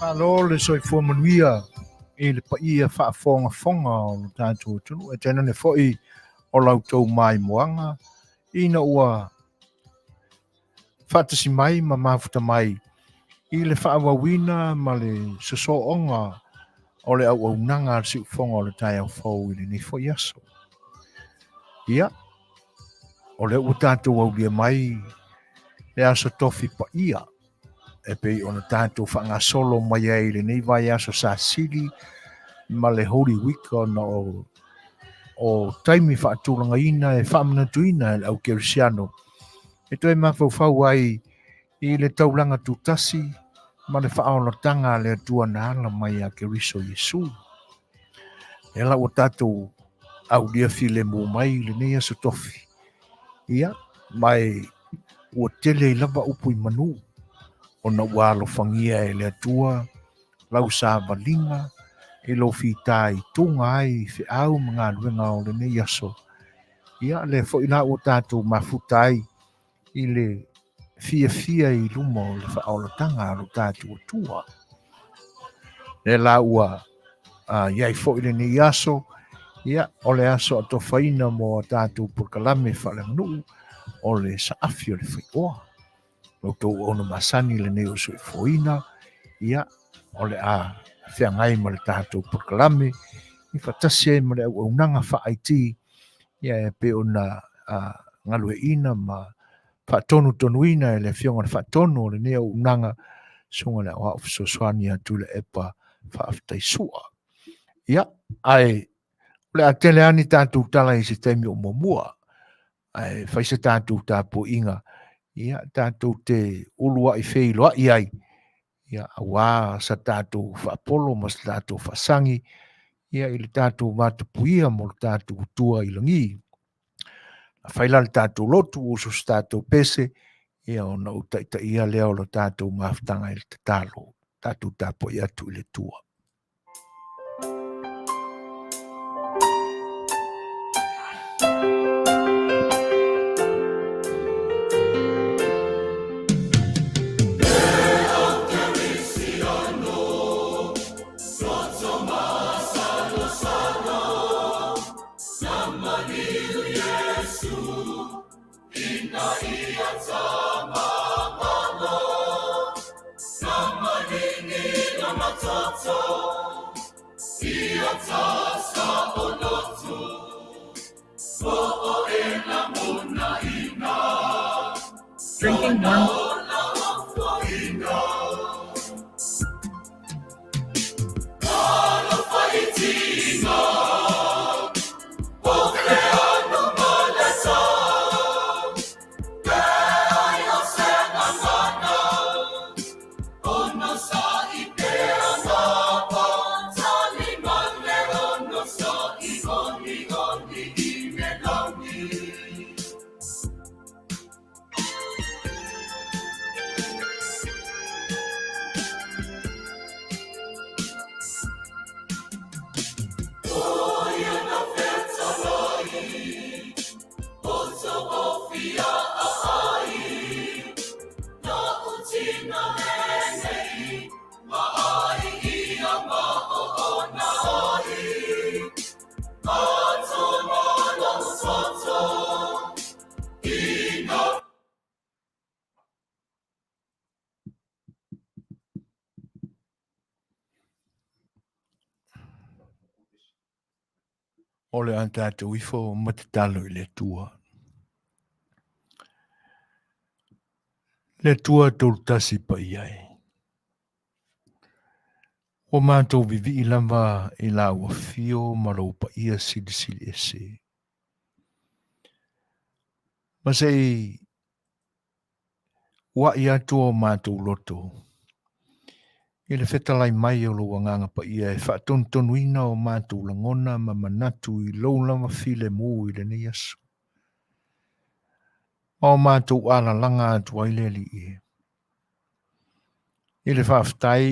Alo le soifua manuia i le paia faafogafoga o lo tatou atunuu e tenane foʻi o lautou maemoaga ina ua faatasi mai ma mafuta mai i le faauauina ma le sosooʻoga o le auaunaga a le siʻufoga o le taeaufou i lenei foʻi aso. Ia, o le ua tatou aulia mai le aso tofi paia e pei ona tatou faagasolo mai ai lenei vai aso sasili ma le Holy Week ona o taimi faatulagaina e faamanatuina e le aukerisiano e toe mafaufau ai i le taulaga tutasi ma le faaolotaga a le atua na ala mai a keriso iesu e la ua tatou aulia filemu mai lenei aso tofi ia mai ua tele i lava upu i manu ona ua alofagia e le atua lau savaliga e lo fita i tunga ai feʻau ma galuega o lenei aso ia le foʻi la ua tatou mafuta ai i le fiafia i luma o le faaolotaga a lo tatou atua le la ua iai foʻi lenei aso ia o le aso atofaina mo tatou polokalame faalemanuu o le saafi o le faiʻoa loutou ona masani lenei o soifoina ia o le a feagai ma le tatou polokalame i faatasi ai ma le auaunaga faaiti ia e pe ona galueina ma faatonutonuina e le afioga le faatonu o lenei auaunaga suga le aʻoaʻo fesoasoani atu le epa faafetaisua ia ae le a tele ani tatou tala i se taimi o muamua ae faisa tatou tapuaʻiga ia tatou te uluaʻi feiloaʻi ai ia auā sa tatou faapolo ma sa tatou faasagi ia i le tatou matapuia mo le tatou tua i lagī faila le tatou lotu uso se tatou pese ia ona u taʻitaʻia lea o le tatou mafutaga i le tatalo tatou tapuaʻi atu i le tua. Drinking warm. O le an tatou ifo matatalo i le tua. Le tua tolutasi pa iai. O mātou vivi i lava i la ua fio ma lau pa ia sili ese. Masei wa i atu o mātou loto. I le fetalai mai o lo wanganga pa ia e whaatonutonuina o mātou langona ma manatu i lau lama file mū i le nei asu. O mātou ala langa atu aile li i. I le whaafitai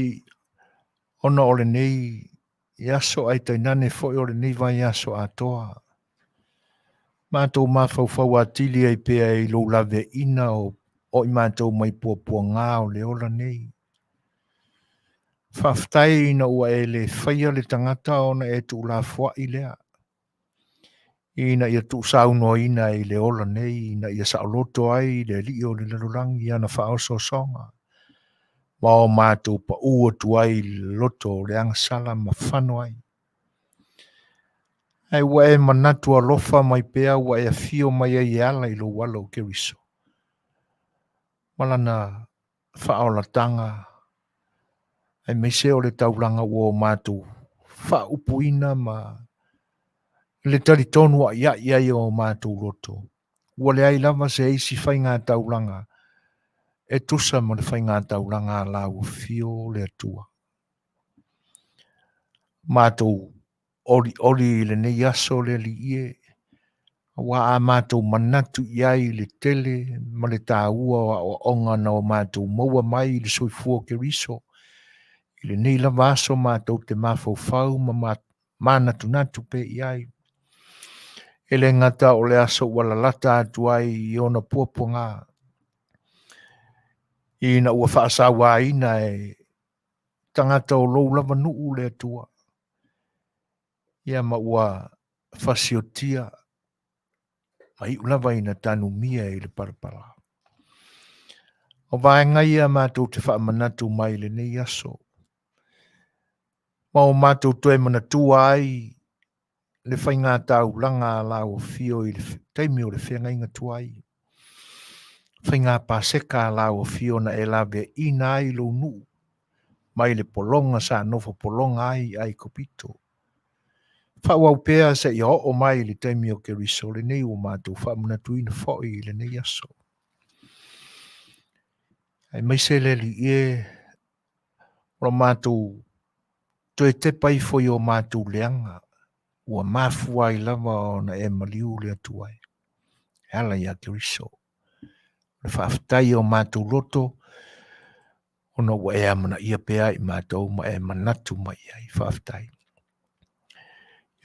ona o le nei i aso ai tainane foi o le nei vai aso atoa. Mātou mawhauwhau atili ai pēa i lau lave ina o i mātou mai pua ngā o le ola nei. Whaftai na ua e le whaia le tangata o na e tu la fwa i lea. Ina ia tu sauno ina i le ola nei, ina ia saoloto ai le li o le Lalolagi ana whaoso songa. Ma o mātou pa ua tu ai loto le angasala ma whano ai. Ai ua e manatu a lofa mai pea ua e fio mai ai ala i lo wala o ke riso. Malana whaola tanga. Ai meise o le taulanga ua o mātou wha upuina ma le tari tonu a ia o mātou loto. Ua le ai lava se eisi whai ngā taulanga. E tusa ma le whai ngā taulanga la ua fio le atua. Mātou ori le nei aso le li ie. Wa a mātou manatu iai le tele ma le tā ua o onga na o mātou maua mai le soifua ke riso. I le nei lava aso mātou te mawhau ma mānatu natu pe iai. E le ngata o le aso wala lata atu ai i ona puapunga. I na ua whaasawa ina e tangata o lou lava nuu le atua. Ia ma ua whasiotia ma i ulava ina tanu mia i le parapara. O vaenga ia mātou te whaamanatu mai le nei aso. Ma o mātou toe manatua ai le whainga tau langa la o fio i le teimi o le whenga inga tuai. Whainga paseka la o fio na e lawe ina ai lo nu. Mai le polonga sa nofo polonga ai kopito. Whawau pēa se i o mai le teimi o ke riso le nei o mātou whaamanatu ina fhoi le nei aso. Ai maise le li e o mātou toe te pai foi o mātou leanga. Ua mafua i lava o na e maliu le atuai. Ala ia ke riso. Le whaaftai o mātou loto, ona ua e amana ia pea i mātou ma e manatu mai ai whaaftai.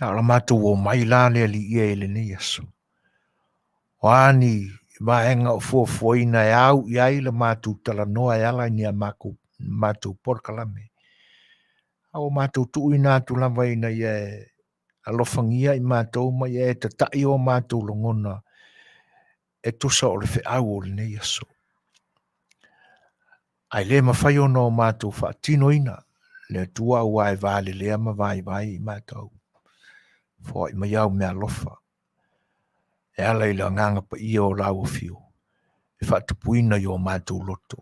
Ia ala mātou o mai la le li ia e le nei aso. O ani vaenga o fuafuaina e au i ai le mātou talanoa e ala ni a mātou Polokalame. Au mātou tuuina atu lava ina ia e alofangia i mātou ma ia e tatai o mātou longona e tusa o le wheau o le nei aso. Ai le mawhai ono o mātou whaatino ina, le tua ua e vāle lea ma vai i mātou. Fua i mai au mea lofa. E ala i la nganga pa ia o lau o fio. E whaatupuina i o mātou loto.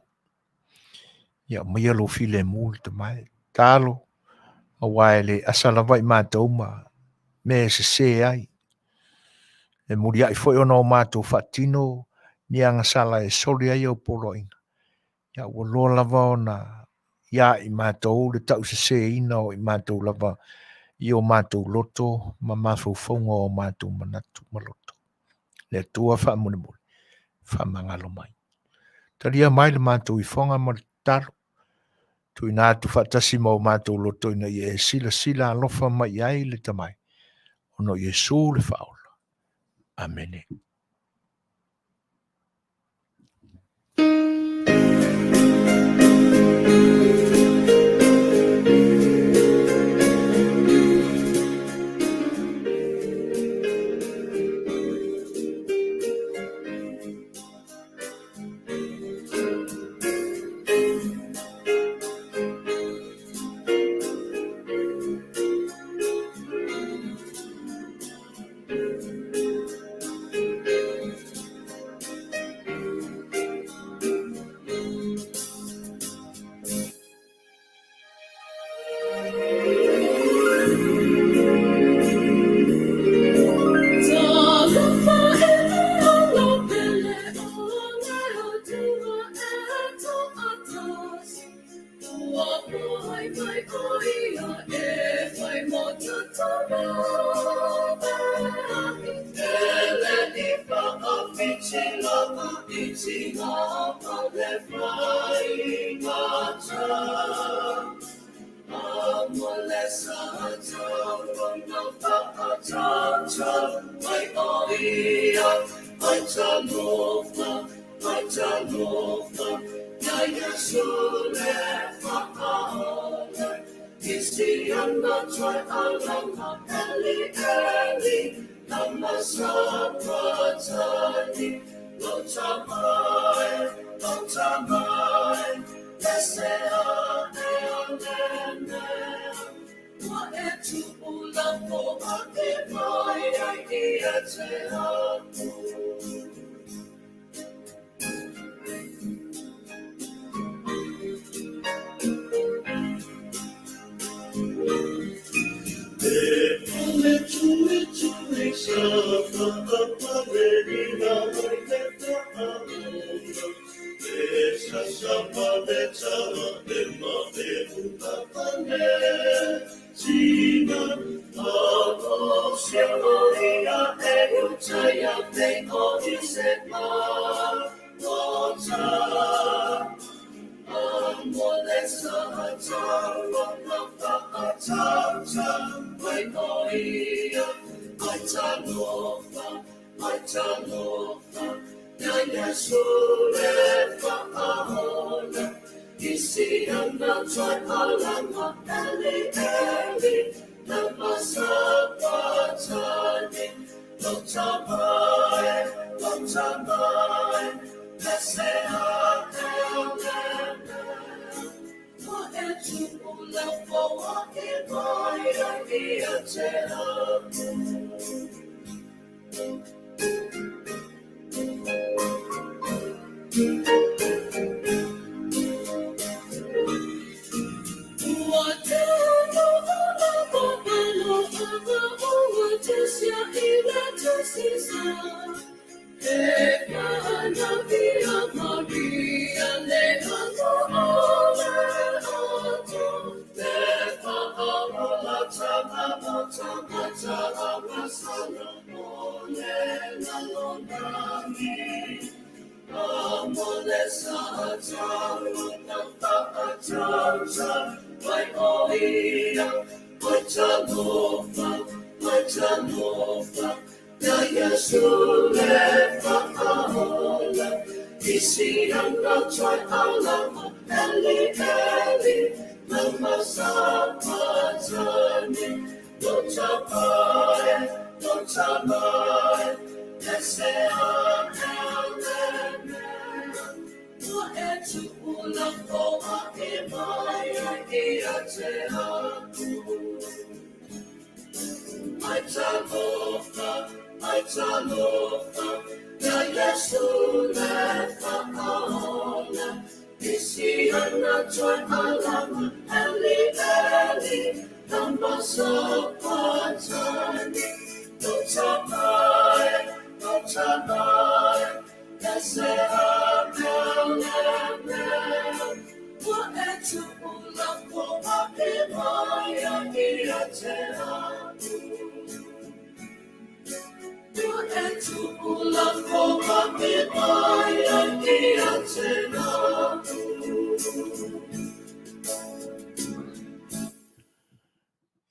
Ia mai alo file mūli te mai. Tālo, a wae le asalawa i mātou ma me se ai. E muri ai foi ono o mātou whaatino ni anga sala e soli ai o poloinga. Ia ua loa lava o na ia i mātou le tau se ina o i mātou lava i o mātou loto ma mawhauwhaunga o mātou manatu maloto. Le tua whaamune mune, whaamangalo mai. Taria mai le mātou i whonga ma le taro. Tui nātu whaatasi ma o mātou loto ina i e sila alofa mai ai le tamai. Ono Yesu le whaola. Amene. Manuia, ya Yesu le faatalanoaga. Isiana try alama eli eli nama sapatani lotamai lesea eanene wa etu ulampo ake mai ai etea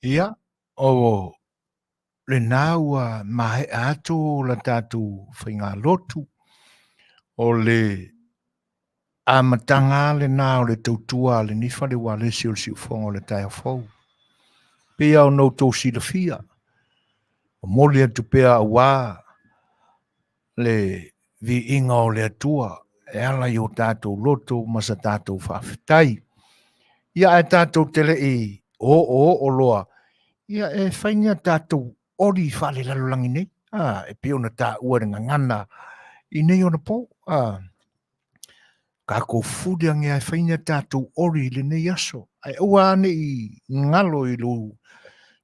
Ia, o le naua mahe ato la tatu whainga lotu, o le amatanga le nao le tautua le nifa le wale si o si ufongo le tai fau. Pea o no tō si le fia, o mole atu pea wā le vi inga o le atua, e ala i o tātou loto masa tātou whawhitai. Ia e tātou tele i o loa, ia e whainga tātou ori whale lalolagi nei, e pio na tā ua ringa ngana i nei ona po, ka ko fude ange e whainga tātou ori le nei aso, ai ua ane i ngalo i lo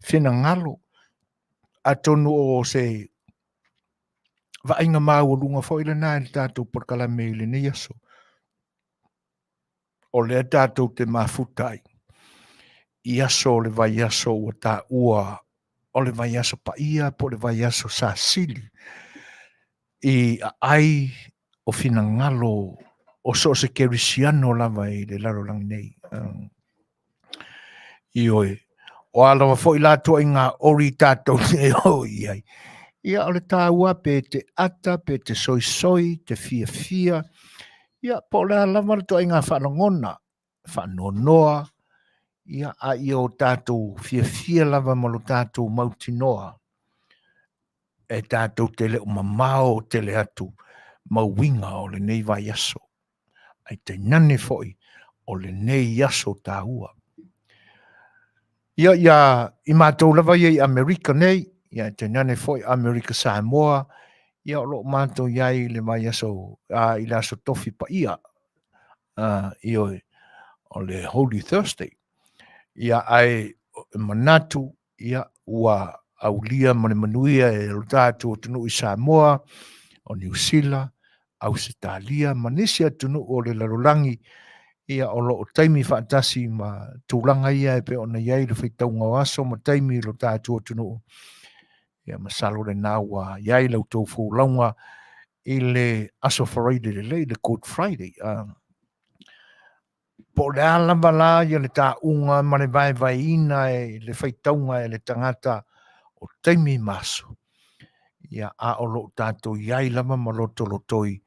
whina ngalo, a tonu o se vainga mau o lunga fo i le nai le tātou Polokalame i le nei aso, o le tātou te mafutai, i aso le vai aso o tā ua, o le vai aso pa ia, po le vai aso sa sili, i ai o fina ngalo, o so se kerisiano lava i le Lalolagi nei. I oe, o alawa fo i lato i ngā ori tātou ne o iai. Ia o le tā ua pe te ata, pe te soi, te fia. Ia po le alawa to i ngā whanongona, whanonoa, ia a i o tātou fia lava ma lo tātou mautinoa, e tātou te leo mamao te le atu, mauinga o le nei vai aso. Ai te nane foi o le nei aso tāua. Ia i mātou lava i Amerika nei, ia te nane foi Amerika Samoa, ia o lo mātou iai le vai aso, i le aso tofi pa ia, i o le Holy Thursday. Ia ai manatu, ia ua aulia ma le Manuia e lo tātou tunu i Samoa, o New Zealand, Australia, manisi atunu o le Lalolagi, ia o lo taimi whaatasi ma tūlanga ia e pe ona iai le whaitaunga o aso ma taimi lo tātou tunu. Ia masalo le nāua iai lau tau fūlaunga i le aso Friday le Good Friday. Po le alama la ia le tāunga ma le vai ina e le whaitaunga e le tangata o taimi maso. Ia a o lo tātou iai lama ma lotoi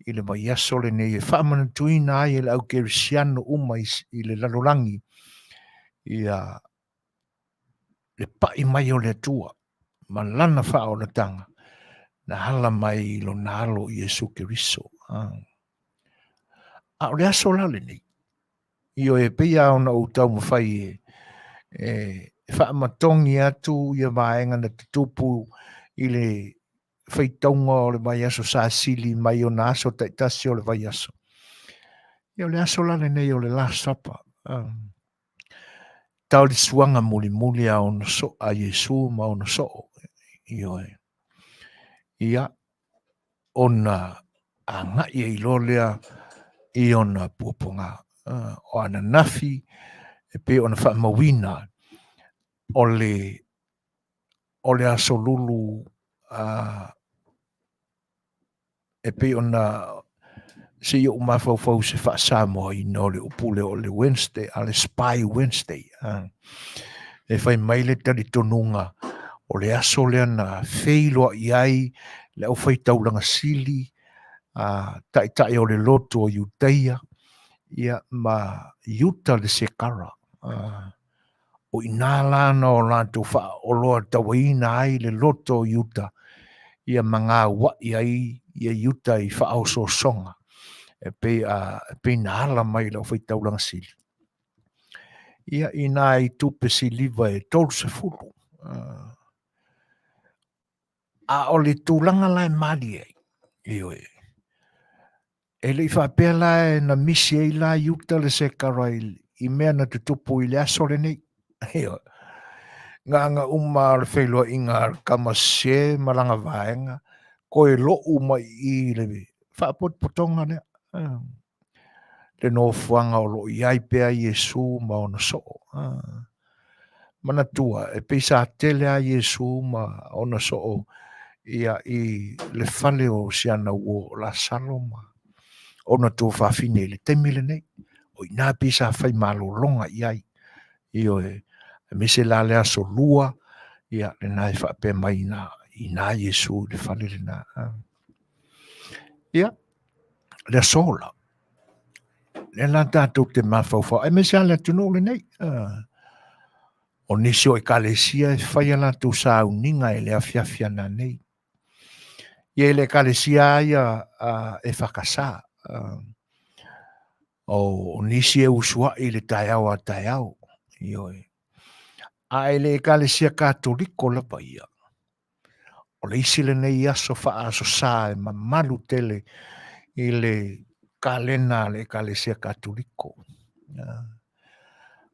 i le mai aso le nei e whaamanatuina ai e le au kerisiano uma i le Lalolagi. Ia le pai mai o le atua, ma lana wha o le tanga, na hala mai lo nalo i Jesu Keriso. A o le aso la le nei. I o e pia o na utau mawhai e whaamatongi atu i a vaenga na tutupu i le whaitaunga o le mai aso sa sili mai o na aso taitasi o le vai aso. I o le aso la le nei o le Last Supper. Tau li suanga muli a ona so a Yesu ma ona so. I o e. Ia ona a ngai e ilolea i ona puaponga. O ana nafi e pe ona whaamawina o le aso lulu e pe ona se i o mawhau se wha Samoa i no le upule o le Wednesday, a le Spy Wednesday. E whai maile tali tonunga o le aso lea na wheiloa i ai le au whai taulanga sili, tai o le loto o Iuteia, ia ma Iuta le Sekara. O inalana o lanto wha o loa tawaina ai le loto o Iuta, ia manga wa i ai ia Iuta i wha au so songa. E pe na ala mai la whai taulanga sili. Ia ina i tupe siliva e tolu se fulu. A o le tūlanga lai mali e. Ioi. E le i whapea lai na misi e la Iuta le Sekara i mea na tutupu i le aso le nei. Ioi. Nganga uma le whailua inga kamase malanga vaenga. Ko e lo uma i le whapotpotonga lea. Le no fuanga o lo iai pea Yesu ma ona so. Mana tua, e peisa tele a Yesu ma ona so ia i le fale o siana uo la saloma. Ona tua whawhine le temile nei. O ina peisa whai malo longa iai. Io e mise la lea so lua, ia le nai whape mai ina Yesu le fale le na. Ia, le sola. Le la tātou te mawhauwhau. E me se ala tunu le nei. O nisi o e kalesia e whai ala tu sa uninga e le afiafi ana nei. Ia le kalesia ia e whakasa. O nisi e usua i le taiao a taiao. Ioi. A e le kalesia katoliko lapa ia. O le isi le nei aso wha aso sa e mamalu tele i le kalena le kalesia katoliko.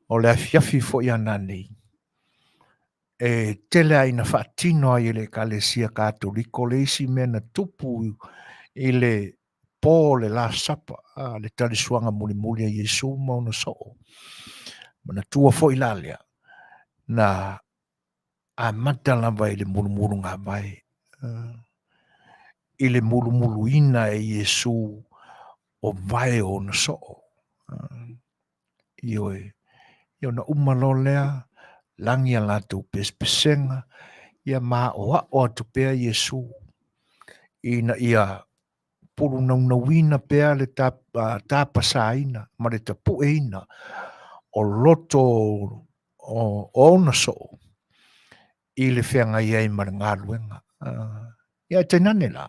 O le afiafi fo ia nei. E tele aina whaatino i le kalesia katoliko le isi mena tupu i le pō le la sapa le talisuanga muli a Yesu mauna so. Mana tua fo i lalea na a matalava i le mulu ngā vai. I le mulu ina e Yesu o vai o na so. Ioi na umalo lea langi a latu pespesenga ia maa o atu pea Yesu ina ia pulu nauina pea le tāpasaina ma le tapu eina o loto o ona so I le whenga iei mara ngā ruenga. Ia te nane la.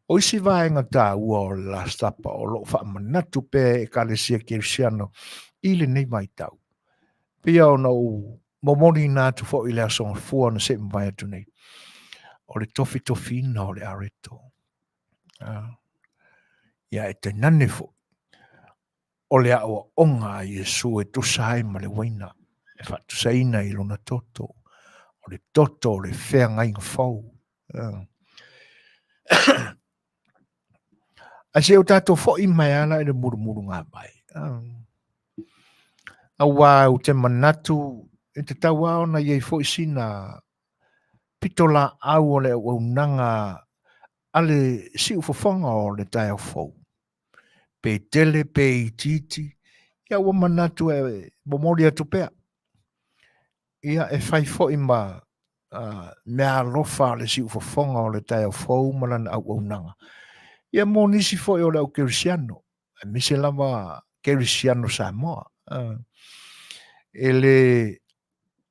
O isi vaenga tā ua o la stapa o lo wha manatu pe e kalesia kirisiano I le nei mai tau. Pia o nau momoni nā tu fo I le asonga fua na se mwai atu nei. O le tofi tofina o le areto. Ia e te nane fo. O le awa onga I Yesu e tusai ma le waina. E wha tusaina I lona toto. O le toto o le whea ngai ngā whau. A se o tātou fo I mai ala I le muru ngā mai. A wā o te manatu e te tau ao na iei fo I sina pitola au o le au nanga ale si ufofonga o le tai au fau. Pe tele, pe I titi, ia ua manatu e momori atu pea. Ia e fai fo I ma mea lofa le si ufofonga o le tai au fau malana au nanga. Ia mo nisi fo I o le au kerisiano. E mise lama kerisiano Samoa. Ele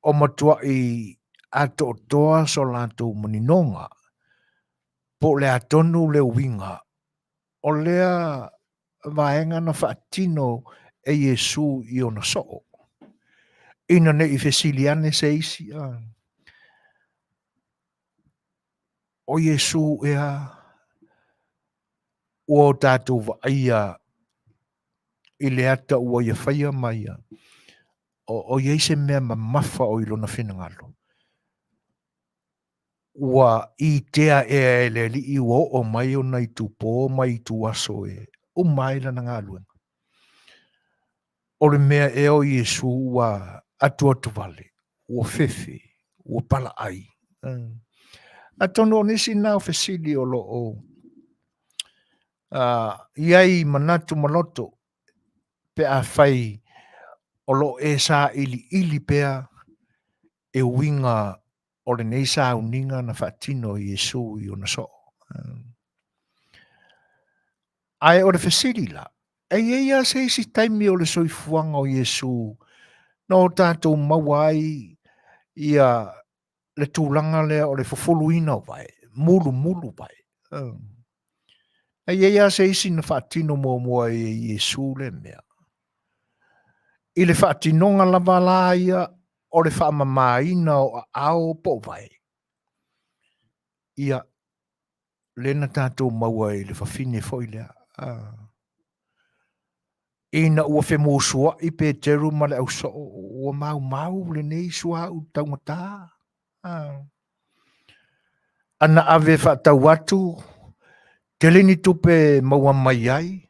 o matua I ato toa so lanto maninonga. Po le atonu le winga. O lea vaenga na whaatino e Yesu I ona soo. Ina ne I fesiliane se isi. O Yesu ea o tātou vaia I le ata ua ia whaia maia. O iei se mea mamafa o ilona whenangalo. Ua I tea e le li I o mai o nei tupo mai tu aso e. O mai lana ngā luenga. O le mea e o Yesu ua atu vale. Ua fefe. Ua pala ai. A tono nisi nao fesili o lo o. Iai manatu maloto. Pe a fai o lo e sa ili pea e winga o le nei sa uninga na whaatino I Yesu I ona so. Ai o le fesili la. E ia se isi taimi o le soifuanga o Yesu. No tātou mawai ia le tūlanga lea o le fofoluina o vai. Mulu vai. E ia se isi na whaatino mua I Yesu le mea. I le whaatinonga lava la ia o le whaamamaina o ao po vai. Ia lena tātou maua I le whawhine foi lea. Ina ua whemosua I Peteru ma le au so ua mau Lenei sua u taumata. Ana ave whaatau atu, te lini tupe maua mai ai,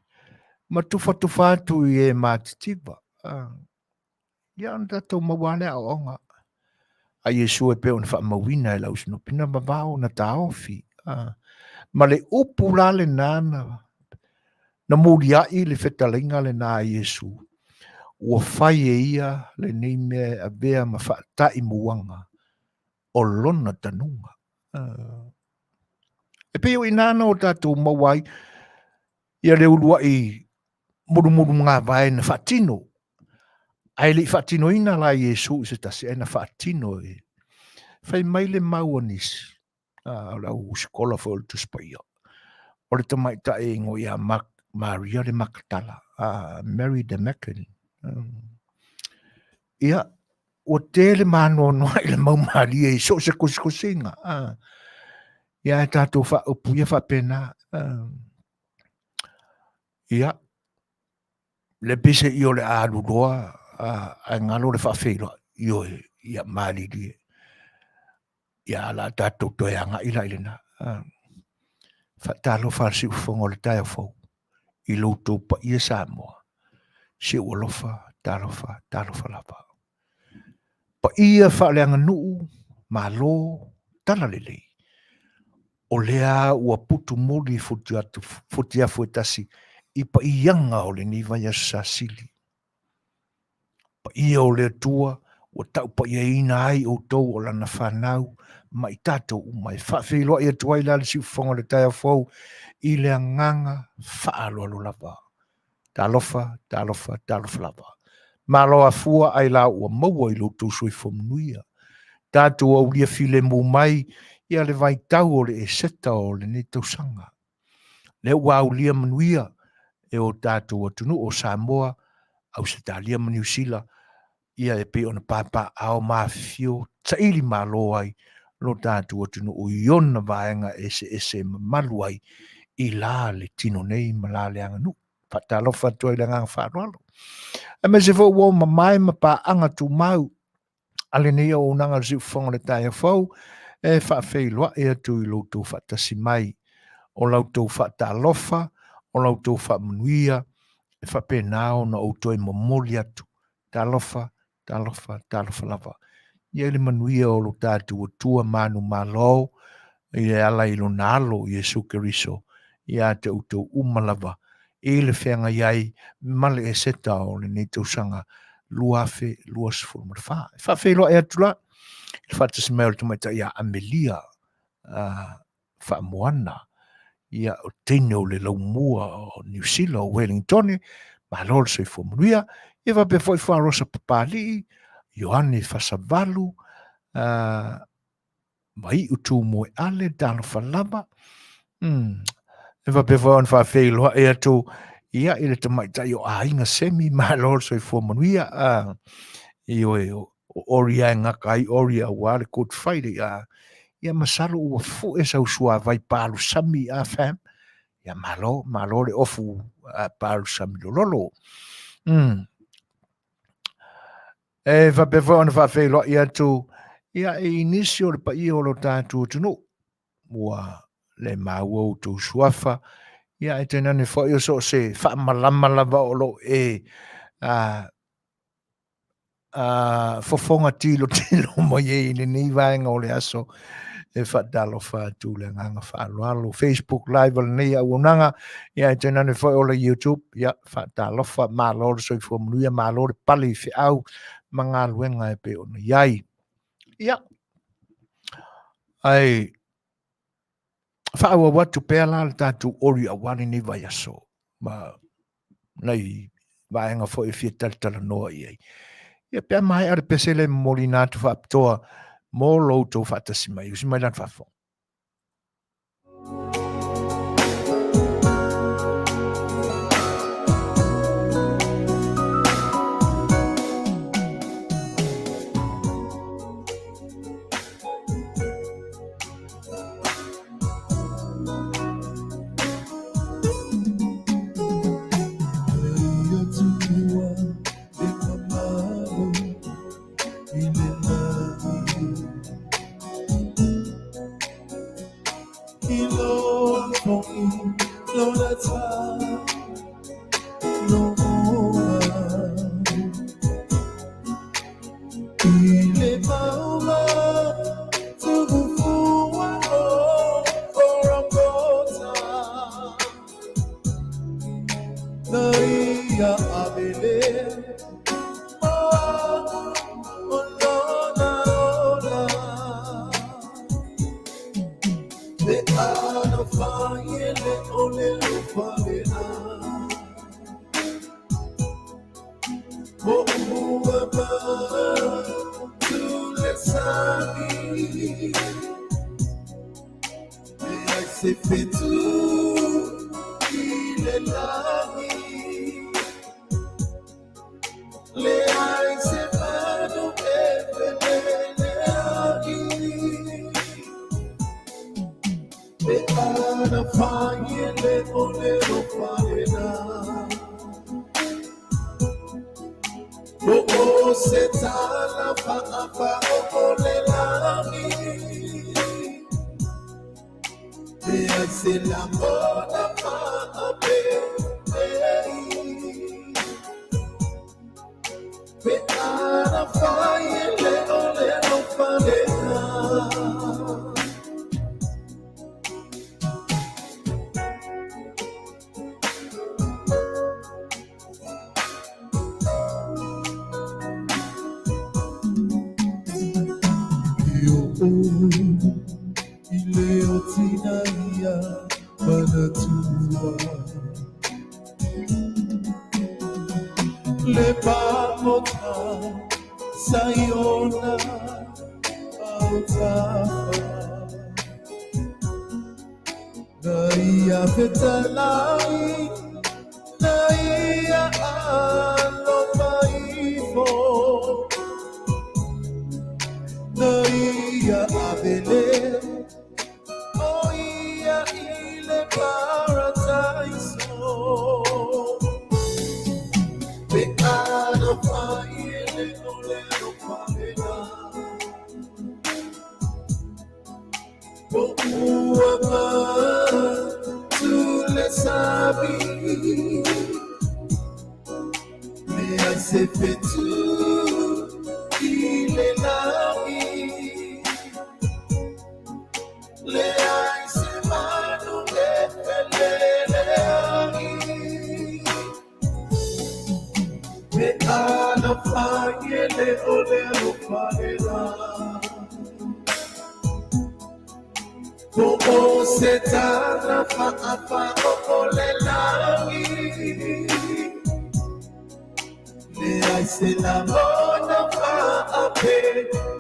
ma tufa atu I e mātitiba. Ia ana tātou maua lea o onga. A Yesu e peo na whaamawina lau sino pina mawao na taofi. Ma le upu la le nana. Na muriai le Fetalaiga le nā Yesu. Ua whai e ia le nei mea a bea ma whaatai muanga. O lona tanunga. E peo I nana o tātou mawai. Ia le ulua I muru ngā vai na whaatino. Ai li whaatino ina la Yesu I se tasi e na whaatino e. Whai mai le mauanis. Lau skola fo le tuspaia. O le tamaita e ngo ia Maria le Makatala. Mary the Mackin. Ia. O te le mano noa I le maumari e so se kusikusinga. Ia e tātou wha upuia wha pena. Ia. Le bise I o le āruroa. A ngalo le wha whaila. Ia mali lie. Ia la tātou toi anga ila ilena. Whaatalo wharsi ufongo le tai au I loutou pa ia Samoa. Se ua lofa, talofa lava. Pa ia whaaleanga nuu, malo, tala lelei. O lea ua putu mori futi afu etasi. I pa ianga o le niva ia sasili. Pa ia o le tua, ua tau pa ia ina ai o tou o lana whanau. Mai tātou mai whawhiloa ia tuai la le si ufongo le tai au I le anganga whaaloalo lava. Talofa lava. Malo afua ai la ua maua I loutou soifo manuia. Tātou au lia file mō mai ia le vai tau o le e seta o le ne tausanga. Le ua au lia manuia e o tātou atunu o Samoa au se talia ma New Zealand ia e pe ona papa ao mafio taili malo ai lo tātou atunu o iona vaenga ese mamalu ai I la le tino nei ma la le anganu. Fatalofa toi le ngang whanalo. E me se fo ua mamai ma pa anga tu mau ale nei o nanga le siufonga le tai fau e whaafeiloa e atu I loutou whaatasi mai o loutou whaatalofa o loutou whaamanuia e whaapenao na outou e momoli atu talofa lava ia le manuia o lo tātou atua manu malo I le ala I lo nalo Iesu Keriso ia te outou umalava I le whenga iai male e seta o le nei tausanga luafe luasfulu ma le wha. E whaafeiloa e atu la le whaatasi mai o le tumaita ia Amelia whaamoana ia o teine o le laumua o New Zealand o Wellington ma lor se fo manuia ia va pe foi rosa papali Ioane Fasavalu mai utu mo ale dalo falava e va pe foi fa feilo e atu ia ile te mai tai o ainga semi ma lor se fo manuia io oria nga kai oria wale Good Friday ia masalo ua fu e Sausua vai palu sami a fam ia malo le ofu palu sami lolo e va pe va on va fe lo ia tu ia inicio le pa io lo tanto tunu wa le mau tu suafa ia e tenane fo io so se fa malama lava o lo fofonga tilo mo ye ni vaenga o le aso e fatalo fa tu le nganga fa lo Facebook live le nei unanga ia tenane fo o le YouTube ia fatalo fa malo so fo mluia malo pali fi au manga luenga e pe ona iai ia ai fa wa watu pe la tatu ori a wani ni vai aso ma nei vaenga fo e Fetalanoaga iai ia pe mai ar pesele molinato fa toa mo loto fatasi mai usi mai lan fafo Le mota Sayona au Tafa Naia Fetalaiga Naia Alofaifo Naia Abele Oia ile Paradaiso Be Alofaile Olero Pamela Bokuama Tule Sabi Lea Setu Il est l'ami Lea se Manuia Le'ami Me ala Faiele Olero Pamela Como Setana Tafa Lalolagi Lei'ataualetaua se la mona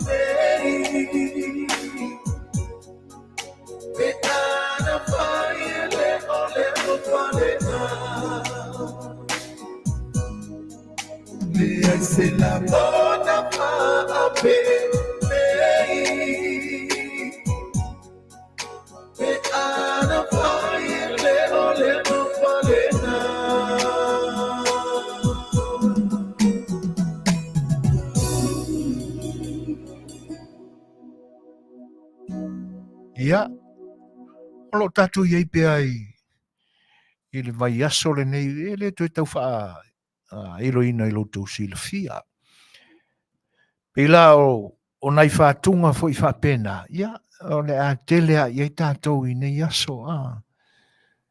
Lenei Peana Faiele Lei'ataualetaua se la mona Lenei Peana Faiele Ia, olo tatu iei pe ai i le vai aso le nei, le tui tau wha iloina i lotou silafia. Pela o nai whātunga fo i whapena, ia, o le a tele a iei tātou i nei aso,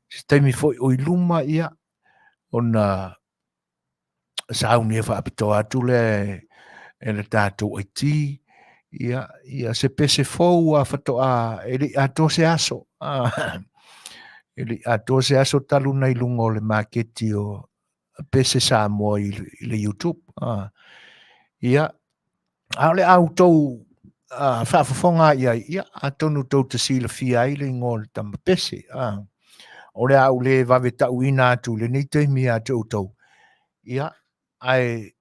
si taimi fo i luma, ia, o na sauni e whaapito atu le e le tātou ai ti, ia se pese fou a whatoa e li ato se aso. E li ato se aso talu nei lungo le maketi o pese Samoa i le YouTube. Ia, a le autou whaafafonga ia atonu tau te sila fia i le ngō le tama pese. O le au le vave tau ina atu le nei teimi atu tau. Ia, ai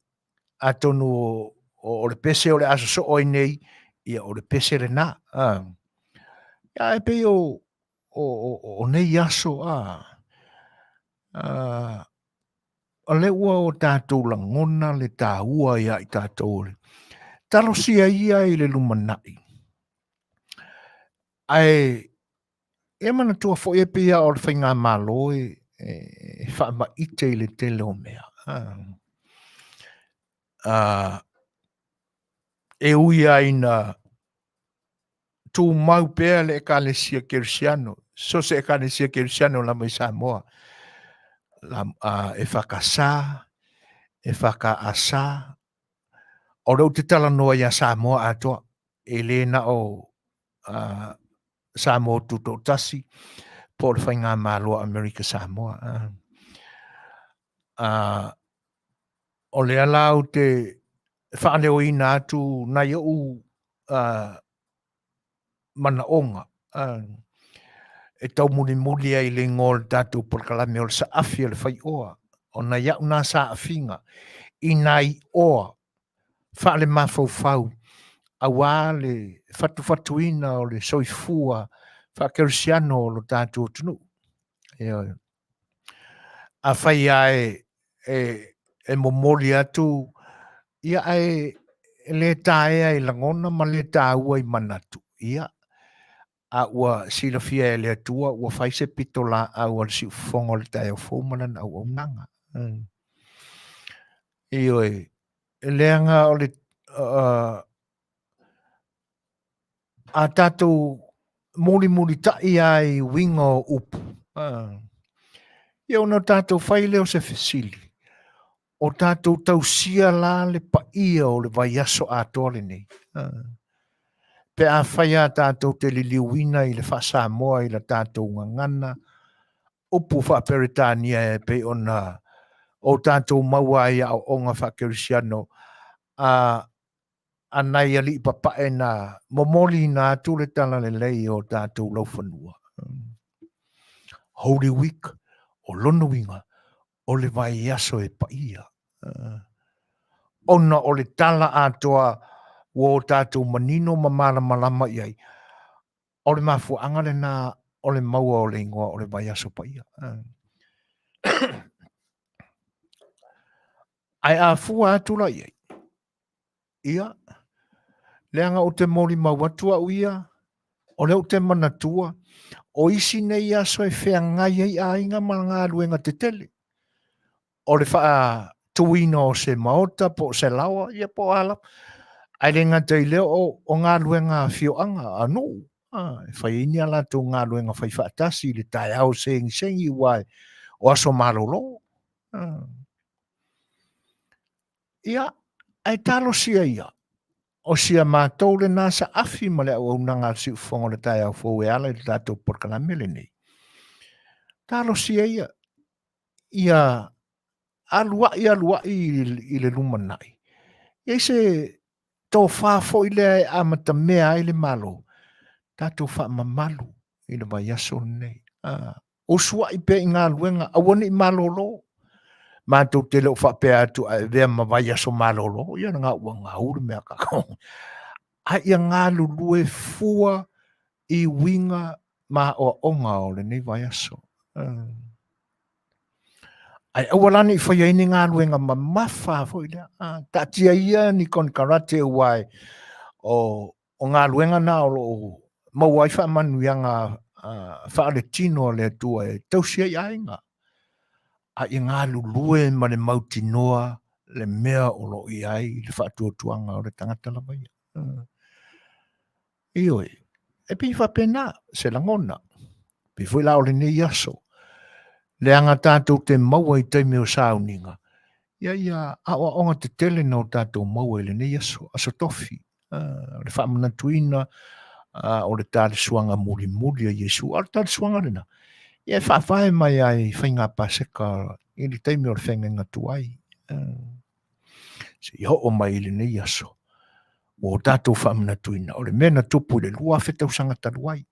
atonu o le pese o le aso so oi nei, ia o le pese le na. Ia e pe o nei aso o le ua o tātou langona le tāua ia i tātou le. Talo sia ia i le lumanai. Ai, e mana tua fo e pe ia o le whainga malo e whaama ite i le tele o mea. E uia ina tu mau pea le ekalesia kersiano. So se ekalesia kersiano la mai Samoa. E whakasā, e whakaasa. O rau te tala noa ia Samoa atoa. E lena o Samoa tuto tasi. Po le whainga māloa Amerika Samoa. O le alau te whaaneo ina atu nai au mana onga. E tau muli ai le ngol tatu Polokalame o le Afiafi A Le Fai'oa. O na iau nā sa afinga. I nai oa. Whaale mafau. Awa le fatuina o le soifua. Whakersiano o lo tatu tunu. A whai ai e momoli atu. Ia ai le tae ai langona ma le tāua I manatu. Ia. A ua silafia e le atua, ua whaise pitola a ua si ufongo le tae o fōmanan au au nanga. Io e leanga o le a tātou muli tai ai wingo upu. Io no tātou whaile o se fesili. O tātou tausia la le paia o le vaiaso a tole nei. Pe a whaia tātou te liliuina I le wha Samoa I le tātou ngangana. Upu wha Peritania e pe ona o tātou maua ia o onga whakerisiano a nei ali papae na momoli na tūle tala le lei o tātou lauwhanua. Holy Week o lonuinga o le vai aso e paia. Ona o le tala atoa o tātou manino mamara malama iai. O le mafuanga le na o le maua o le ingoa o le vai aso paia. Ai a fua atula iai. Ia. Leanga o te mori mauatua uia. O leo te manatua. O isi nei aso e whea ngai ai a inga malanga aluenga te tele. O le wha tuina o se maota po se lawa. Ia po ala. Ai renga te leo o ngā luenga whioanga anu. E whai ini ala tō ngā luenga whai whaatasi le tai au sengi wai o aso marolo. Ia. Ai talo sia ia. O sia mātou le nasa afi ma le au nanga si ufongo le tai au fōu e ala le tātou Polokalame Lenei. Talo sia ia. Ia alua i le lumanai. Ia se tō whāfo i le amata mea i le malo. Tātou wha mamalu i le vai aso nei. O sua i pe i ngā luenga awane i malolo. Mātou te leo whapea atu a vea ma vai aso malolo. Ia ngā ua ngā uru mea kakong. Ai ia ngā lulue fua i winga ma o onga o le nei vai aso. Ai awalani i whaia ini ngā luenga ma mawha fo i lea. Tatia ia ni kon karate wai o ngā luenga na o mawai wha Manuia ngā wha le tino le tua e tausia i ainga. Ai ngā lulue ma le mautinoa le mea o lo i ai le wha tuanga o le tangata la vai. Ioi, e pi whapena se langona. Pi fui lao le nei aso. Le anga tātou te maua i teime o sauninga. Ia awa onga te tele no tātou maua i le nei aso tofi. Le whamanatuina o le tāle suanga muri a Yesu. Ar tāle suanga rena. Ia whawhae mai ai whainga paseka i le teime o le whengenga tuai. Se iho o mai i le nei aso. O tātou whamanatuina. O le mena tupu le lua whetau sanga taruai.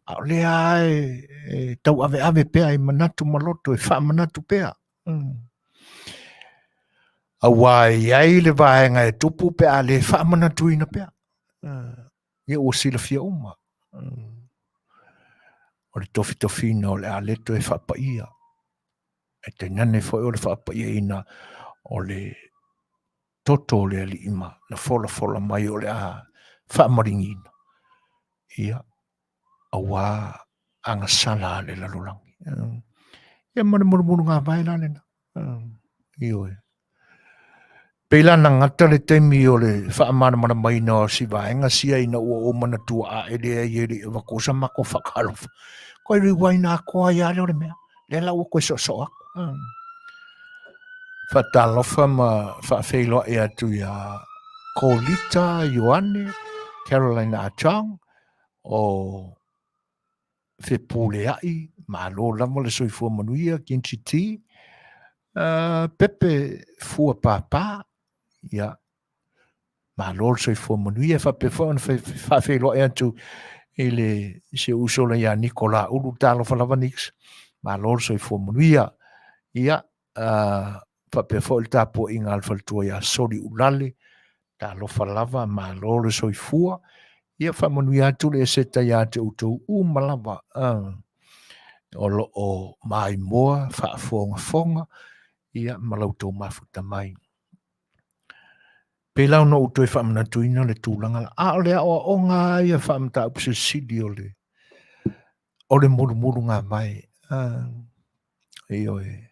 A le ai tau ave pea i manatu maloto e whamanatu pea. A wai ai le vaenga e tupu pea le whamanatuina pea. Ia o sila fia uma. O le tofina o le aleto e whapaia. E te nane foi o le whapaia ina o le toto le ali ima. Na fola mai o le a whamaringina. Ia. A wā anga sala le Lalolagi. Ia mare murumuru ngā vaila lena. Ioi. Pela na ngata le teimi o le whaamana mai na o si vaenga sia ina ua o mana tua a ele e ere e wakosa mako whakalofa. Koe riwai nā koa i ale o le mea. Le lau koe so ako. Whatalofa ma whaafeiloa e atu ia Kolita, Ioane, Carolina Achang, o Fepuleai, malo lamo le soifua Manuia, Kinchiti, Pepe fua papa, ia, malo le soifua Manuia, whapefua na whaafeiloa e atu ele se usola ia Nikola ulu talo falavanix, malo le soifua Manuia, ia, whapefua le tapo inga alfaltua ia sori ulale, talo falava, malo le soifua, ia whamanuia atu le seta ia te utou malava, o mai moa, whaafonga, ia malautou mafuta mai. Pelau no utou e whamanatuina le tūlanga, a lea o ngā ia whamata upse sidi o le muru ngā mai. Ioi.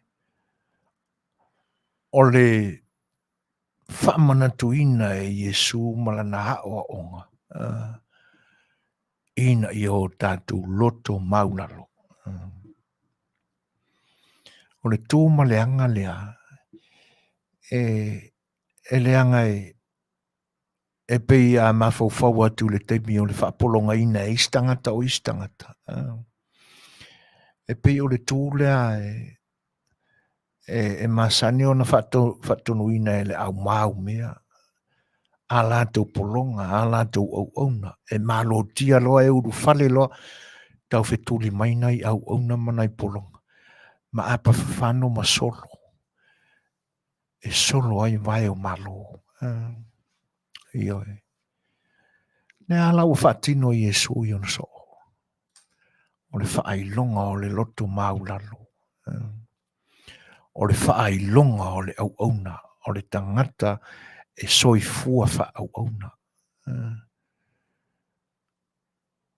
O le whamanatuina e Yesu malana o onga. Ina i o tātou loto maunalo. O le tū maleanga lea, e leanga e pei a mawhauwhau atu le teimi o le whaapolonga ina e istangata o istangata. E pei o le tū lea e Masani ona whatonuina e le au mau mea. A lātou polonga, a lātou au auna. E malo tia loa e uru whale loa. Tau whetuli mai nei au auna manai polonga. Ma apa whano ma solo. E solo ai vai o malo. Ioe. Ne ala o whatino i Yesu i ona so. O le whaai longa o le loto maulalo. O le whaai longa o le au auna. O le tangata e soifua wha au auna.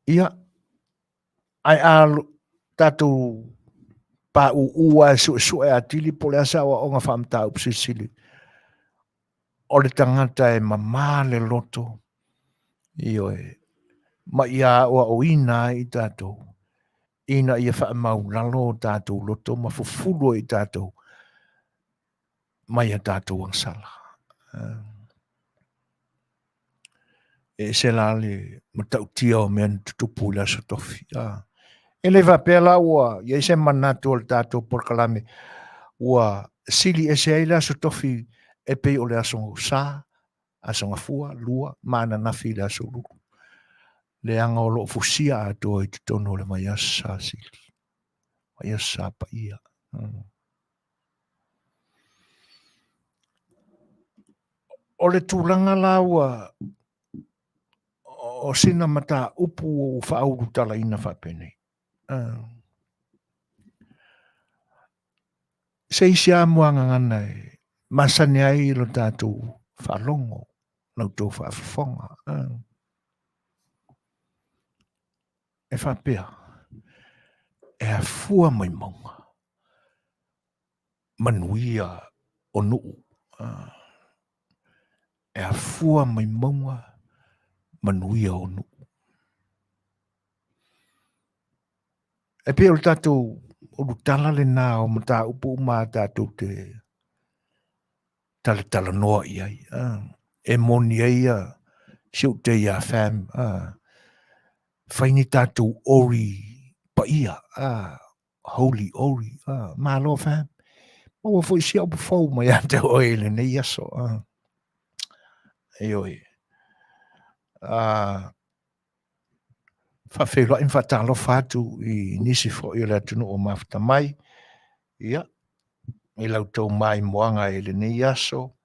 Ia. Ai alo tātou pa ua e su e atili po le asa o nga whamta upsisili. O le tangata e mamā le loto. Ioe. Ma ia o ina i tātou. Ina ia wha mau lalo tātou loto ma fufulo i tātou. Mai a tātou ang sala. E se lale ma tau tia o mea tutupu la sa tofi. E le vapela ua, ia se manatu o le tātou Polokalame, ua sili e se aila sa tofi e pei o le asonga sa, asonga fua, lua, maana nafi le aso luku. Le anga o loo fusia ato i tutono le mai asa sili. Mai asa pa ia. O le tūlanga la ua, o sina mata upu o whauru tala ina whapene. Se isi a muanga ngana e Masani ai lo tātou whalongo, nau tō whaafonga. E whapea, e a fua mai maunga. Manuia o nuu. E a fua mai maunga, manuia o nuu. E pia o tātou o tala le nā o mata upu mā tātou te Fetalaiga iai. E moni ai siu te ia fam. Whaini tātou ori pa ia. Holy ori. Malo fam. O foi si au fou mai ante o ele nei aso. E oi. Whawhelo in whatalo whatu i nisi fo i le tunu o mawhata mai. Ia. I lau tau mai moanga e le nei aso.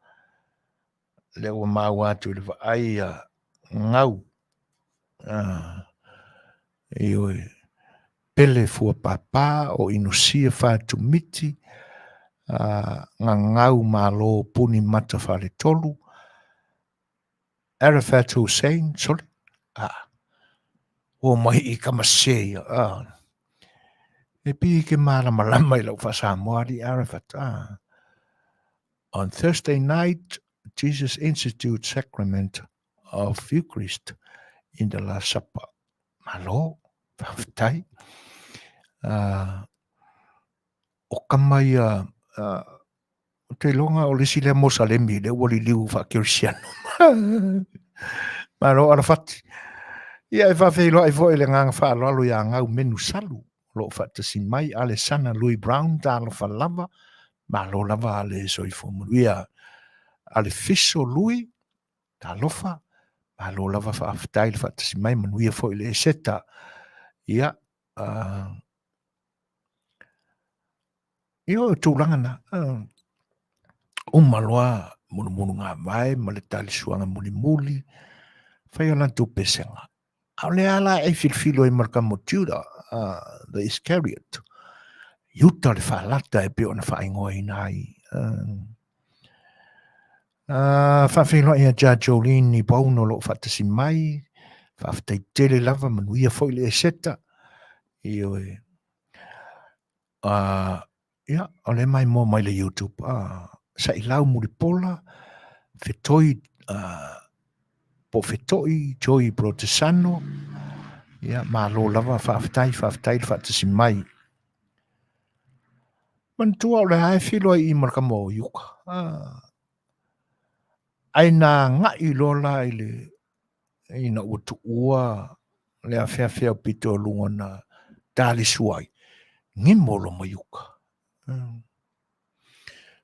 Le ua mau atu le ai ngau. E oi. Pele fua papa o inusia whatu miti. Ngā ngau malo puni mata whare tolu. Arafat Hussein, sorry. O mai I kamasea. E pi ke marama lama I lau whasamoari Arafat. On Thursday night, Jesus instituted sacrament of Eucharist in the Last Supper. Malo, whawhitai. O kamai te longa o lisi le Mosalemi, le wali liu whakirisiano. Malo, Arafat. Ia e whawhelo ai fo ele nganga whaalalo ia ngau menu salu. Lo whatasi mai ale sana Louis Brown talo whalava. Malo lava ale soifo Manuia. Ale fiso Louis talofa. Malo lava whaaftail whatasi mai Manuia fo ele seta. Ia. Io tūlangana. Umaloa munu ngā mai. Male tali suanga muli. Whaia tu pesenga. Ale ala e filfilo I marka motiura, the Iscariot. Yuta le whalata e peo na whaingoa I nai. Whawhelo ia ja Jolene I pauno lo whatasi mai. Whawhatai tele lava Manuia foile e seta. Io e. Ia, ole mai mo mai le YouTube. Sa I lau muripola. Fetoi, po fetoi, Joy Protesano. Ia, malo lava whawhatai, whatasi mai. Mantua o le hae whilo I marka mo yuka. Aina ngai lola I le ina utu ua le a whea pito lunga na tali suai. Ngimolo ma yuka.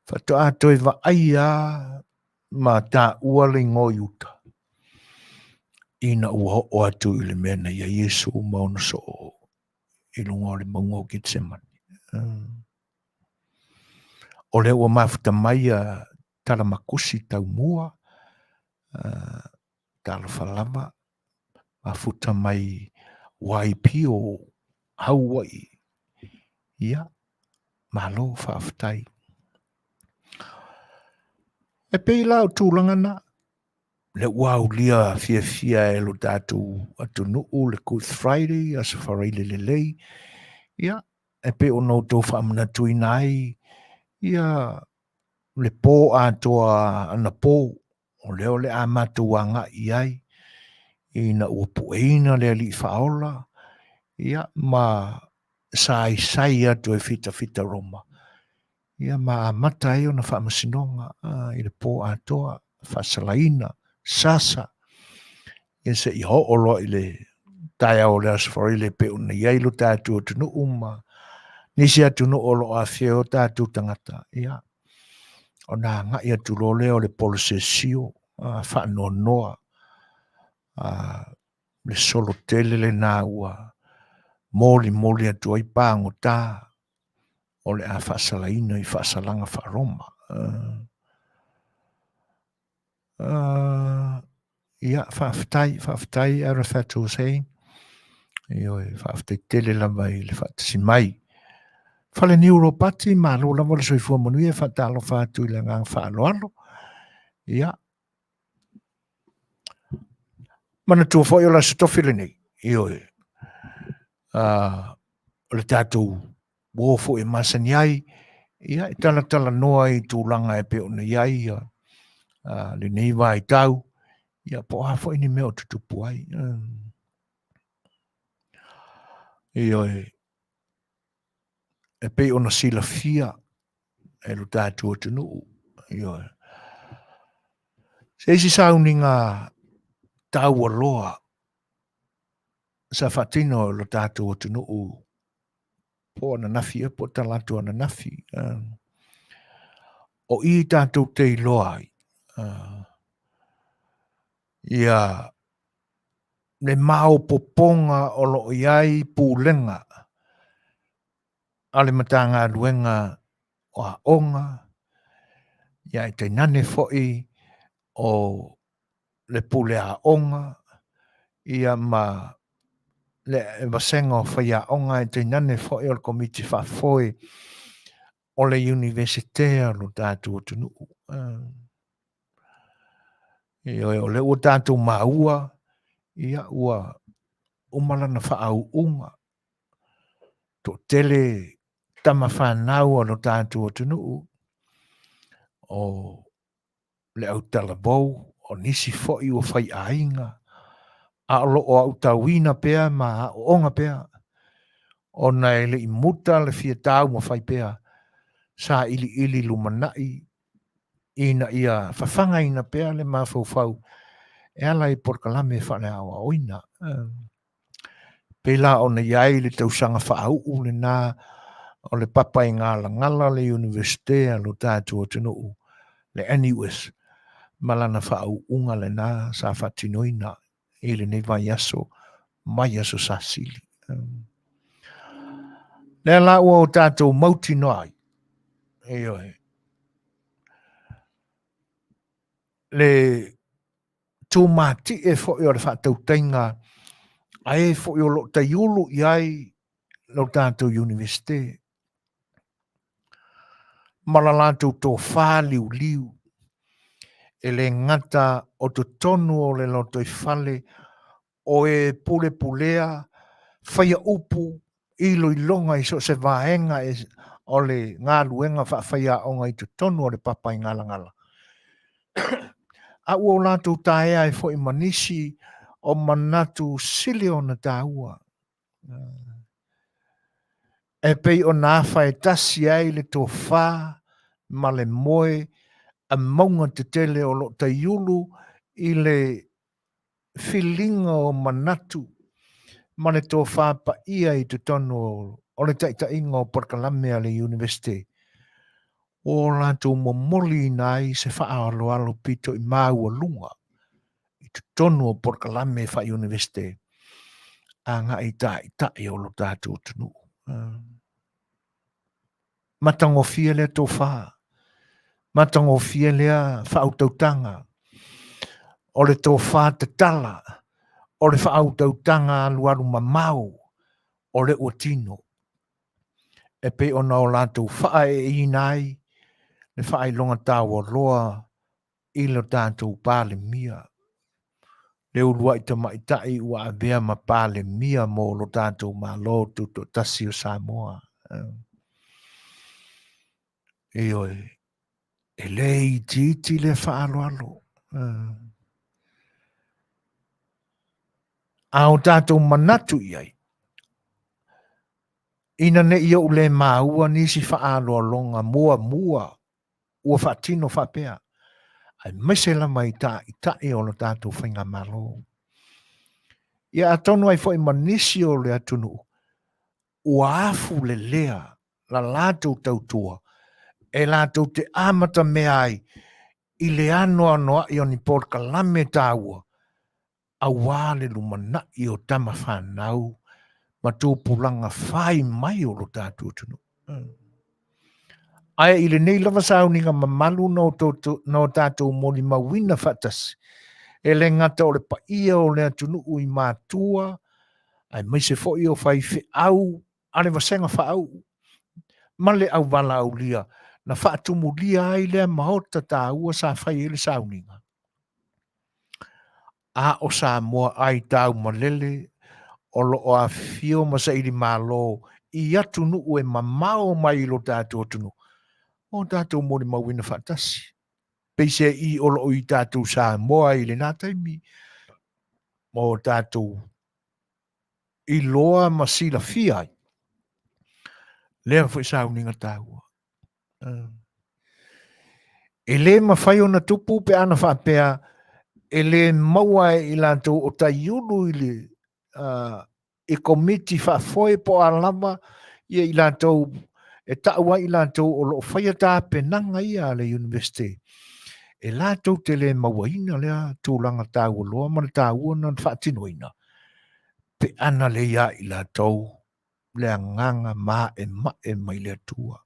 Whatoa toi wa aia ma tā ua le ngō yuta. Ina ua o atu i le mena ia Yesu mauna so i lunga o le maunga o Getsemani. O le ua mafuta mai a tala makusi tau mua, tala whalama, mafuta mai waipi o Hawaii. Ia, malo whaafutai. E pei lau tūlangana, le ua ulia fia e lo tātou atu nuu le Good Friday, asa whareile le lei. Ia, e pei o nou tō whaamana tui nai, ia, le pō atoa ana pō, o leo le amatu wanga i ai, ina ua pueina le ali whaola, ia, ma sai atu e fita Roma. Ia ma mata e o na whaamasinonga, i le pō atoa, whasalaina, sasa, ia se i ho olo i le taia o le asfari le pe una iailu tātu o tunu uma, nisi atu no olo a whio tātu tangata, ia. O nā ngai atu lo leo le polosesio, whaanoa noa, le solo tele le nā ua, moli atu ai pāngo tā, o le a whaasalaina i whaasalanga whaaroma. Ia, whaaftai ara whātua sei, io e whaaftai tele lava i le whaatasi mai. Whale ni Europati, ma lo lava le soifua Manuia, whaatalo whātu i le ngang whaaloalo. Ia. Mana tua fo i o la stofi le nei, io e. Le tātou wofo e Masani ai, ia, i tala noa i tūlanga e pe o nei ai, Lenei vai tau, ia po hafo ini meo tutupu ai. Io e pe ona sila fia, e lo tātou tunu, io e. Se isi sauninga tau aloa, sa whatino lo tātou tunu, po ana nafi e po talatu ana nafi. O i tātou te iloa ai. Ia le mao poponga o lo iai pūlenga. Ale matanga luenga o a onga. Ia i te nane foi o le pule a onga. Ia ma le vasenga o whaia onga i te nane foi o le komiti whafoi o le universitea lo tātou tunu. Ia o le ua tātou maua, ia ua umalana whaau unga. To tele tama whanau o lo tātou tunu. O le au talabou, o nisi foi o whai ainga. A lo o au tawina pea, ma a o onga pea. O nei le imuta le fia tau ma whai pea. Sa ili lumanai. Ina ia whawhanga ina pea le mawhau. E ala i Polokalame whane awa oina. Pela o na iai le tausanga whaau le nā o le papai ngala le universitea lo tātua tunu le NUS. Malana whaau unga le nā sa whatinoina i le nei vai aso, mai aso sa sili. Le la ua o tātou mauti noai. Eoi. Le tūmati e fo i o le whatau tainga a e fo i o lo ta iulu iai lo tātou universite. Malalatou tō whā liu. E le ngata o to tonu o le loto i whale o e pulea whaia upu ilo i longa i so se vaenga o le ngā luenga whaia onga i to tonu o le papa i ngala. A ua o lātou taea e fo i manisi o manatu sili o na tāua. E pei o nā whae tasi ai le tō whā ma le moe a maunga te tele o lo ta iulu i le whilinga o manatu ma le tō whā pa ia i te tonu o le taita inga o Polokalame a le universite. o lātou momoli nai se whaaloalo pito I māua lunga. I te tonu o Polokalame whai universite. A ngā I tai o lo tātou tunu. Matangofia lea tō wha. Matangofia lea whautautanga. O le tō wha te tala. O le whautautanga luaru mamau. O le ua tino. E pe ona o lātou wha I nai. Le wha longa tāua roa. I lo tātou pāle mia. Le urua I tamaitai ua avea ma pāle mia mo lo tātou malo tuto tasi o Samoa. E oi. E le I titi le whaaloalo. A o tātou manatu iai. Ina ne ia ule maua nisi whaaloalonga mua. Ua whatino whapea. Ai mesela mai ta I o lo tātou whainga malo. Ia atonu ai fwoi manisi o le atunu. Ua afu le lea. La lātou tautua. E lātou te amata mea ai. I le anoa I o ni Polokalame tāua. A wale lumana I o tama whanau. Ma tō pulanga whai mai o lo tātou tunu. Ai I le nei lava sauninga mamalu no tātou moli mawina whatas. E le ngata o le paia o le atunu I mātua. Ai mai se fo I o whai au. Ale wasenga whaau. Ma le au wala au lia. Na whaatumu lia ai lea mahota tā ua sa whai ele sauninga. A o Samoa ai tau malele. O lo o Afio masairi malo. I atunu ue mamao mai lo tātou atunu. O tātou mori mawina whatasi. Peise I o lo I tātou Samoa I le nātaimi. O tātou I loa masila fiai. Lea fwoi sauninga tāua. E le mawhai o na tupu pe ana whapea. E le maua I lātou o taiulu I le e komiti whawhoi po alama I lātou e taua I lātou o lo whaia tā penanga I a le universite. E lātou te le mawaina lea tūlanga tāua loa mana tāua na whaatinoina. Pe ana le ia I lātou le nganga ma e mai le tua.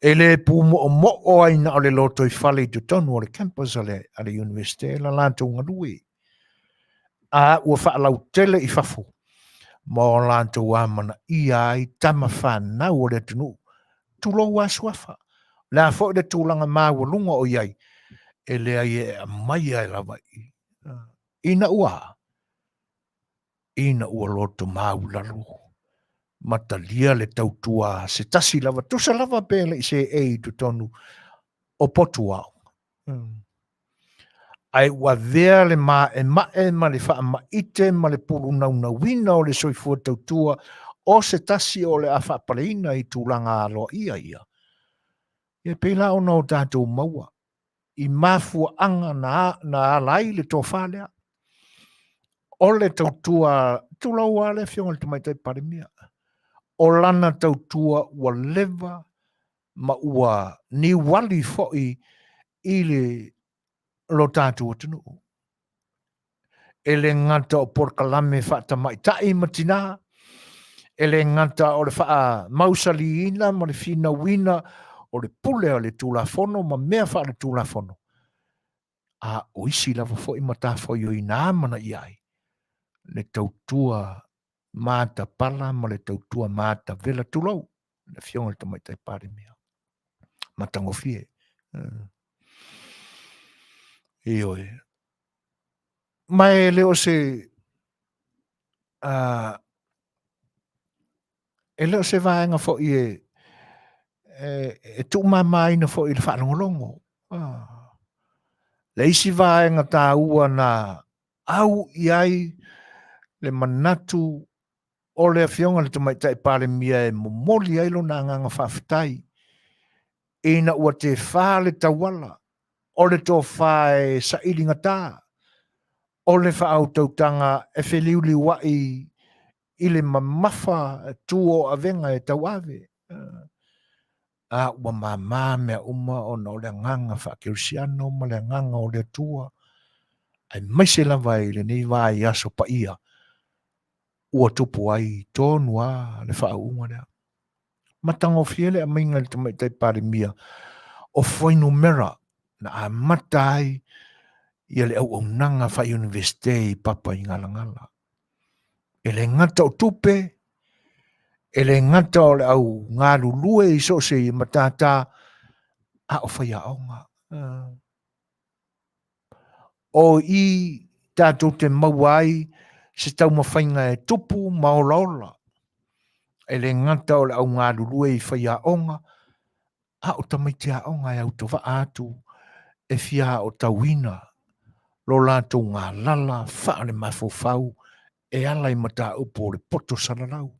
E le pumo o mo o aina o le loto I whale I tutonu o le campus a le universite la lātou ngarui. A ua whaalau tele I whafo. Mō lātou amana I ai tama whanau o le tunu. Tulo wa suafa. Le a fo le tūlanga māua lunga o iai. E le ai e mai ai lawa I. Ina ua loto māu lalo. Matalia le tautua se tasi lava. Tusa lava pēle I se ei tutonu o potua. Ai ua vea le ma e ma le wha ma ite ma le puru na wina o le soifua tautua o se tasi o le a whapaleina I tūlanga aloa ia. E pēla o nao tātou maua. I mafua anga na alai le tō whalea. O le tautua tulaua le fionga le tumaitai paremia. O lana tautua ua leva ma ua ni wali foi I le lo tātou atunu. E le ngata o Polokalame whaatamaitai matina. E le ngata o le wha mausaliina ma le fina wina o le pule o le tūlafono ma mea wha le tūlafono. A oisi lava foi mata foi o ina mana iai. Le tautua mata pala ma le tautua mata vela tulau. Le fionga le tamaitai pare mea. Matangofie. Ioe. Mai leo se e leo se vaenga fo I e tu mamai na fo I le whalongolongo. Le isi vaenga tā ua na au iai le manatu o le fionga le tamaitai pare mia e momoli ailo na nganga whawhitai. E na ua te whale tawala. O le tō whae sa iringa tā. O le whaautautanga e wheliuli wai I le mamafa tuo avenga e tau ave. a ua mamā mea uma ona o le agaga fa'akeusiano ma le agaga o le atua ai maise lava i lenei vaiaso paia ua tupu ai tonu a le fa'au'uga lea matagofia le amaiga le tamaitai palemia o foinu mera na amata ai ia le auaunaga fa'universite i papa i galagala e le gata o tupe e le gata o le au galulue i so se matātā a o faiaʻoga o i tatou te maua ai se taumawhainga e tupu maolaola e le ngata o le au galulue i faiaʻoga a o tamaitiaʻoga e autova atu e fia o tauina lo latou galala fa'a le mafaufau e ala i mataupu o le poto salalau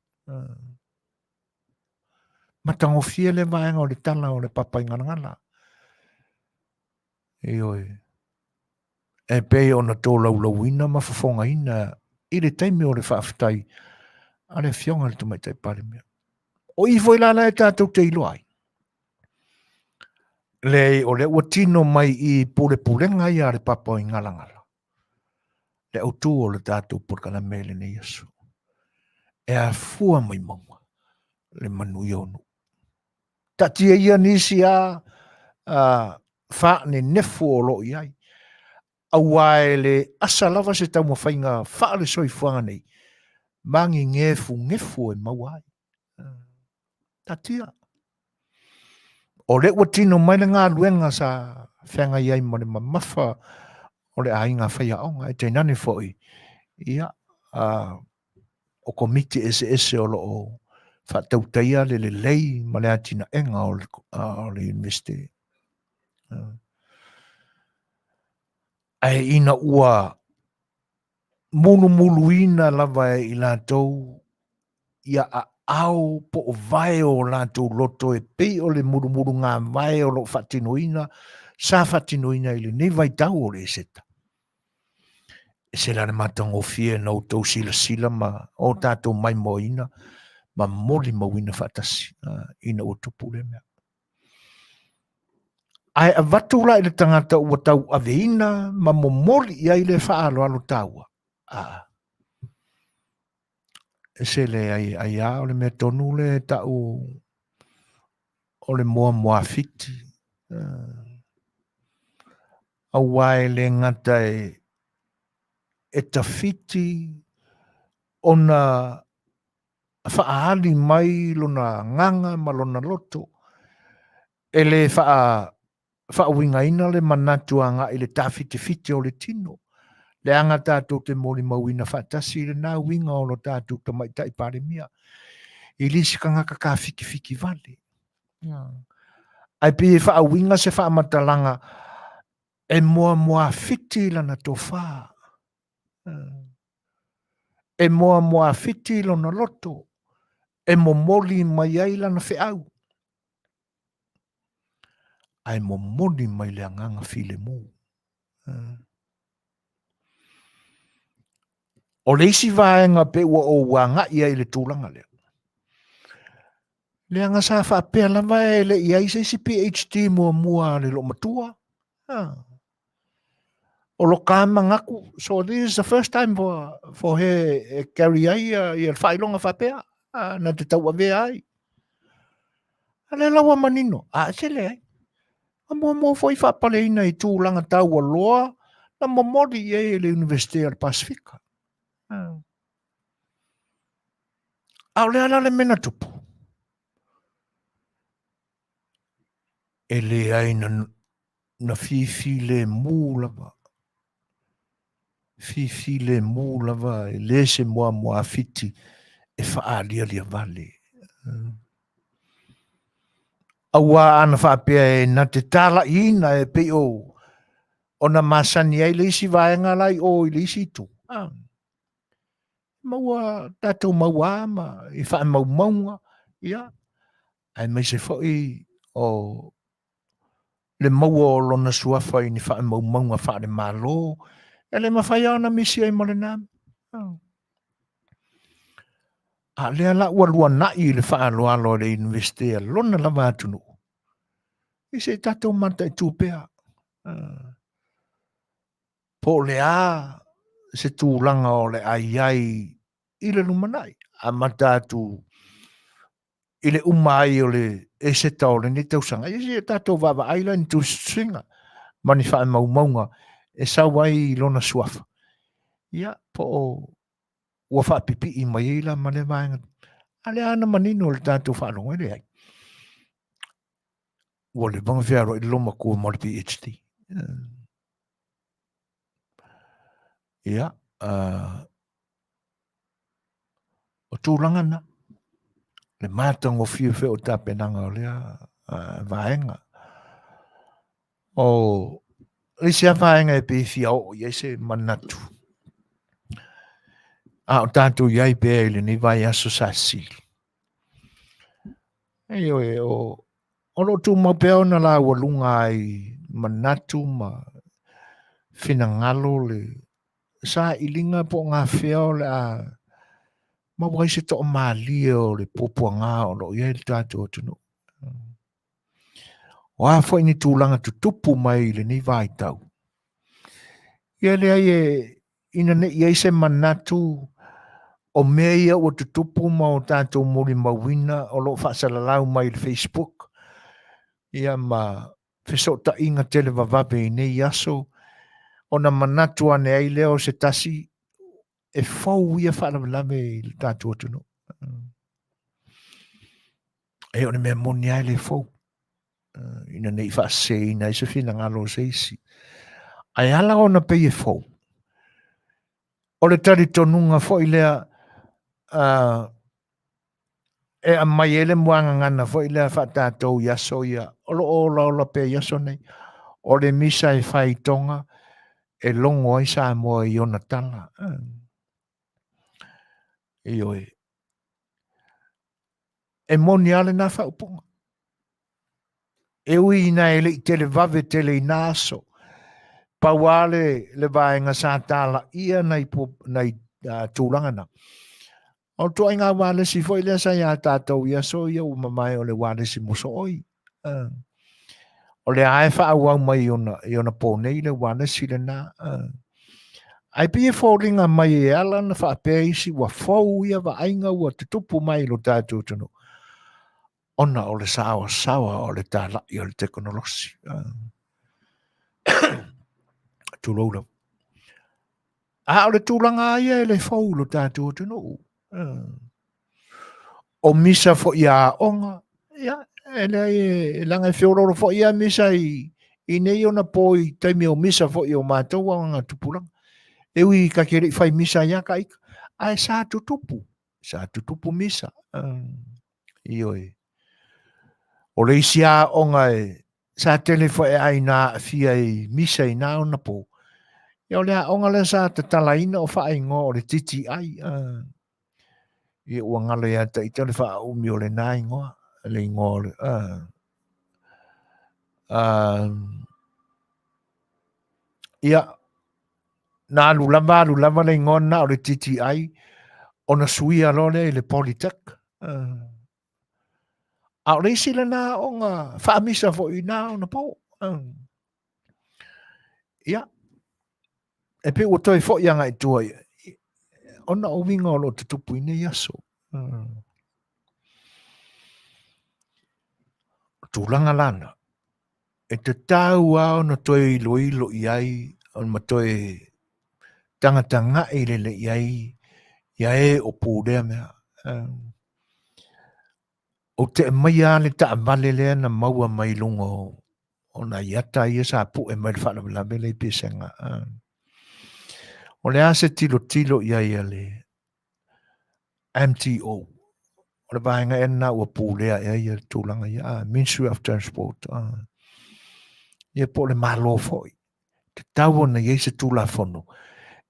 matagofia le vaega o le tala o le papa i galagala ioe e pei ona tolaulauina ma fofogaina i le taimi o le faafetai a le afioga le tamaitai palemia o i foi lala e tatou te iloa ai le o le ua tino mai i pulepulega ia le papa o i galagala le autū o le tatou Polokalame lenei aso e afua mai maua le Manuia onu tatia ia nisi a fa'anenefu o lo'i ai aua e le asa lava se taumawhainga fa'a le soifuanga nei mangi ngefu e maua ai tatia o le ua tino mai le ngā luenga sa whenga iai mo le mamafa o le ainga whaiaonga e te nani foi ia o komiti ese o lo o whatautaia le lei ma le atina enga o le university ai ina ua mulu lava i lātou ia a au po o vai o lātou loto e pei o le mulu ngā vai o lo whatinoina sa whatinoina i le nei vai tau o le seta e se lana matango fie na tau sila ma o tātou mai moina ma moli mawina whatasi ina o tupu le mea ai a watula i le tangata ua tau aveina ma momoli ia i le whaalo taua e se le ai a o le mea tonu le tau o le moa fiti a wai le ngata e tawhiti ona whaali mai lona nganga ma lona loto e le whaawingaina le manatuanga i le tawhiti o le tino le anga tātou te mori mawina whatasi le nā winga o lo tātou ta mai tai parimia i lisi ka ngaka ka fiki vale ai pi e whaawinga se whaamatalanga e moa fiti lana tofa e moa fiti lana loto e momoli mai ai lana whiau ai momoli mai le anganga file mo o le isi vaenga pe ua o wanga ia i le tūlanga lea. Le anga sa whapea lama e le ia i se PhD mua le lo matua. O lo kama ngaku. So this is the first time for her carry ai i el whailonga whapea. Na te tau ave ai. Ale lawa manino. Se le ai. A mua foi whapale ina i tūlanga tau a loa. Na momori e le University of Pacifica. Au le ala le mena tupu. E le ai na fifi le mū lava. Fifi le mū lava e le se mua fiti e whaalia vale. Aua ana whaapea e na te tala ina e pe o na Masani ai le isi vaenga lai o i le isi tu. Maua tatou maua ma i wha maunga. Ia. Ai mai se foi o le maua o lona suafa i ni wha maunga wha le malo. E le mawhai ana misi ai mo le nami. A le ala ua lua nai le wha alo le university lona lava atunu. I se tatou mata I tūpea. Po lea se tūlanga o le ai I le lumanai. A matatu I le umai o le e se tau le ni tausanga. I se tatou vava aila ni tu singa. Mani whae maumaunga e sawai lona suafa. Ia, po ua wha pipi I mai ila ma le vaenga. Ale ana manino le tatou whaalonga ele ai. Ua le vanga whiaro I loma kua mo le PhD. Ia, o tūlanga na. Le mātang o whiu whiu o tāpenanga o lea vaenga. O le sea vaenga e pewhia o iei se manatu. O tātou iei pēi le ni vai aso sa sili. Eoi o lo tū mapeo na la ua lunga ai manatu ma whina ngalo le sa ilinga po ngā whio le ma wai se to malia o le popua ngā o lo iei le tātou atunu. O a fwoi ni tūlanga tutupu mai le ni vai tau. Ia le ai ina ne iei se manatu o mea ia ua tutupu ma o tātou mori mawina o lo whaasalalau mai le Facebook. Ia ma whesota inga tele vavape I nei aso o na manatu ane ai leo se tasi e fau ia whaalawalawe le tātou atunu. E o ne mea moni ai le fau. Ina nei whaase ina isa whina ngalo seisi. Ai ala o na pei e fau. O le tari tonunga fo I lea e a mai ele muanga ngana fo I lea whatatou yaso ia o la pe yaso nei. O le misa e whai tonga e longo ai Samoa I ona tala. Ioi. E moni ale na whaupunga. E ui ina ele I tele vave tele I naso. Pauale le vaenga sa tala ia nei tūlanga na. O toa inga wale si foi lea sa ia tātou ia so ia umamai o le wale si muso oi. O le ae whaau mai I ona pōnei le wale si le na. Ai pia fōringa mai e ala na whaapea isi wa fōu ia wa ainga ua te tupu mai lo tātou tunu. Ona o le sawa o le tāla I o le teknolosi. Tūloura. O le tūlanga ia e le fōu lo tātou tunu. O misa fo ia onga. Ia, e langa e whiororo fo ia misa I nei ona poi taimi o misa fo I o mātou o ngā tupuranga. E ui ka kere whai misa ia ka ika. Ai sa tutupu. Sa tutupu misa. Ioi. O le isi a onga sa telefo e aina fia I misa I nā ona po. Ia o lea onga le sa te talaina o wha ingo o le titi ai. Ia ua ngalo ia ta I te le wha umi o le nā ingoa. Le ingoa le. Ia. Nā lulama le ingoa na o le titi ai. Ona suia lo le le Polytech. A o le isi le nā onga wha misa fo I nā ona po. Ia. E pe ua toi fo ianga I tua ia. Ona o winga o lo te tupu ine yaso. Tūlanga lana. E te tau ao na toi ilo iai, on ma toi tangata I le iai, ia o pūrea mea. O te mai ale ta vale lea na maua mai lungo o na iata ia sa pu e mai whanawala mele I pisenga. O le ase tilo iai ale MTO. O le vaenga e na ua pūrea ia tūlanga ia, Ministry of Transport. Ia po le malo foi. Te tau na ia se tūla fono.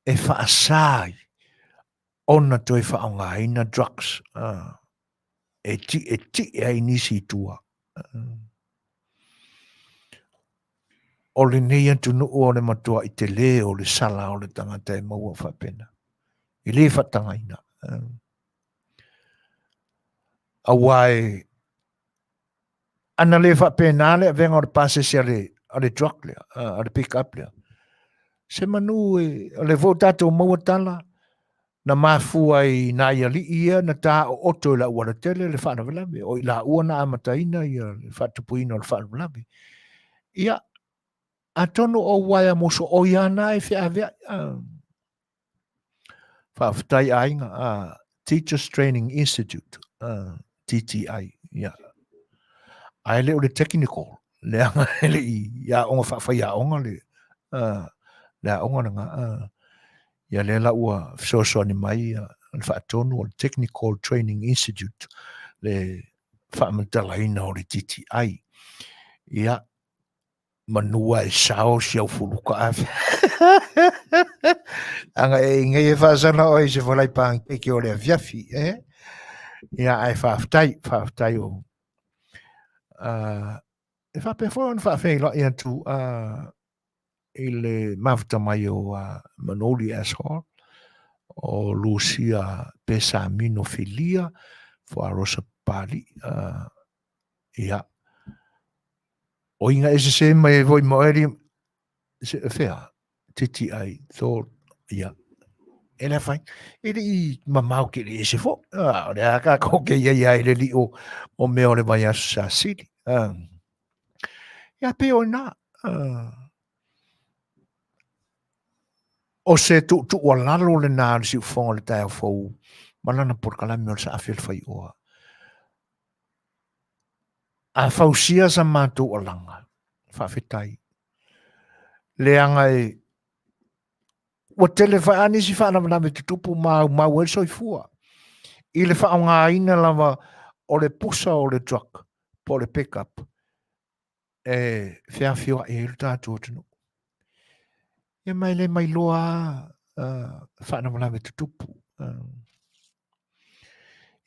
E whaasai ona toi whaonga ina drugs. E ti e nisi tua. O le nei atu nuu o le matua I te le o le sala o le tangata e maua whapena. I le whatanga ina. Awai ana le fa penale venga o passe se ale truck le ale pick up le se manu le votato mo tala na mafu ai na ia li ia na ta o oto la ua tele le fa na labi o la ua na amataina ia le fa tupuina le fa na labi ia atono o waia mo so o ia na e fe ave fa ftai ainga Teachers Training Institute TTI ia ai le o le technical le anga le ia onga fa ia onga le le onga nga ia le la ua so ni mai le fa tonu o Technical Training Institute le fa matalaina o le TTI ia manua e sao si au fuluka afe anga e ngai e whaasana o e se whalai pankeke o le Afiafi ia ai whaftai o e whapewhon whawhai lo ia tu i le mawta mai o Manoli Ashol o Lucia Pesamino Filia fo a Rosa Pali ia o inga e se mai voi moeri se whea titi ai so ia e le fai e le i mamau ke le se fo o le aka ko ke ia le li o me o le vai a sa sili ia pe o na o se tu o lalo le na si fonga le tai fo malana Polokalame o sa A Le Fai'oa a fausia sa matu o langa whawhetai le anga e o tele wha ani si wha na me tutupu mau e soifua i le wha ngā ina lava o le pusa o le truck po le pick-up e whiawhiwa e ilu tātua tunu e mai le mai loa wha na me tutupu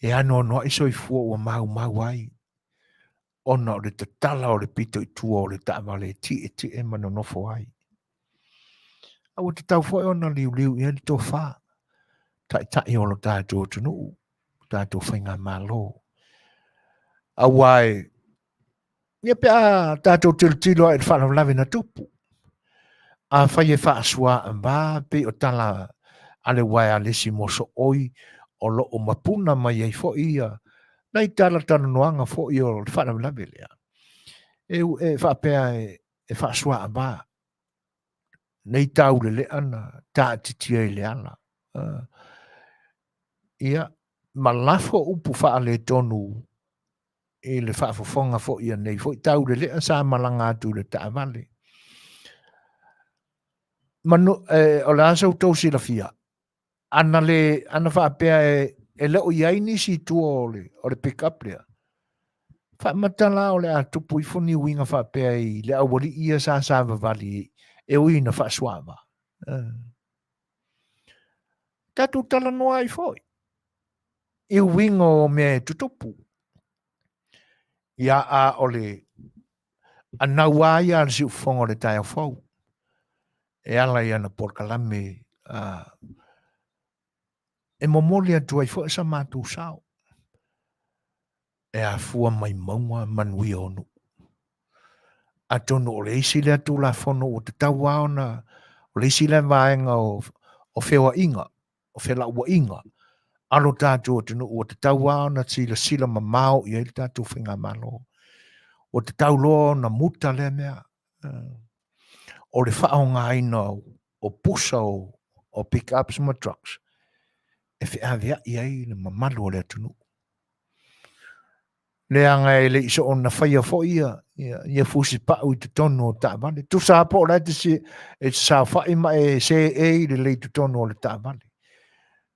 e ano no i soifua o mau ai ona o le tatala o le pito i tua o le taamale ti e mano nofo ai au te tau fo ona liu i le tō wha tai o lo tātua tunu tātua whainga malo au ai ia pe a tātou tilo e whanau lawe na tupu. A whai e whaasua ba pe o tala ale wai a lesi moso oi o lo o mapuna mai ei fo ia. Nei tala tana noanga fo i o whanau lawe lea. E whapea e whaasua ba. Nei tau le le ana, tā titia i le ana. Ia, ma lafo upu wha le tonu e le whaafofonga fo ia nei fo i tau le lea sa malanga atu le ta vale. Manu o le asa utau si la fia. Ana whaapea e leo iai nisi tu o le pick up lea. Whaamatala o le atupu i funi winga whaapea i le awali ia sa vavali e uina whaasuama. Tatu tala noa i foi. I wingo me tutupu. Ia a ole anaua ia al si ufongo le tai fau. E ala ia na Polokalame e momoli atu ai fo sa matu sao. E a fua mai maunga Manuia onu. A tono o le isi le atu la fono o te taua ona o le isi le vaenga o fewa inga, o fela ua inga. Alo tātou tunu o te taua ona sila mamao i ele tātou whinga malo. O te tau loa na muta le mea. O le whao ngā ina o pusa o pick-ups ma trucks. E whiawea i ai le mamalu o le atunu. Le anga e le iso o na whaia fo ia fusi pau i te tono o tāwale. Tu sa po la te si e sa whai ma e se e le te tono o le tāwale.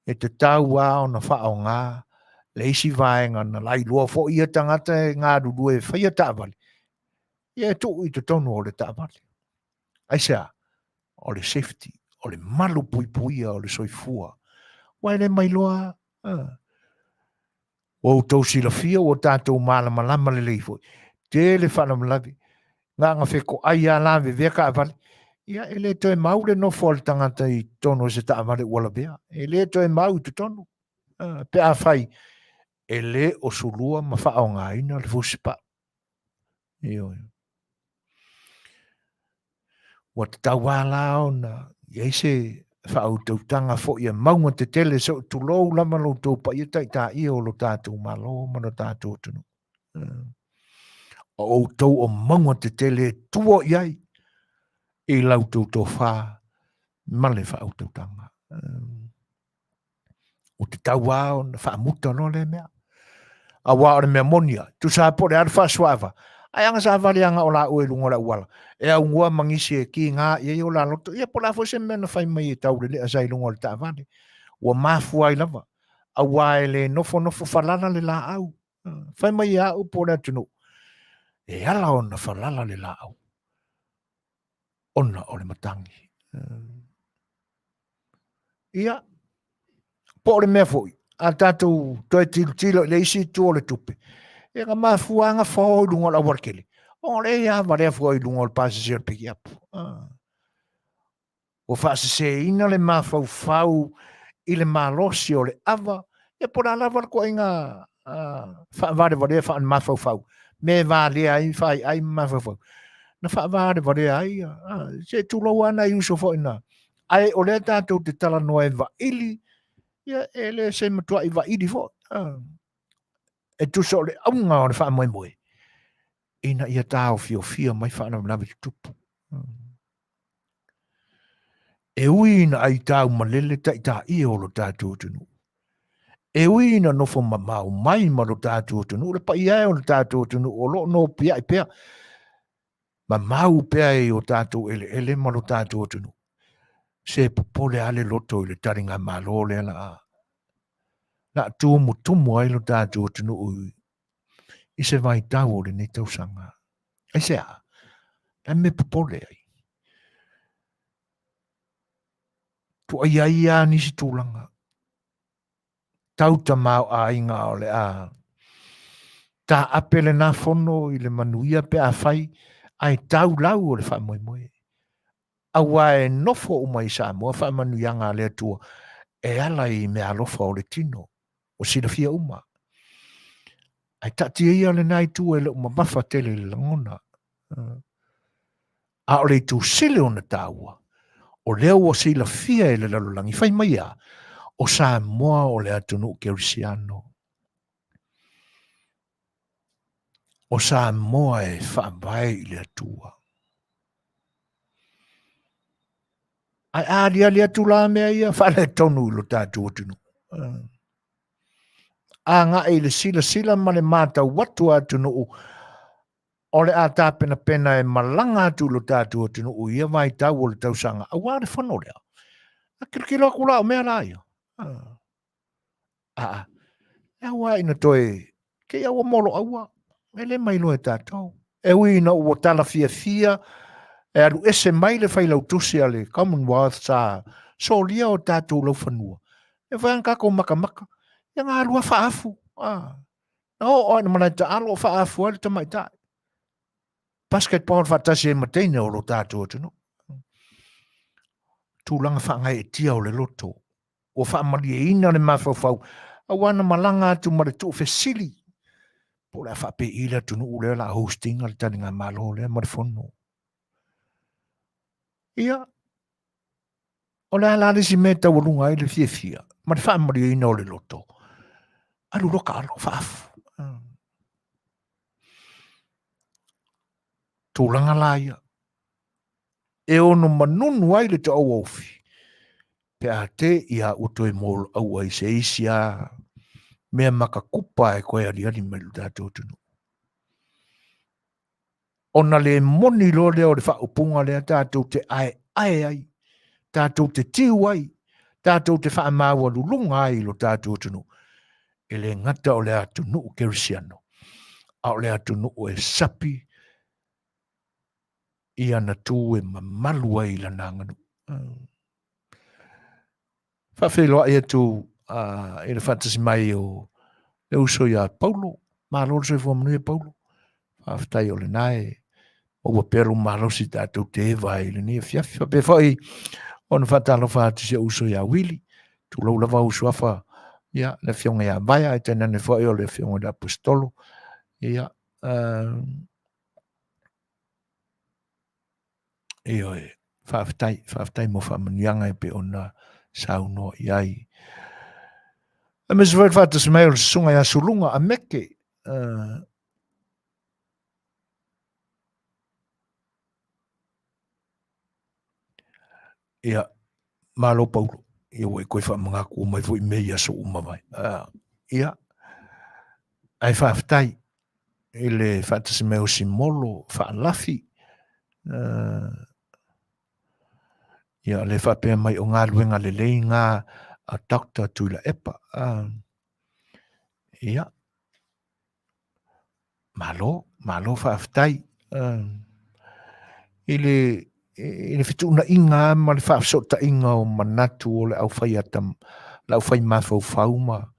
E te tau o na whao ngā le isi vaenga na lai lua fo ia tangata e ngā ruru e whaia tāwale. Ia e tu i te tono o le tāwale. Ai sea, o le safety, o le malu puipuia, o le soifua. Wai le mai loa, o tau sila fia, o tātou malama le leifo. Te le whana malavi. Ngā wheko ai a lawe veka avale. Ia, e le toi mau le no fol tangata i tono se ta avale wala bea. E le toi mau i te tono. Pe a whai, e le o sulua ma whao ngā ina le fusipa. Io. Wa te tawala ona, ia se whautautanga fo ia maunga te tele so tu lou lama lo tō pa ia tai tā ia o lo tātou malo, mana tātou tunu. O tau o maunga te tele tua iai, e lau tō tō whā, male whautautanga. O te taua ona whaamuta no le mea. A wā ore mea monia, tu sa pore ar whaaswaiva. Ai anga sa vale anga o la ue lunga la uala. E au ngua mangisi e ki ngā ia i o la loto. Ia po la fo se mena whai mai e taure le a sai lunga le ta vale. Ua mafu ai lava. A wā e le nofo whalala le la au. Whai mai a au po le atunu. E ala ona whalala le la au. Ona o le matangi. Ia. Po le mea foi. A tātou toi tilo le isi tu o le tupe. E ka mafuanga fo lunga la warkele. O le ia varea fo lunga le pasi se piki apu. O fase se ina le mafau fau i le malosi o le ava. E po la lava ko inga vare fa mafau fau. Me vale ai fai ai mafau fau. Na fa vare ai se tu lo ana i uso fo ina. Ai o le tātou te Talanoaga ili. Ia ele se matua i va ili fo. E tu so le aunga o le wha moe moe. Ina ia tāo fio mai wha na mnawi tupu. E uina ai tāu malele ta i tā i o lo tātou tunu. E uina nofo mamau mai ma lo tātou tunu. Le pa ia o lo tātou tunu o lo no pia i pia. Mamau pia i o tātou ele ma lo tātou tunu. Se popole ale loto i le taringa malo le ala. Na tumu ai lo tātou tunu ui. I se vai tau o le ne tausanga. Ai se a. E me popole ai. Tu ai a nisi tūlanga. Tau ta mau a inga o le a. Ta apele na fono i le Manuia pe a fai. Ai tau lau o le wha moe moe. A wae nofo o mai Samoa wha Manuianga le atua. E ala i me alofa o le tino. O sila fia uma. Ai tati ia le nai tu e le uma mafa tele le langona. A o le tu sile o na taua. O leo o sila fia e le Lalolagi. Fai mai a. O Samoa o le atunu Kerisiano. O Samoa e whaambai i le atua. Ai aria le atu la mea ia. Whale tonu ilo tātu atunu. A ngā e le sila ma le māta watu atunu u. O le a tāpena pena e malanga atu ilo tātu atunu u. Ia vai tau o le tausanga. A wāre whano lea. A kirikila kula o mea la ia. E awa ina toe. Ke awa molo awa. E le mai loe tātou. E ui ina ua tala fia. E alu ese mai le whai lau tusi a le Commonwealth sa. So lia o tātou lau whanua. E whaang kako maka. Ia ngā alua whaafu. O ina mana ta alo whaafu ale ta mai tai. Basketball whatasi e mateine o lo tātou atunu. Tūlanga whaangai e tia o le loto. O whaamari e ina le mawhawhau. Awana malanga atu mare tu fesili. Po le whape ila tunu ule la hosting al tani ngā malo le mare whono. Ia. O le alare si meta walunga i le fia. Mare whaamari e ina o le loto. Alu roka alo whaafu. Tūlanga laia. E ono manunu ai le te au aufi. Pe a te ia uto e molo au ai se isi a mea maka kupa e koe ari me lu tātou tunu. Ona le moni lo leo le whaupunga lea tātou te ai. Tātou te tiu ai. Tātou te whaamaua lulunga ai lo tātou tunu. E le ngata o le atunu u Kerisiano. A o le atunu o e sapi. Ia na tū e mamalu ai la nanganu. Whawhiloa ia tū e le whatasi mai o le uso ia Paulo. Māloro se fua Manuia Paulo. Whawhitai o le nae. O wa peru malosi tātou te ewa i le ni Afiafi. Whape whai o na whatalo whatasi uso ia Wili. Tu lau lava uso afa. Ia, le whionga ia Baia. E tēnane whai o le whionga da Apostolo. Ia. Ioe, whaafitai mo whaamanianga e pe ona sauno iai. A me zwart wat is mij sunga ya sulunga a meke. Ia, malo paulo. Ia wai koe whaamangako o mai fwoi mei aso umawai. Ia, ai whaafitai. Ele whaatas meo si molo, whaalafi. Ia, le whaapea mai o ngā luenga le lei ngā a takta tuila epa. Ia, malo whaafitai. Ile fitu na inga ma le whaafsota inga o manatu o le au whai atam, le au whai mawhau whauma.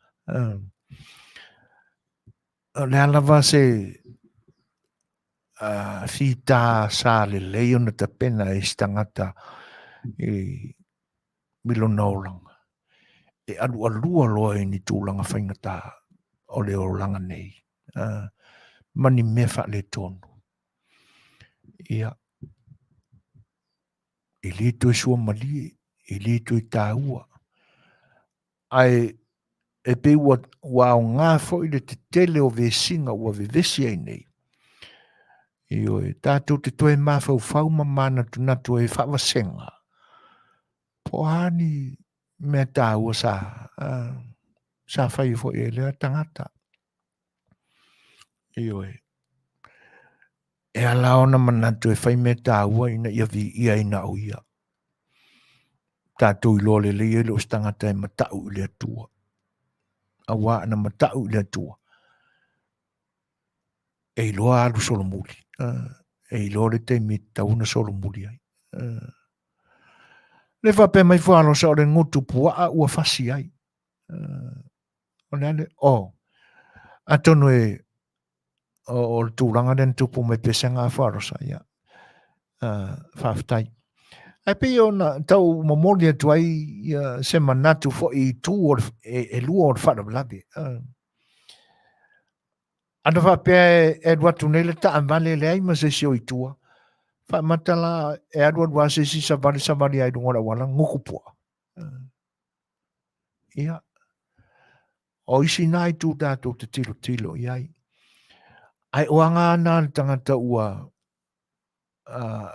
Le alawa se fita sa le leo na ta pena e stangata e milona olanga. E alu alua loa e ni tūlanga whaingata o le olanga nei. Mani me wha le tonu. Ia. I le tue sua mali, i le tue tāua. Ai, e pe ua o ngā fo i le te tele o ve singa ua ve vesi ai nei. Io e tātou te toe mawhau whauma mana tunatu e whawasenga. Po hani me tāua sa whai fo e lea tangata. Io e. E ala ona manatu e whai me tāua ina ia vi ia ina o ia. Tātou i lole le ielo stangata e matau i lea tua. Awa ana matau i lea tua. E iloa alu solo muli. E iloa le te mi tauna solo muli ai. Le whape mai whaalo sa o le ngutu pua ua whasi ai. O le ale, atono e o le tūranga den tupu mai pesenga whaaro sa ia. Whaafitai. Ai pe o na tau mamoli atu ai se manatu fo i tū e lua o le whaarablabi. Ana whapea e watu nei le taa vale le ai ma se si o i tua. Whaamatala e adua se si savali ai dunga wala ngukupua. Ia. O isi nai tū tātou te tilo iai. Ai oanga ana le tangata ua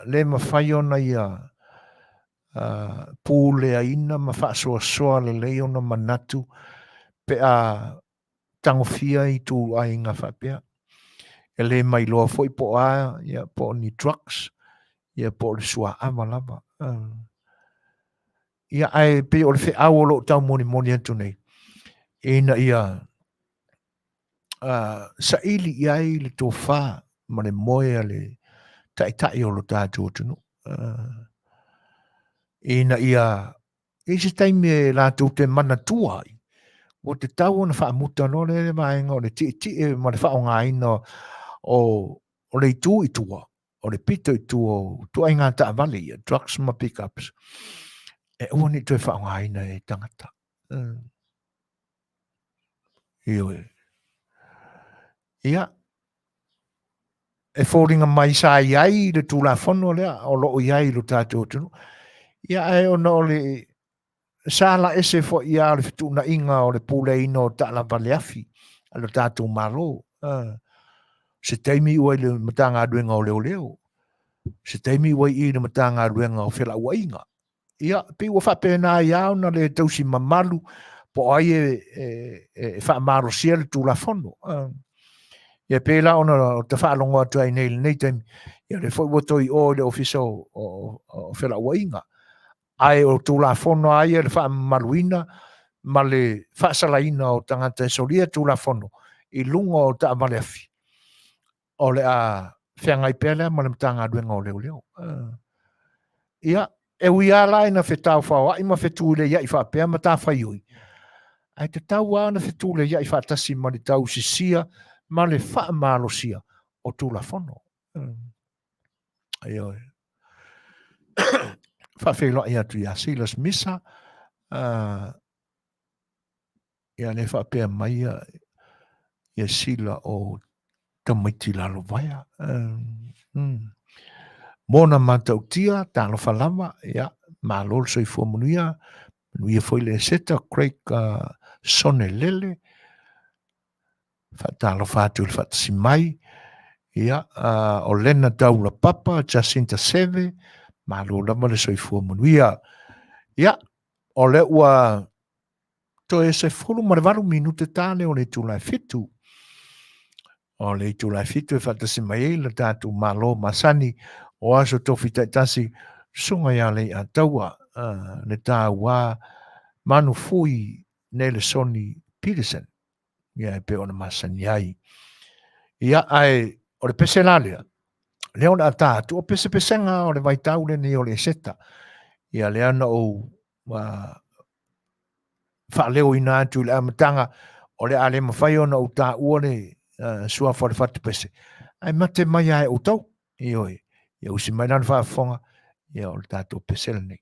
le mawhai ona ia pūle a ina ma whaasoa le leo na manatu pe a tangofia i tū ai ngā whapea. E le mai loa foi po a ia po ni drugs ia po le sua amalama. Ia ai pe o le whi awolo tau moni atu nei. Ina ia sa ili iai le tō whā ma le moe le tai o lo tātou tunu. Ina ia isi taimi e lātou te mana tua ai. O te tau na whaamuta no le maenga o le ti ma le whaonga ina o le itu i tua. O le pito i tua o tua inga ta vale ia, drugs ma pick-ups. E ua ni tue whaonga ina e tangata. Io e. Ia. E fōringa mai sa iai le tūla whono lea, o loo iai lo tātou tunu. Ia e ona o le sala ese fo ia le fituna inga o le pule ino ta la Afiafi, lo tātou malo. Se teimi ua i le matanga aduenga o leo. Se teimi ua i le matanga aduenga o Fetalaiga inga. Ia, pe ua whapena iau na le tausi mamalu, po ai e whaamaro sia le tūla whono. Ia pēla ona te whaalongo atu ai nei taimi. Ia le fwoi watoi o le ofisa o Fetalaiga inga. Ai o tūla whono ai e le whaamaluina, ma le whaasalaina o tangata e solia tūla whono, i lunga o ta Afiafi. O le a whengai pēlea, ma le mtanga aduenga o leo. Ia, e ui ala ina whetau whao, ai ma whetū le ia i whapea, ma tā whaiui. Ai te tau ana whetū le ia i whatasi ma le tau sisia, ma le whaamalo sia o tūla whono. Ai oi. Whawhelo ia tu ia silas misa, ia ne whapea mai ia sila o tamaiti lalo vaia. Mona matautia, talo falama, ia, malol soifua Manuia, Manuia foi le seta, Craig Sone Lele, talo fatu il fatasimai, ia, o lena daula papa, Jacinta Seve, malol lama le soifua Manuia, ia, o le ua, to e se fulu marvalu minute tane o le tulai fitu, o le tulai fitu e fatasimai le tatu malo Masani, o aso tofi taitasi, sunga ya Lei'ataua, le tāua Manufui nele soni Petersen, ia e pe ona Masani ai. Ia ai, o le pese lalea, le ona tātu, o pese pesenga o le vaitau le ni o le seta, ia le ana o whaaleo ina atu le amatanga, o le ale mawhai ona o tā ua le sua whare whatu pese. Ai mate mai ai o tau, i oi, ia usi mai nana whaafonga, ia o le tātou pese le nei.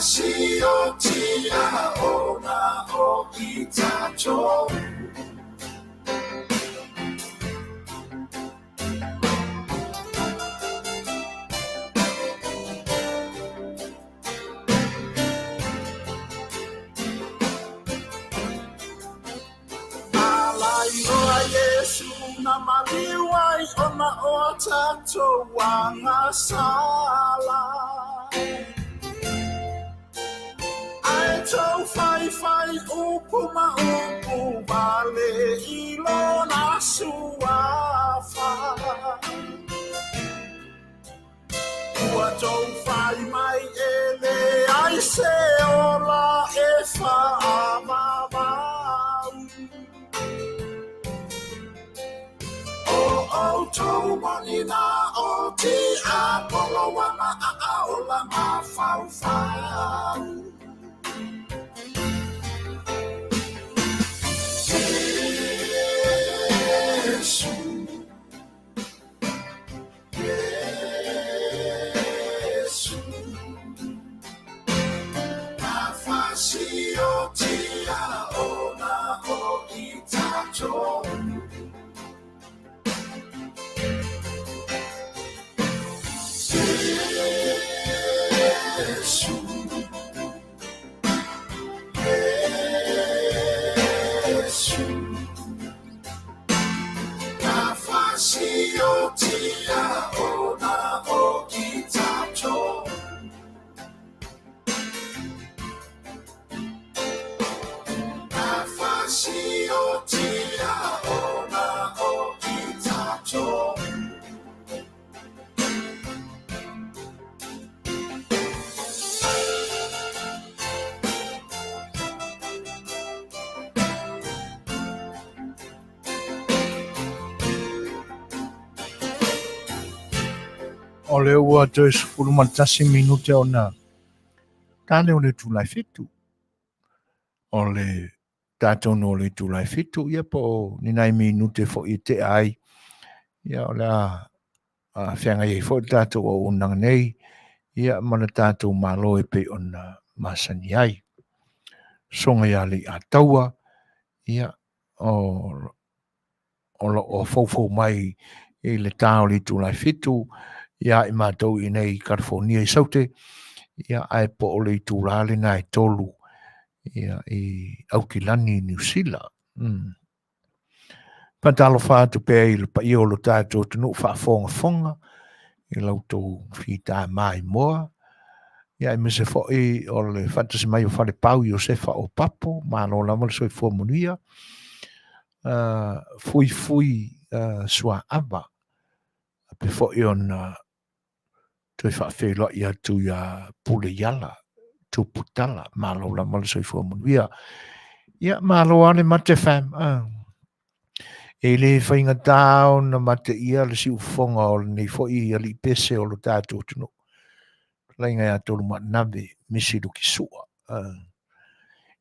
fasi o tia ona o i tatou. Na maliwai ona o tatou wanga sala. Ai tau fai upu ma upu vale ilo na suafa. Ua tau fai mai ele ai se ola e whaamamau. O tau mani na o ti a polo wana a ola ma fau fau. Yesu, Yesu, na fasi o ti a ona o i tatou. Yesu, Yesu, na fasi o tia ona o i tatou. Na fasi o tia ona o i tatou. O le ua te sefulu matasi minute ona. Tane o le tūlai fitu. O le tātou no le tūlai fitu. Ia po ni nai minute fo i te ai. Ia o le a whianga i fo tātou o unang nei. Ia mana tātou malo e pe ona Masani ai. Songa ia Lei'ataua. Ia o fofo mai i le tāo li tūlai fitu. Ia i mātou i nei California i saute. Ia ai po o le tūrale nai tolu. Ia i Aukilani New Zealand. Pantalo whātu pēr i le pa i o lo tātou tunu whaafonga. I lautou whita mai moa. Ia i mese fo i o le whatasi mai o whare pau i o sefa o papo. Mālo lama le soi fua Manuia. Fui sua ava. Pe fo i on tui whaafeloa i atu ia pule yala, tuputala, malo la mala soi fua Manuia. Ia malo ane mate fam. E le whainga tau na mate ia le si ufonga o le nei fo i ali pese o lo tātou tunu. Lainga ia tolu mat nave, misi luki sua.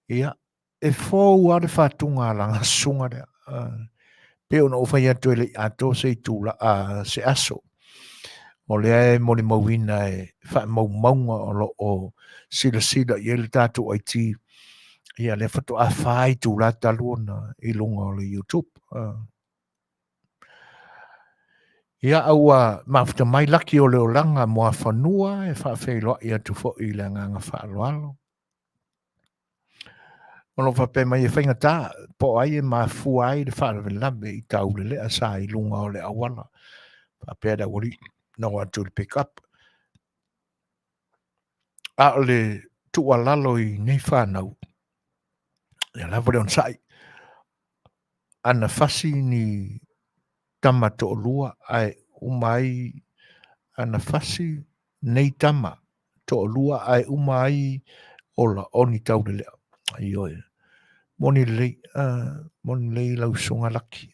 Ia, e fo uare whatunga langa sunga rea. Pe ona ufai atu ele ato se tula se aso. O le e mo le mauina e wha maunga o sila i ele tātou ai ti. Ia le whatu a whai tu la taluna i lunga o le YouTube. Ia aua mafta mai laki o le olanga moa whanua e whawhailoa i atu fo i le nganga whaaloalo. Ono whape mai e whainga tā, po ai e mafu ai le whaalawe i tau le lea sa i lunga o le awala. Whape da wari. No atu le pick up. A le tua lalo i nei whanau. Ia lawale on sai. Ana fasi ni tama to lua ai umai. Ana fasi nei tama to lua ai umai ola oni tau le lea. Ai oi. Moni lei lau sunga laki.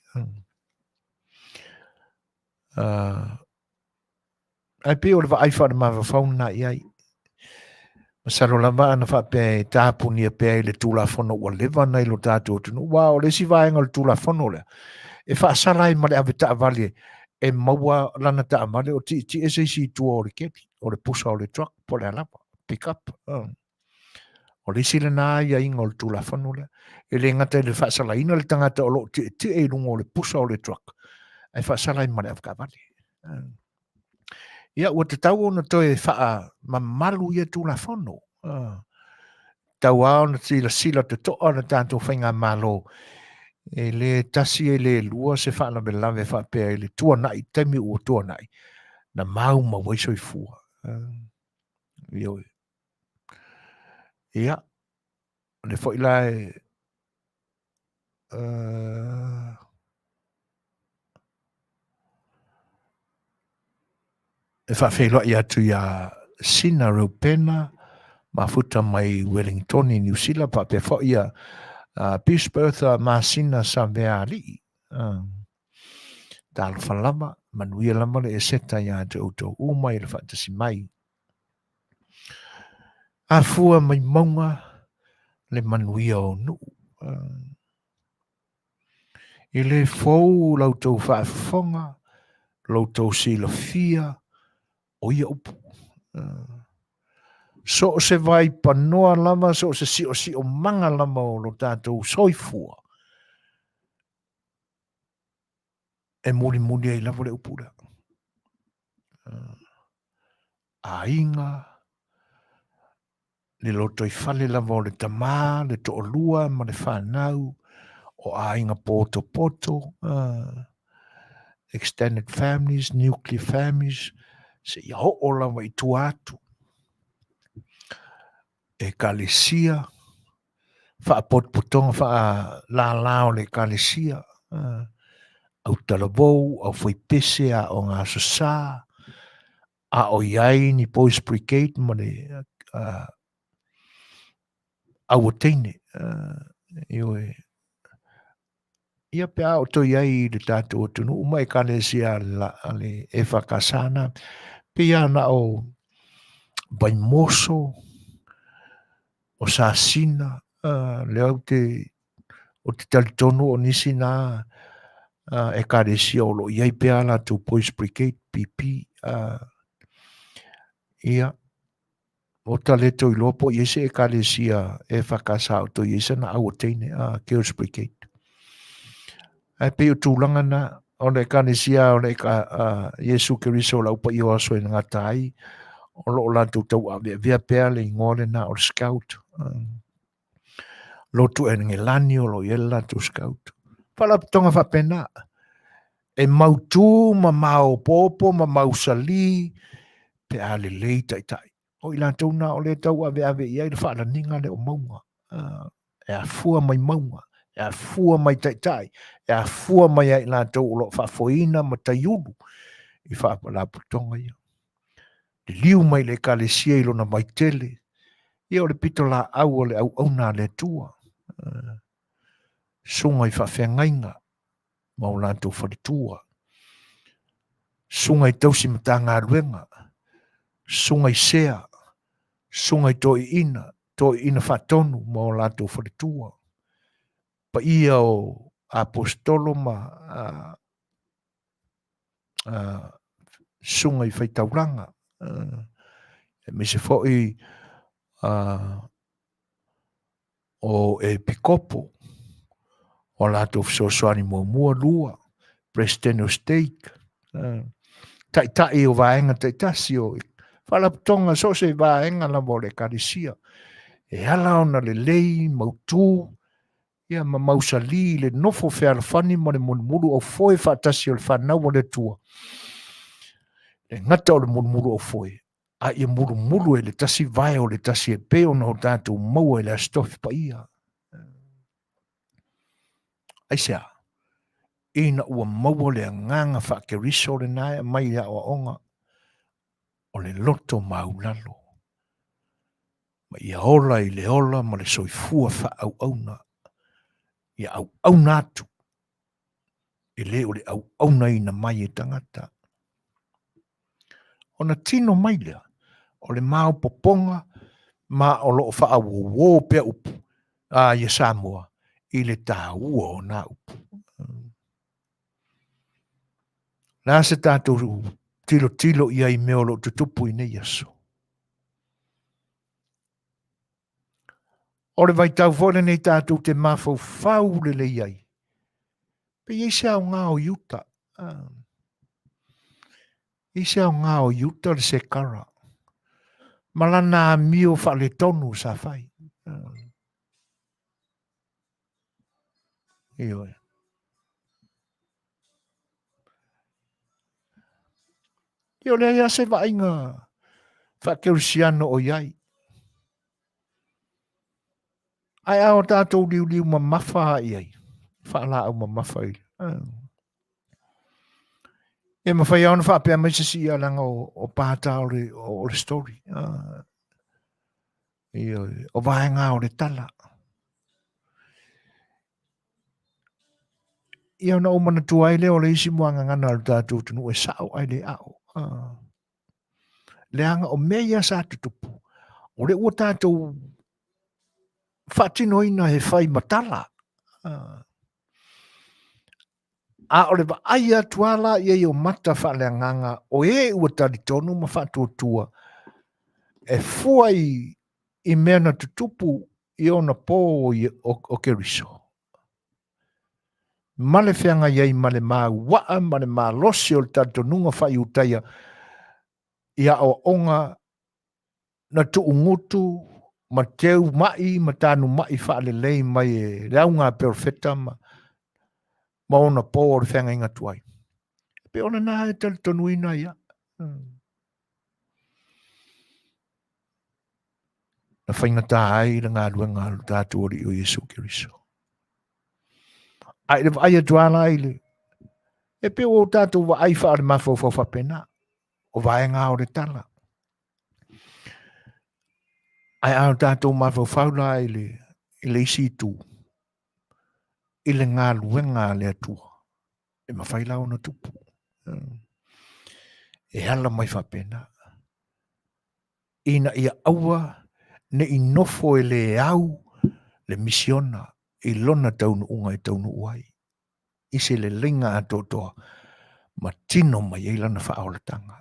Ai pe o le vai fa ma va fauna ai. Masalo lava ana fa pe tapu ni pe le tula fono o leva nei lo tatu tunu. Wa o le si vai ngol tula fono le. E fa sala i male aveta vale e maua lana ta male o ti e se si tu o le keti o le pusa o le truck po le lava pick up. O le sila na ia inga o le tūlawhanu le. E le ngata e le whaasalaina le tangata o lo te e lungo o le pusa o le truck. Ai whaasala i mare afkawani. Ia ua te tau ona toi e wha mamalu ia tūlawhanu. Tau ao na sila te toa na tātou whainga malo. E le tasi e le lua se whaana me lawe whapea e le tua nai, temi ua tua nai. Na mau ma waiso i fua. Ioi. Ia. Le fo ila e whawheloa i atu ia sina Rupena ma futa mai Wellington i New Zealand pa pe fo ia Peace Bertha Masina sa mea li. Tālo whalama, Manuia lama le e seta ia te auto umai le whaatasi mai. A fua mai maunga le Manuia o nu. I le fou lautou whaafonga, lautou sila fia, o ia upu. So se vai panoa lama, so se si o manga lama o lo tātou soifua. E muli ai lava le upura. A inga, le loto i fale lava o le tamā, le to o lua, ma le whanau, o a inga poto, extended families, nuclear families, se ia ho o lava i tuatu. E kalesia, wha potpotonga, wha la lao le kalesia, au talavou, au whaipese a o ngā sasa, a o iai ni Boys Brigade, ma le au o teine, ia pia o to iai le tātou o tunu, umai kalesia le e whakasana, pia na o baimoso, o sasina, le au o te talitono o nisi na e kalesia o lo iai pia la tu Boys Brigade, PP, ia o taleto i lopo i ese e kalesia e whakasa o to i ese na au o teine Girls Brigade. Ai pe o tūlanga na o le kalesia o le Yesu Keriso la upa i o aso i ngā tai o lo la tu tau a via pea le ngore na o scout. Lotu e nge lani o lo iela tu scout. Pala tonga whapena. E mautu ma mau popo ma mau sali pe a le lei tai. O ila tau na o le tau ave ia i le whaala ninga le o maunga. E a fua mai maunga. E a fua mai tai. E a fua mai ai la tau o lo whafoina ma taiulu. I whaapala putonga ia. Le liu mai le kalesia i lona mai tele. Ia o le pito la au o le au na le tua. Sunga i whawhengainga. Ma o la tau wharitua. Sunga i tausi mata ngā ruenga. Sunga i sea. Sunga i toi ina whatonu ma o la tau wharitua. Pa ia o apostolo ma sunga i whaitauranga. E me se foi o e pikopo o la tau Suasua mua lua. President of State. Tai o vaenga tasi o whalaputonga so se vaenga la mo le karisia. E ala ona le lei mautu ia ma mausali le nofo whealawhani ma le monumuru o foe whaatasi o le whanau o le tua. Le ngata o le monumuru o foe. A ia muru e le tasi vai o le tasi e peo na o tātou maua e le astofi pa ia. Aisea. Ina ua maua le nganga whakeriso le nae mai a o onga o le loto maulalo. Ma ia ola i le ola ma le soifua wha au auna. Ia au auna atu. E le o le au auna ina mai e tangata. Ona tino mai lea. O le mau poponga ma o loo wha au pea upu. Ia Samoa. I le tā ua o nā upu. Nā se tātou tilo ia i meo lo tutupu i nei aso. O le vai tau fōle nei tātou te mafau fau le lei ai. Pe i se au ngā o Utah. I se au ngā o Utah le se kara. Malana mio fa le tonu sa fai. Io e. Io le ia se va inga fa kerusiano o iai. Ai au tātou liu ma mafa iai. Fa la au ma mafa i. E ma fai ana fa pe mai se si ala o pata o le story. Io o vai nga o le tala. Io na o mana tua ile o le isi moanga ngana o tātou tunu e sao ai le au. Le anga o mea sa tutupu. O le ua tātou whatino ina he whai matala. A o le wa aia tuala ia i o mata whale nganga o e ua tari tonu ma whatua tua. E fuai i mea na tutupu i ona pō o ke riso. Male whianga iei male maa waa, male maa losi o le tatonunga whai utaia ia o onga na tuungutu ma teu mai, ma tānu mai whaale lei mai e raunga perfecta ma ona pō o le whianga inga tuai. Pe ona nā e tali tonu ina ia. Na whainga tā ai le ngā ruenga alu tātu ori o Yesu Kiriso. Ai le vai tuala ai le. E pe o tātu wa ai whaare mawhau whapena. O vai ngā o le tala. Ai au tātou mawhau whaula ai le isi tū. I le ngā ruenga le atua. E mawhaila o na tupu. E hala mai whapena. Ina ia aua ne inofo e le au le misiona i lona taunu unga i taunu uai. I se le linga atotoa ma tino mai e lana whaolatanga.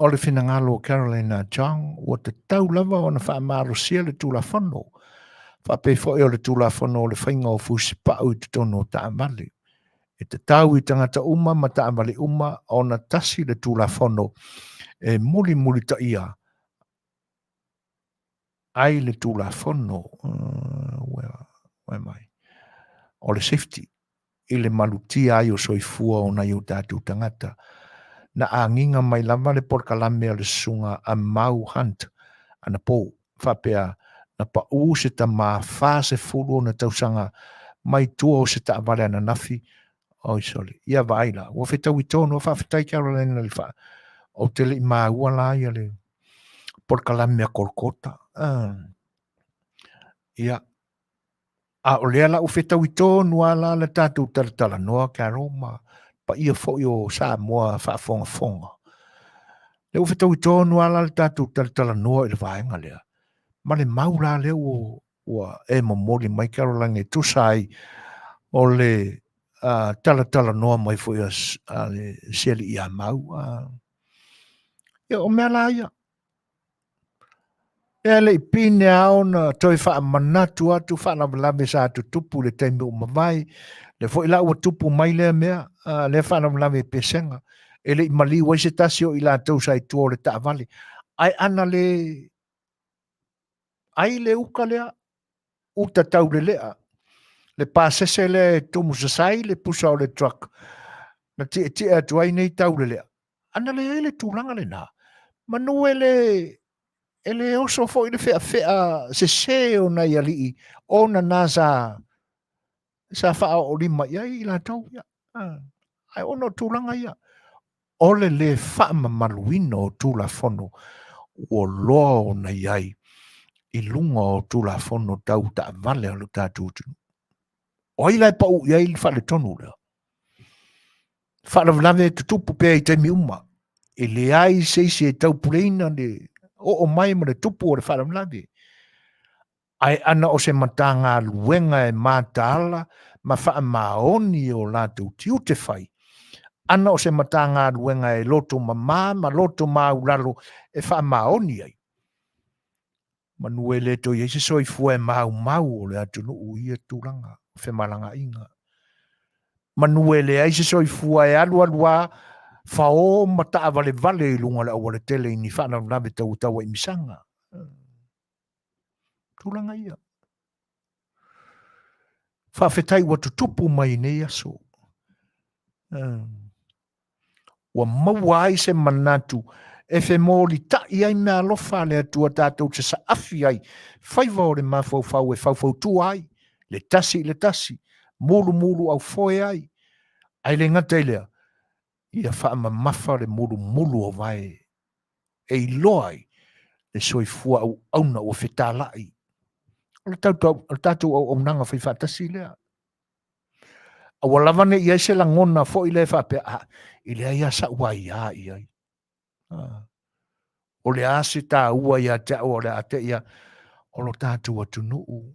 O le whinangalo Carolina Chang o te tau lava o na whaamaro sia le tūla whano. Whape fo e o le tūla whano o le whainga o fusi pau i te tono o taamali. E te tau i tangata uma ma taamali uma o na tasi le tūla whano e muli ta ia. Ai le tūla whano. Where am I? O le safety. I le malutia ai o soifua o na iu tātou tangata. Na anginga mai lava le Polokalame a le sunga a mau hunt ana pō. Whapea na pa u se ta maa whase fulu o na tausanga mai tua o se ta avale ana nafi. Oi soli. Ia vaila. Ua whetau i tōnu o whawhetai Carolina le wha. O te li maa ua la ia le Polokalame a Kolkota. Ia. A o lea la u whetau i tōnu ala le tātou Talatanoaga Karoma. Pa ia fo yo Samoa whaafonga. Le u whetau i tōnu ala le tātou Talatanoaga i le vaenga lea. Ma le maura lea ua e mamoli mai Carolina e tusai o le Talatanoaga mai fo ia le seli ia mau. Ia o mea la ia. E le ipine ao na toi wha manatu atu wha na lame sa atu tupu le teime o mawai. Le fo ila ua tupu mai lea mea. Le wha na lame pesenga. E le imali wai se tasio ila tau sa i tua o le taavali. Ai ana le... Ai le uka lea. Uta tau le lea. Le pasese le tumu sasai le pusa o le truck. Na ti atu ai nei tau le lea. Ana le ele tūlanga le nā. Manu ele oso fo i le fea se o na ia lii o na nasa sa faa o lima ia i la tau ia. Ai ono tūlanga ia. Ole le faa mamaluino o tūla fono o loa o na iai i lunga o tūla fono tau ta vale o le tātūtu. O i lai pau iai i faa le tonu lea. Faa la vlave tutupu pia i taimi uma. E le ai seisi e tau pureina le o mai mo le tupu o le wharamlavi. Ai ana o se matanga luenga e mātala ma wha maoni o lātou tiu te whai. ana o se matanga luenga e loto ma loto maulalo e wha maoni ai. Manue le to yesi soi fue mau o le atunu ui e tūranga, whe malanga inga. Manue le aise soi fua e alua whao mata vale lunga le awale tele ni whana nawe tau i misanga. Tūranga ia. Whawhetai wa tutupu mai nei aso. Wa maua ai se manatu e whe mōri tai ai mea lofa le atua tātou te sa afi ai. Whaiva o le mawhau e whau tu ai. Le tasi. Mulu au foe ai. Ai le ngata i lea. Ia whaama mawha le mulu o vai. E i loai le soifua au auna o fetalai. Le tātou au nanga whai whatasi lea. Awa lawane i aise la ngona fo i le whape a. I le ai asa ua i ai. O le ase tā ua i a te o le ate ia. O lo tātou atu nuu.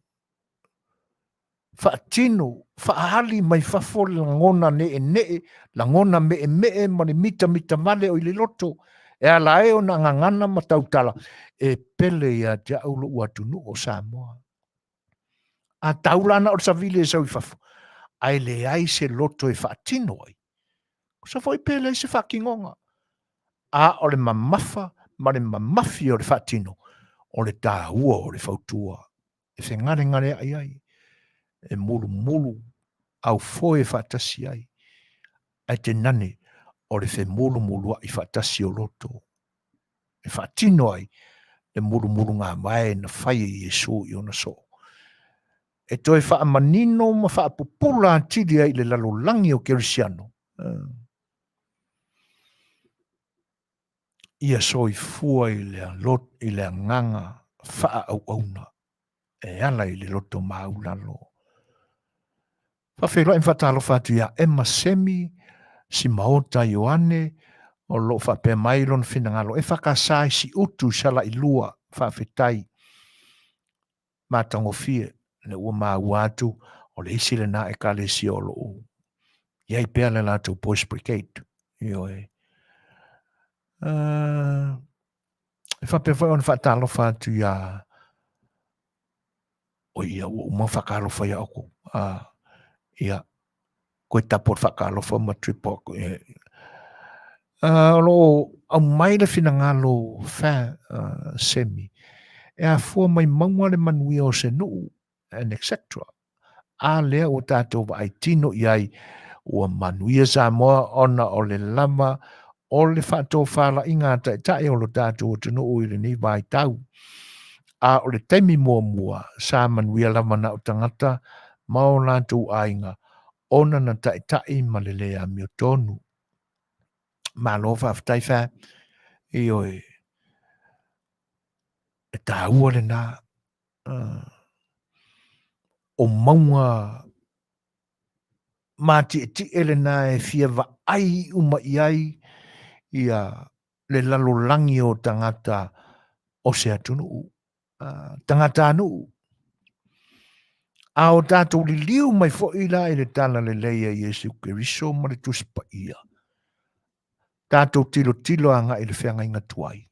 Whaatino, whaahali mai whafo la ngona ne, la ngona me ma le mita male o i le loto. E ala e o na ngangana ma tautala. E pele ia te aulo ua tunu o Samoa. A taulana o savile e sau i whafo. Ai le ai se loto e whaatino ai. Sa foi pele se whakingonga. A o le mamafa, ma le mamafi o le whaatino. O le tā ua o le whautua. E se ngare ai. E mulu au foe whaatasi ai. Ai te nane o le whe mulu ai whaatasi o loto. E whaatino ai le mulu ngā mai na whai i Jesu i ona so. E toi whaamanino ma whaapupula tiri ai le Lalolagi o Kerisiano. Ia so i fua i le nganga wha au. E ala i le loto maulalo. Whawhero e whatalo whatu ia Emma Semi, si maota Ioane, o lo whape mailon whinangalo. E whakasai si utu sala i lua whawhetai. Mātango fie, ne ua maa atu, o le isi le na e kale si o lo. Iai pēr le lātou Boys Brigade. Io e. E whape whai on whatalo whatu ia. O ia ua whakalo whai ako. Ia, koe tapor whakalofa ma tripok. Lo, au mai le whinangalo semi. E a fua mai maunga le Manuia o Setu, and etc. A lea o tātou wa ai tino iai o Manuia Samoa ona o le lama o le whatou whala inga tai o lo tātou o tino o i le ni vai tau. A o le taimi mua sa Manuia lama na o tangata mao lātou ainga. Ona na tai ma le lea mio tonu. Ma lo whaftai wha. I oi. E tā ua le nā. O maunga. Mati e ti ele nā e fia wa ai uma iai. Ia le Lalolagi o tangata o se atunu. Tangata anu. A o tātou li liu mai fo ila e le tala le leia Jesu Keriso ma le tuspa ia. Tātou tilo anga i le whianga inga tuai.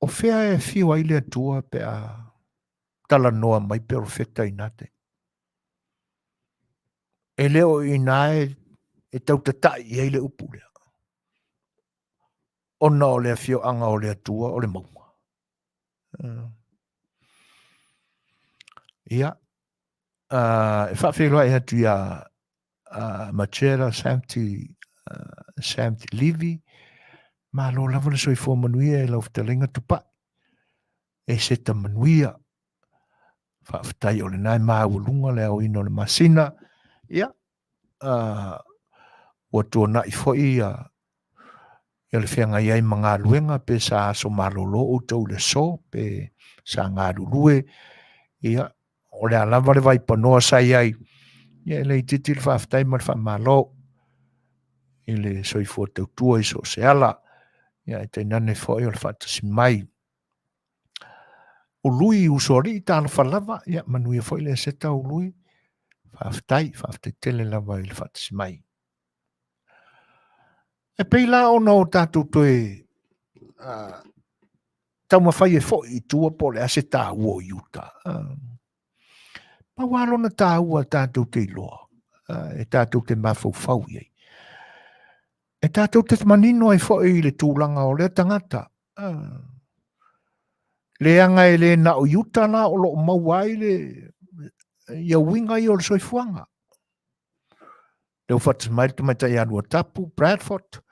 O whea e whiwa i le atua pe a tala noa mai pe o wheta i nate. E leo i nae e tautatai i eile upulea. Ona o le whio anga o le atua o le maunga. Ia. E whawhiroa e hatu ia Machera, Samti Livi, ma lo lava le soifua Manuia e lau Fetalaiga tupa. E seta Manuia. Whawhitai o le nai maa ulunga le au ino le masina. Ia. Ua tōna i fwoi ia le whianga iai ma ngā luenga pe sa aso malolo o tau le so pe sa ngā lulue. Ia. O le alava le vai panoa sa iai. Ia le i titi le whawhitai ma le whamalo. I le soifua tautua i so se ala. Ia e te nane fwoi o le whatasi mai. O lui usori i tālo whalava. Ia Manuia fwoi le seta o lui. Whawhitai tele lava i le whatasi mai. E peila o no tātou toe tau mawhai e fo I tua po le ase tā ua iuta. Pa walo na tā ua tātou te loa. E tātou te mawhau iei. E tātou te manino ai fo I le tūlanga o le tangata. Le anga e le na o iuta na o lo mawai le ia winga I o le soifuanga. Le ufatas mai te mai tai alua tapu, Bradford.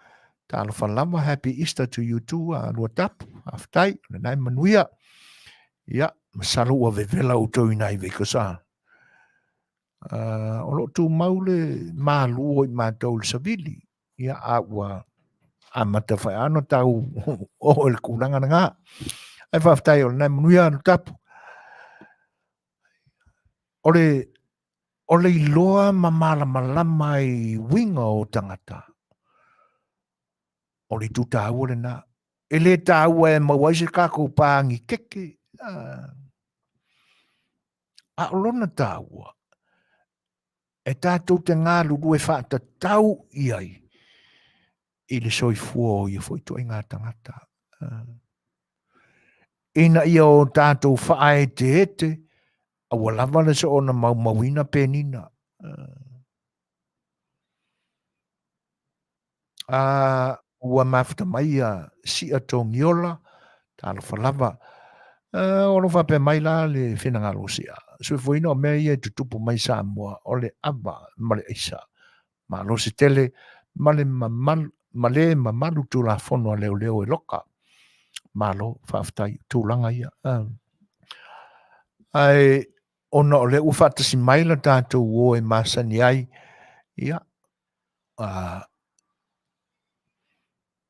Ta alo falama, happy Easter to you too, alua tapu, aftai, Lenei Manuia. Ia, masalo ua vevela o tau inai veikosa. O lo tu maule malu o I mātou le savili. Ia, a ua amata whai ano tau o le kulanga na ngā. Ai whaftai o Lenei Manuia alu tapu. O le iloa malama I winga o tangata. O le tu tāua le nā. E le tāua e mawaise kako pāngi keke. A olona tāua. E tātou te ngā lulu e whaata tau iai. I le soifua o ia fwoi toi ngā tangata. Ina ia o tātou whae te ete. A walama le so ona mawina penina. Ua mafta mai si a tongiola. Tālo whalava. Ono whape mai la le whenangalo sia. So fwina o mea ia tutupu mai Samoa. O le aba male isa. Ma lo se tele. Male mamalu tu la fono a leo e loka. Ma lo whaftai tūlanga ia. Ai ono o le ufata si mai la tātou o e Masani ai. Ia.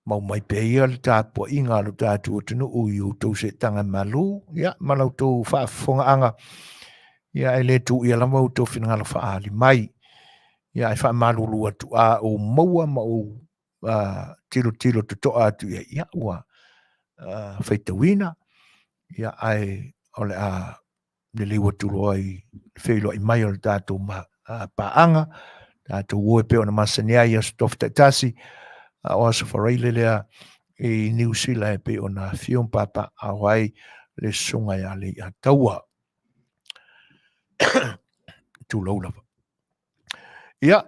Mau mai pe ia le tāpua inga lo tātou tunu ui o tau se tanga malu. Ia, malau tau whaafonga anga. Ia, e le tu ia lama o tau whina ngala whaali mai. Ia, e wha malu lua tu a o maua ma o tilo tutoa atu ia. Ia, ua whaitawina. Ia, ai ole le liwa tulu ai whailo I mai o le tātou paanga. Tātou ue peo na Masani ai a stof tasi. O asa whareile lea I New Zealand e pe o na whion papa awai le sunga ia Lei'ataua. Tu laulava. Ia,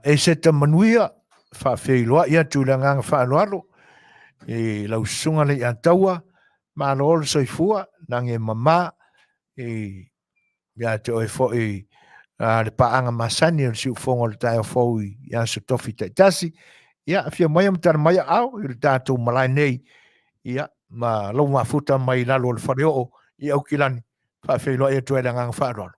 e seta Manuia, whawheiloa, ia tu langanga whaaloalo, e lau sunga Lei'ataua, ma lo ol soifua, nange mama, ia te oe fo le paanga Masani o siu fonga le tae o fōi ia se tofi taitasi, ia fia mai am tara mai au, I le tātou malai nei, ia ma lau mafuta mai lalo le whareoo, I au kilani, whawheiloa ia tuai langanga whaaloalo.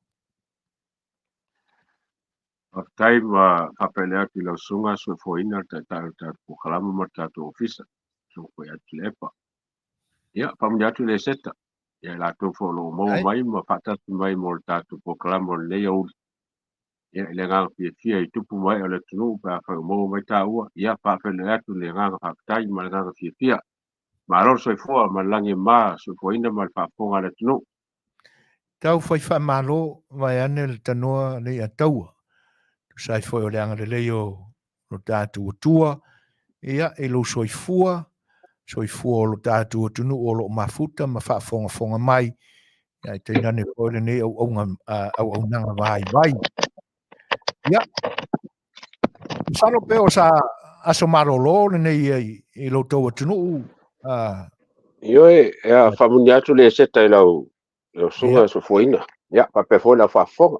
Aftai ma whapelea ki lau sunga so foina ta Polokalame ma tātou ofisa, so koe atu le epa. Ia, pamuni atu le seta, ia lātou wholo mau mai ma whatatu mai mo le tātou Polokalame o Lenei auli. Ia, le nganga fia I tupu mai o le tunu, pa whau mau mai tā ua, ia whapelea atu le nganga whaptai ma le nganga fia. Ma alor soifua ma langi ma so foina ma le whaponga le tunu. Tau whai whamalo mai ane le tanoa Lei'ataua. Sai foi o le anga le leo lo tātou tua, ia e lo soifua o lo tātou tunu o lo mafuta, ma whaafonga mai, ia te nane foi le nei au nanga vai. Ia, salo peo sa aso marolo le nei I lo tau tunu. Ioe, ia whamuni atu le seta I lau sunga so foina, ia pape foi la whafonga.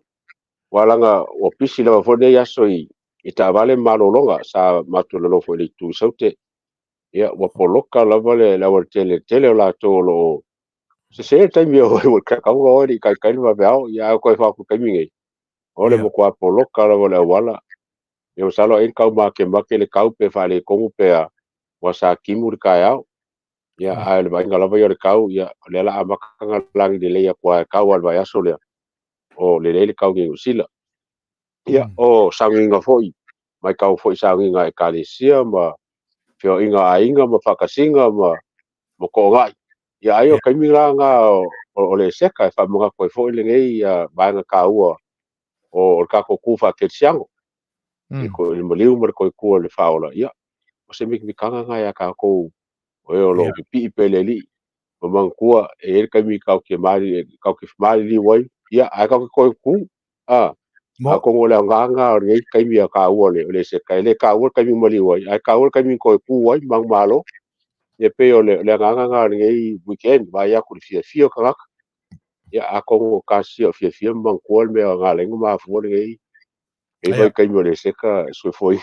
Walanga o pisi la fo nei aso I tawale malolonga sa matulalo fo le tu saute ia wa poloka la vale la tele o la tolo se taimi o ka ka o ri ka va vao ia ko fa ku kamingi ole mo ko poloka la vale wala yo salo en ka ma ke le ka pe fa le ko pe a wa sa kimur ka ya ia ai ba ngala va yo ka ia le la amaka lang de le ya kwa ka wa va ya so le o le ka ngi usila ia o sanginga foi mai kau foi sanginga e kalisia ma fio inga ainga ma whakasinga ma ko ngai ia ai o kaimilanga o le seka e whamunga koe foi le ngei baanga ka ua o ka ko kufa ke siango e ko le maliu ma ko ku le faola ia o se mikanga nga ya ka ko o e lo pi peleli o mangkua e ka mi ka ke mari li wai ia a ka ko ku a ko ngole nga re ka mi ka o le se ka le ka o ka mi mali wai a ka o ka mi ko ku wai mang malo e pe o le nga re weekend va ya ku fia ka ia a ko ka si o fia mangkua me nga le ma fo le e vai ka mi le se ka so foi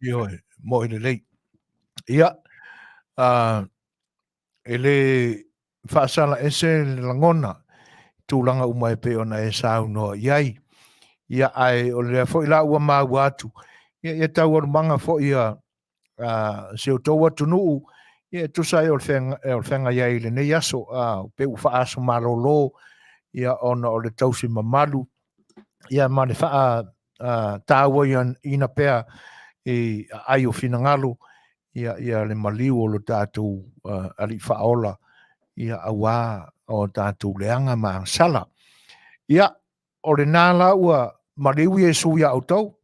Io mo ile lei. Ia ele faasala ese langona tūlanga umai pe ona e sau no iai. Ia ai o le fo ila ua mau atu. Ia tau ar manga fo ia se o tau atu nuu. Ia tu sai o le whenga iai le nei aso pe u faaso marolo. Ia ona o le tausi mamalu. Ia ma le faa tāua ina pea e ai o fina ngalo. Ia le maliu o lo tātou ali faola. Ia awa o tātou leanga ma sala. Ia, o le nāla ua maliu e su ia au tau.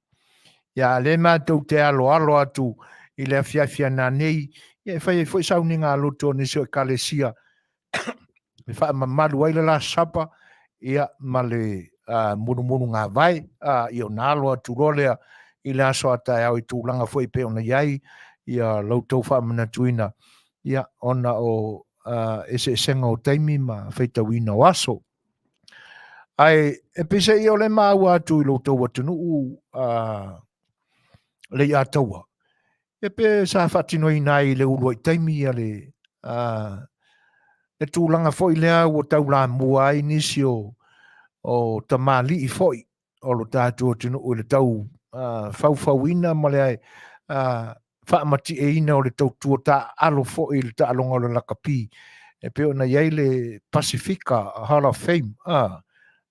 Ia le mātou te alo atu i le afiafia nā nei. Ia e whai e fwoi sau ni ngā loto ni seo e kalesia. Me wha mamalu ai le la sapa. Ia ma le munu ngā vai. I o nālo atu rolea i le aso atai au i tūlanga fwoi pe ona iai. Ia lautou wha manatuina. Ia ona o ese senga o taimi ma feitauina o aso. Ai, e pise i o le mau atu i lautou atunu Lei'ataualetaua. E pe sa whatino i nai le ulu i taimi a le tūlanga fo i lea o tau la mua i nisi o tamali i fo i o lo tātou atunu o le tau fauina ma le ai whaamati e ina o le tau tua ta alo fo i le ta alonga o le lakapi. E pe ona iai le Pacifica Hall of Fame.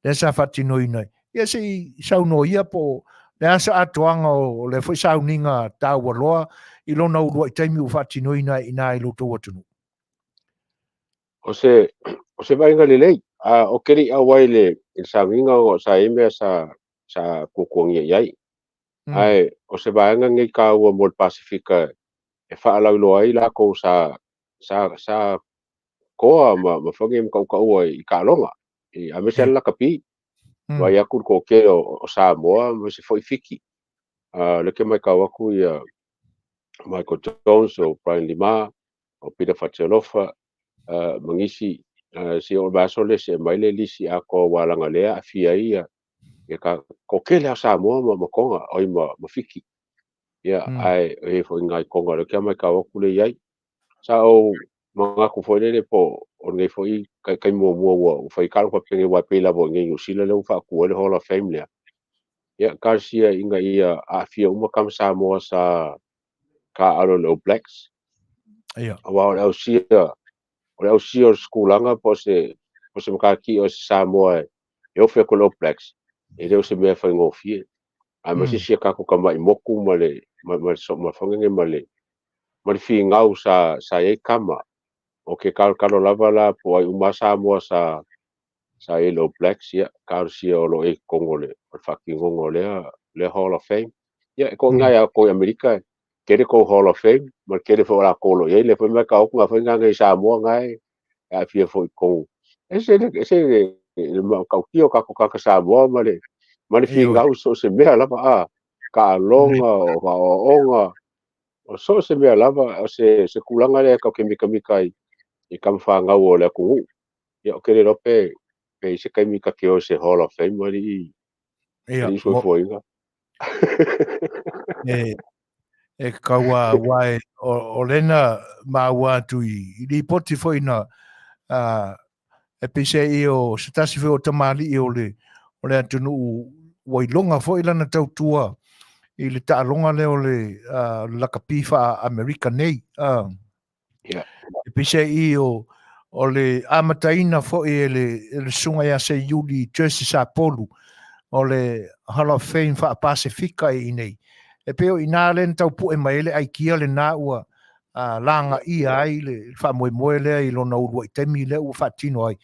Le sa whatino i nai. Ia si sauno ia po le asa atoanga o le fwoi sauninga tau waloa i lona urua i taimi u whatino i nai i loto atunu. o se vainga le lei o keri a wai le sauninga o sa ime sa kukuangia iai ai o se vainga ngai ka ua mo Pasifika e whaalau loa i la ko sa koa ma whange im kau ua i ka alonga i amesela la kapi wa yaku ko ke o Samoa mo se foi fiki le ke mai ka waku ia Michael Jones o Brian Lima o Peter Fatselofa mangisi si o baso le se mai le lisi a ko walanga lea afia ia e ka ko ke le Samoa ma konga o ma fiki ia ai e foi ngai konga le ke mai ka waku le iai sa o mga ku foi le po o ngai foi kai mo o foi ka ko pe wa pe la bo ngai o sila le fa ku le Hall of Fame le ia Garcia inga ia afia uma kam Samoa sa ka alo le Blacks Ia. wa o sia skulanga po se maka ki o Samoa e o fe ko le Blacks e le se me fa ngofie a ma si ka ko kama i moku male ma fange male ma fi ngau sa e kama o ke kalo lava la po ai uma Samoa sa Yellow Blacks ia Garcia o lo e kongole o fucking ngole le Hall of Fame ia ko ngai a ko Amerika kere ko Hall of Fame ma kere fo la ko lo ia le fo me ka o nga fo ngai Samoa ngai a fia fo ko ese le ma ka kio ka ko ka Samoa ma le fi ngau so se me la ba ka longa o onga o so se me la ba se kulanga le ka kemika i kam fa ngau o le ku ia kere lope pe se kai mi ka ke o se Hall of Fame mari i foi nga e kaua wai o lena ma watu i li poti foi na e pise i o se tasi foi o tamali i o le atunu wai longa foi lana tautua i le taalonga leo le lakapifa Amerika nei e pise i o le amataina foi e le sunga ia se yuli Jersey sa polu o le Hall of Fame fa Pasifika i nei e peo i nā len tau pu e maele ai kia le nā ua langa i ai le wha moe lea i lona urua i temi le ua whatino ai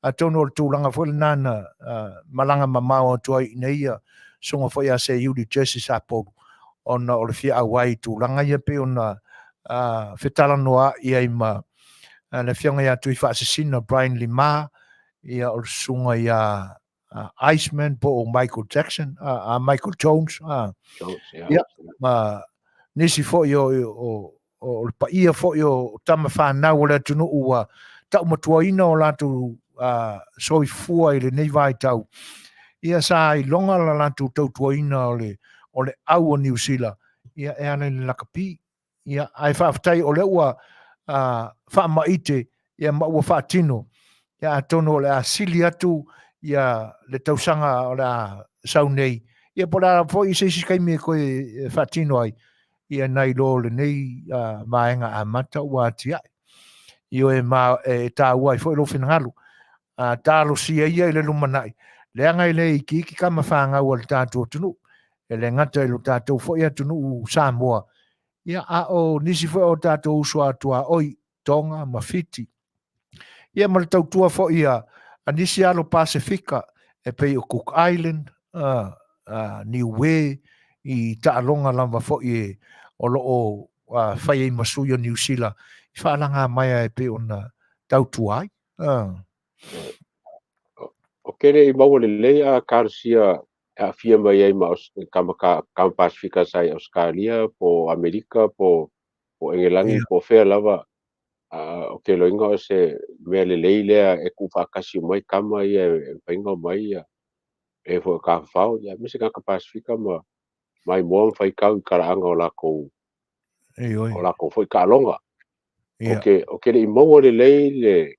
a tono o le tūlanga fwele nāna malanga mamao atua i nei songa foi a se yuli Jersey sapo ona o le fia awai tulaga ia pe ona fetalanoa ia ima le fianga ia tui whaasasina Brian Lima ia o sunga ia Iceman po o Michael Jackson Michael Jones ia nisi fo o le paia fo o tama whanau o le tunu ua tau matuaina o latu soifua i le nei vai tau ia sa i longa la latu tau tuaina o le au o New Zealand ia e ana le lakapi ia ai whaafatai o le ua whaamaite ia maua whaatino ia atono le asili atu ia le tausanga o le sau nei ia pora fo i seisi kaimi koe whaatino ai ia nai lo le nei maenga a mata ua tia io e tā ua i fo i lo finangalu tālo sia ia i le lumanai le anga i le iki kama whaanga ua le tātou tunu e le ngata i lo tātou fo ia tunu Samoa ia o nisi fo o tātou Suasua oi Tonga Mafiti ia ma le tautua fo ia nisi alo Pasifika e pei o Cook Island Niue i taalonga lava fo i o loo whai e masuia New Zealand i whaalanga mai e pe ona tautua ai o kere i maua lelei a karsia afia mai ai ma kama Pasifika sai Australia po Amerika po Engelangi po fea lava o ke loinga o se mea lelei lea e ku whakasi mai kama ia e whainga mai ia e fo ka whao ia mese kaka Pasifika mai moa whai kau i karaanga o lako fo i ka longa o ke le i maua lelei le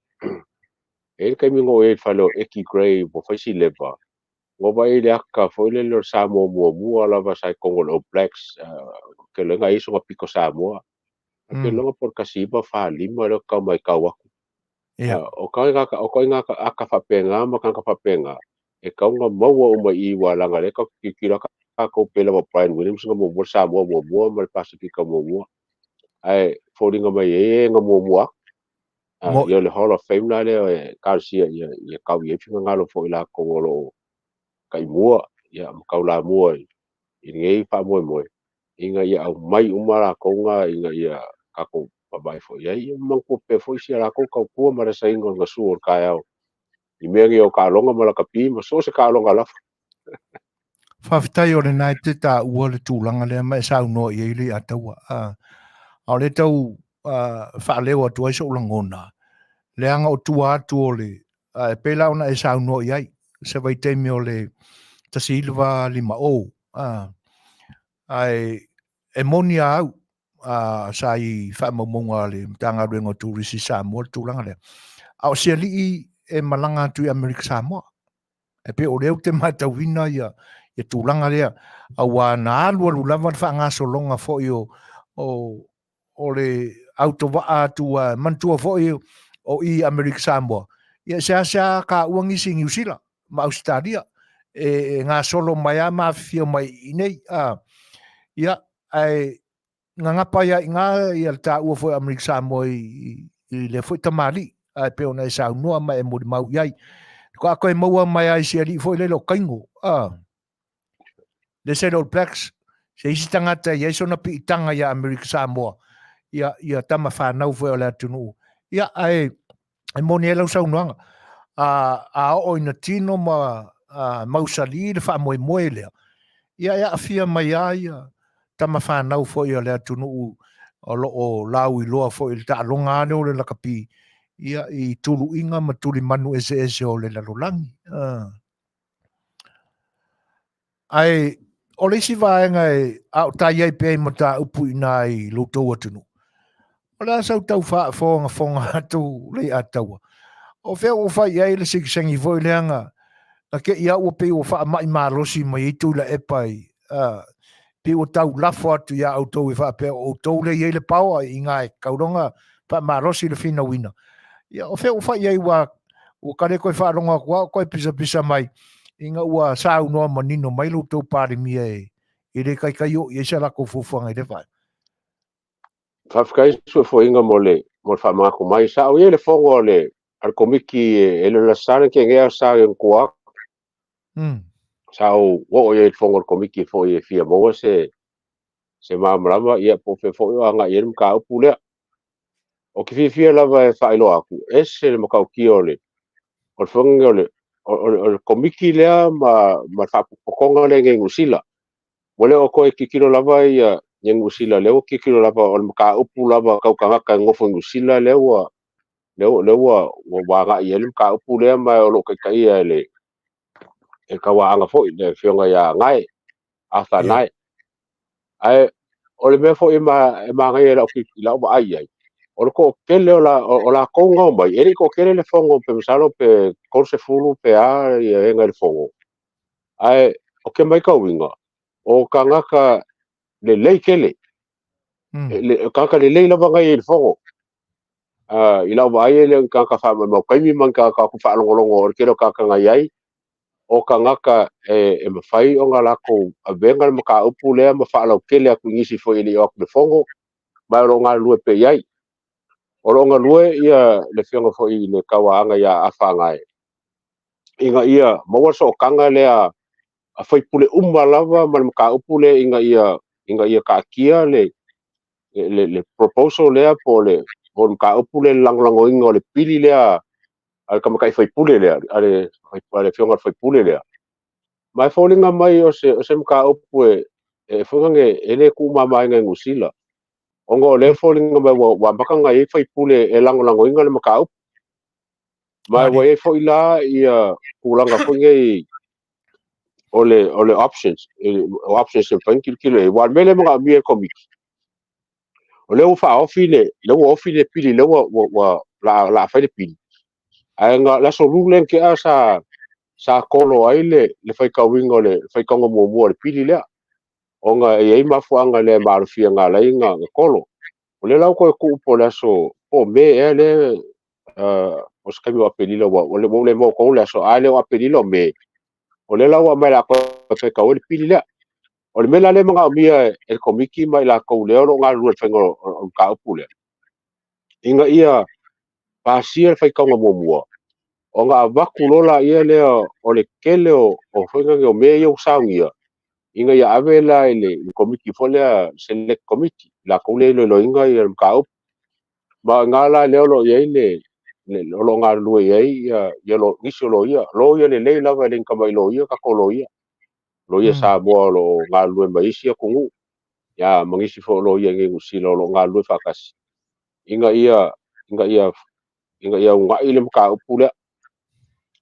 e kai mingo e whalo eki grey po whaisi leva ngoba e le aka fo i le lor Samoa mua lava sai Kongo All Blacks ke lenga iso nga piko Samoa ke longa por kasiba whalima le kau mai kau aku o kai ngaka aka whapenga ma kanka whapenga e kau nga maua uma i walanga le kau kikira ka kau pela wa Brian Williams nga mua Samoa mua ma le Pasifika mua ai fōringa mai e nga mua ia le Hall of Fame la le karsia ia kau i finga ngalo fo ila kongolo kai mua ia kau la mua i ngei pa moe inga ia au mai umara konga inga ia kako pabai fo ia mangko pe fo sia la ko kau ku mara sa inga nga suor kai au i meri o ka longa mala kapi ma so se ka longa la whawhitai o le nai te tā ua le tūlanga lea mai sa uno i eili ataua au le tau whaaleo atu ai sa ulangona le anga o tua atu o le pela ona e sa uno i ai se vai teimi o le tasilva lima o ai e moni au sa i whaamamunga le tanga ruenga turisi Samoa tūlanga lea au sia li e malanga atu i Amerika Samoa e pe o leo te matawina ia tūlanga lea au na alua lulava whaangaso longa fo i o le autowaa atu mantua fo i o i Amerika Samoa ia sa ka uangi si New Zealand ma Australia e ngā solo mai a mafia mai inei ia ai ngapa ia ngā ia ta ua fo Amerika Samoa i le fo tamali ai pe ona sa noa mai mo mau iai ko ko mo mai ai si ali fo le lo kaingo le All Blacks se isi tangata ia sona pi tanga ia Amerika Samoa ia tama whanau fo le tunu ia ai mo ne lo sa noanga o ina tino ma mausali le fa moe le ia afia mai ia tama whanau fo ia le tunu o lo lau i loa fo il ta longa ne o le lakapi ia i tulu inga ma tuli manu ese o le Lalolagi ai o le si vaenga au tai ai pe mo ta upu ina i lotou atunu o la sau tau fonga atu Lei'ataua o fe o fai ai le sikisangi foi leanga na ke ia o pe o fa mai malosi mai tu la epai pe o tau lafo atu ia au tau e fa pe o tau le ia le pau i ngai kauronga pa malosi le fina wina ia o fe o fai ai wa o kare ko fa ronga ko pisa mai inga ua sa no manino mai lo tau pare mi e le kai o ia sa la ko fufuanga le fa Fafkai su fo inga mole fa ma ko mai sa o ile fongo le al komiki e le la sare ke ngea sa en kwa sao wo ye fongo komiki fo ye fia mo se mamrama ia po fe fo anga ye ka upule o ki fia lava e whaelo aku ese le makau ki ole o fongo ole o komiki lea ma whapokonga le nge ngusila wale o koe ki kilo lava ia nge ngusila leo ki kilo lava o maka upu lava kau kangaka ngofo ngusila leo wa ia ka upu lea ma o lo kai ia le e kawa anga fo le fionga ya ngai asa nai ai o le mea fo e ma ngai la ki la ba ai o ko kele o la konga mai e ko kele le fongo pe misalo pe korse fulu pe a e ngai fongo ai o ke mai ka winga o kangaka le lei kele le kaka le lei lava ngai le fongo i la ba ai le kaka fa mo kai mi man ka ku fa longo o ke lo kaka ngai ai o kangaka e mawhai o ngā lako a venga ma ka upu lea ma whaala o kele aku ngisi fo ili o le fongo mai o ngā lue pe iai o ngā lue ia le whionga fo i le kawaanga ia a whangai inga ia maua so kanga lea a whaipule lava ma ka upu lea inga ia ka kia le proposal lea po le o ka upu le langlango inga o le pili lea al kamakai whaipule lea ale whionga whaipule lea mai fōlinga mai o se mka upu e whangange ele ku mama inga ngusila o ngō le fōlinga mai wa makanga e whaipule e langolango inga le mka upu mai wa e fo ila ia kulanga fo ngai ole options options e whankil kilo e wa mele mga mie komiki o le ufa ofile pili le wa la whaile pili ai ngā la so rulen ke a sa kolo ai le whaikawinga le whaikanga mua le pili lea o ngā e mafuanga le marufia ngā lainga kolo o le lau koe kuupo le aso o me e le o skami wa pelila o le mo ko le aso ale wa pelila me o le lau mai la koe whaikau le pili lea o le mela le mga mia e komiki mai la kou leo lo ngā rua whainga o ka upu lea inga ia pasia whaikanga mua o ngā wakulola ia lea o le kele o whainga o me iau saungia inga ia avela le komiki folea select committee la kule lo inga ia ka up ma ngala le lo ye le lo nga lu ye ia lo nisi lo ia le lava le kama lo ia ka ko lo ia sa bo lo nga lu mai sia kungu ya mangisi fo lo ia ngi usi lo nga lu fakas inga ia nga ile ka up le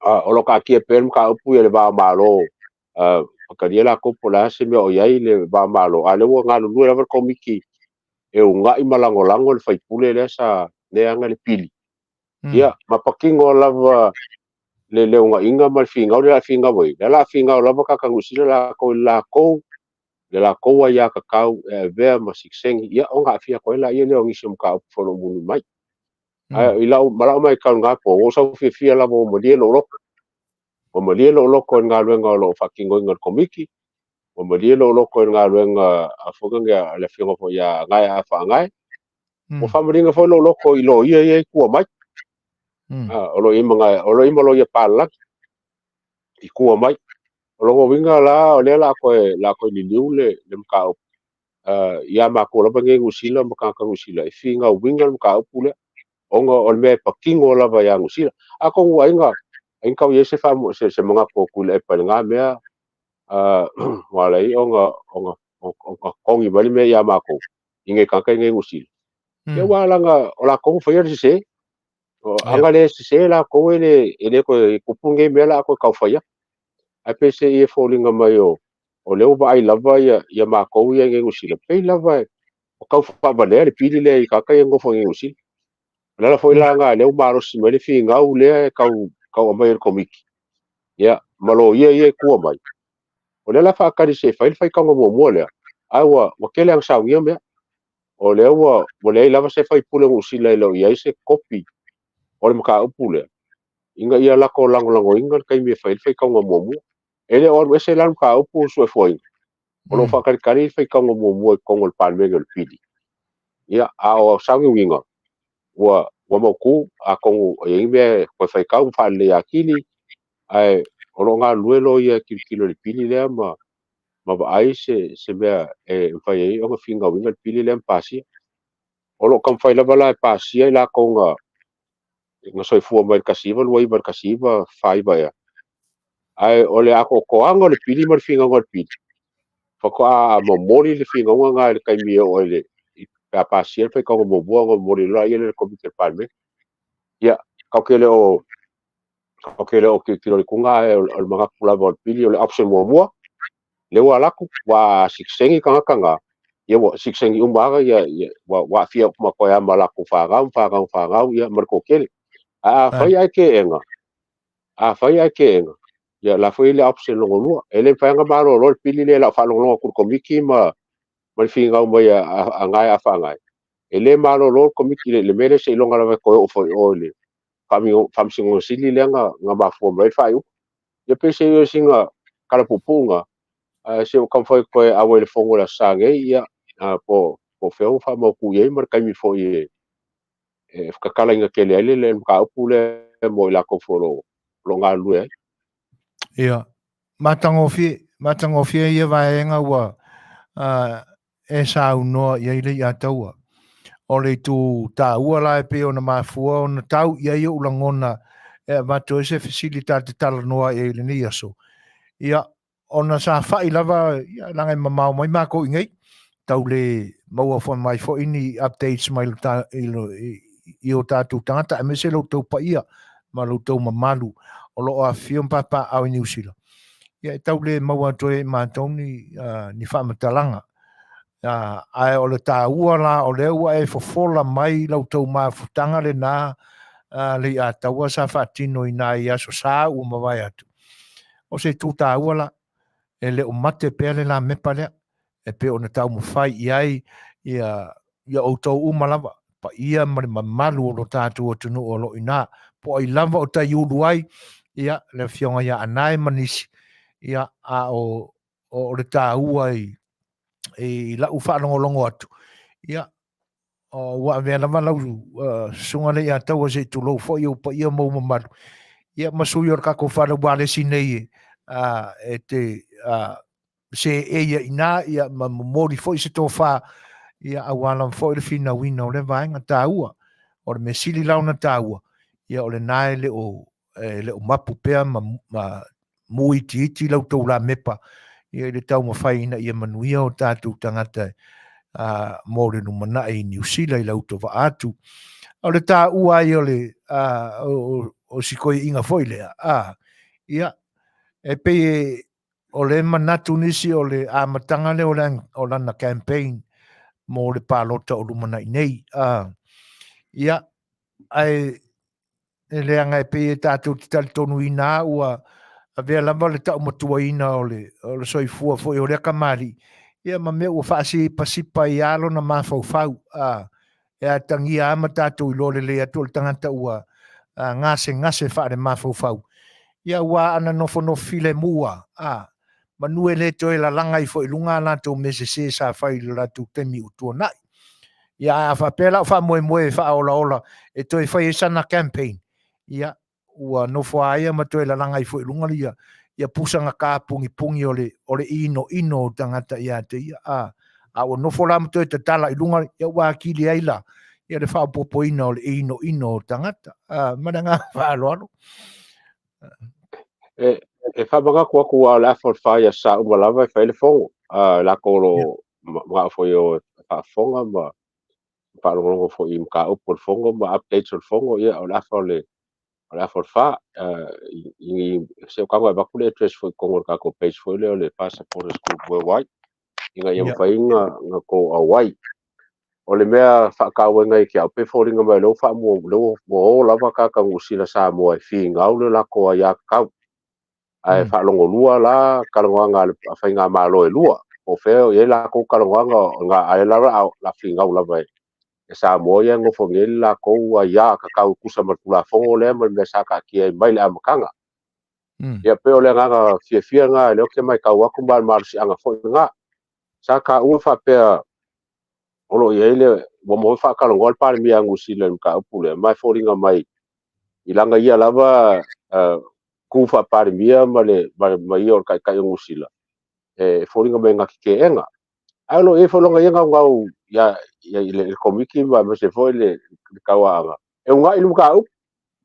o lo ka kia per ka up ia le ba malo pakaria la ko pola se me o yai le ba malo ale wo nga lu la komiki e unga i malango lango le faipule le sa le anga le pili ia mapakingo lava le unga inga mal finga le finga voi la finga lava ka kangusila la ko wa ya ka kau e ve ma sikseng ia onga fia ko la ia le ongi sum ka folo munu mai ai ila mala mai ka nga po o sa fia la mo mo die lo ko nga lo fakingo nga komiki o maria lo ko nga luenga a foga le finga fo ya ngai a fa ngai o fa maringa fo lo ko i lo ia ku mai o lo ima lo ia pala i ku mai o lo winga la o le la ko ni liule le mka ia ma ko lo bange ngusila mka ka ngusila i finga winga mka pule onga o me pakingo la va ya ngusila a ko winga inka ye se fa se mga ko kule pa nga mea wala i onga kongi bali me ya mako inge kaka inge ngusil ya wala nga ola ko fa yer se anga le se la ko ele ko kupunge me la ko ka fa ya a pe se e falling mai o le ba ai lava ya mako ya inge ngusil pe lava o ka fa ba le pili le kaka inge fo inge ngusil la fo la nga le maro si me le fi nga u le ka mai komiki ya malo ye ku mai o le la fa ka se fa ka mo le awa wakele ang sawiya me o le wa o le lava se fai pule usila lo ia se kopi o le maka upule inga ia la ko lango inga kai me fai ka mo ele o se lan ka upu so foi o lo fa kari fai ka mo ko ngol pan me ngol pidi ia a o sawi winga wa mo ku a ko ye me ko fai ka fa le akili ai o lo ngā lue lo ia kilo le pili lea ma vaai se mea whai ei o ngā whinga winga le pili lea mpasia. O lo kam whai lava la pasia i la ko ngā soifua mai kasiva luai mai kasiva whai vai ai o le ako koanga le pili ma le whinga ngā le pili. Whaka mo mori le whinga ngā le kaimia o le pa pasia pe ko mo bua ngo mori la ia le komite palme. Ia kaukele o kilo le kunga o mga kula o pili o le option mua le wa laku wa siksengi kanga ia wa siksengi umaga ia wa fia kuma ko ya malaku fagau ia marko kele fai ai ke enga ia la foi le option longo lua ele fanga malo lo pili le la fa longo ku komiki ma finga mai a ngai a fa ngai ele malo lo komiki le mele se longa la ko o foi o le fam singo sili le nga ba fo mai fa yu ia pese yo singa kala pupunga se o kam foi ko a wel fongo la sange ia po feo fa mo ku ye mar kai mi foi ka kala inga kele le ka pule mo la ko folo lo nga lue ia matangofie ia vaenga ua e sa uno ia Lei'ataua o le tu ta ua la pe ona mafua ona tau ia ia ulangona e mato se facilitate talanoa e Lenei aso ia ona sa fai lava ia langa mamau mai mako ingai tau le maua fo mai fo ini updates mai ta i o tatu tangata me se lo tau pa ia ma lo tau mamalu o lo a fion papa au New Zealand ia tau le maua toe matoni ni whamatalanga ai o le tā ua la o le ua e fofola mai lau tau mafutanga le nā Lei'ataua sa whaatino i nā i aso sā ua mawai atu o se tū tā ua la e le o mate pēr le la mepa lea e pe o na tau mawhai i ai ia o tau umalawa pa ia mare mamalu o lo tātu o tunu o lo ina po ai lava o tai ulu ai ia le fionga ia anae manisi ia a o le tā ua i la u whaalongolongo atu ia o wa vea lava lau sunga Lei'ataua se tu lou fo i pa ia mau mamalu ia masui or kako whara wale sinei e te se ia ina ia mori fo i se tō wha ia awalam fo i le fina wina o le vaenga tā ua o le mesili lau na tā ua ia o le nae le o mapu pea ma mui iti lau tau la mepa ia le tau mawhai ina ia Manuia o tātou tangata mo le numana i New Zealand i lau tō wa atu o le tā ua i o le o sikoi inga foi lea ia e pe o le manatu nisi o le amatanga le o lana campaign mo le palota o lumana i nei ia ai e leanga e pe tātou titali tonu ina ua a vea lama le tau matua ina o le soifua foi o le kamari ia ma mea ua whaasi pasipa i alo na mawhau e a tangia ama tātou i lore le atu le tangata ua ngase whaare mawhau ia ua ana nofo no file mua manue le toe la langa i foi lunga la tō mese se sa whai la tu temi utua nai ia a whapela wha moe wha ola e toi whai e sana campaign ia ua nofo aia ma toi la langa i foi lunga lia ia pusanga ka pungi o le ino tangata ia te ia a ua nofo la ma toi te tala i lunga ia ua kili aila ia le wha popoina o le ino tangata mananga wha alo e fa banga ko la for fire sa umalawa fa le fongo la ko lo ma foi o fa fonga ma pa lo fo im ka o por fongo ma updates o fongo ia o la for fa i se ka ba ku le tres foi ko ka ko page foi le pasa por school worldwide inga ia fa inga ko awai o le mea fa ka wenga ki au pe foringa mai lo fa mo lava ka ngusila sa mo e finga o la ko ya ka ai fa longo lua la kalonga fa inga malo e lua o feo ye la ko kalonga nga ai la finga o lava e sa mo ye ngo fo ngel la ko ya ka kusa martula fongo le ma sa ka ki mai le amakanga ya pe o le nga fia nga le ke mai ka wa ku mal mar si anga fo nga sa ka u fa pe olo ye le mo fa kalonga pa mi angu silen ka pule mai foringa mai ilanga ia lava ku fa'apalemia ma ia o le kaikai o ngusila e folinga mai ngaki keenga ai lo e folonga ia ngau ia le komiki ma se foi le kawaanga e unga ilu ka u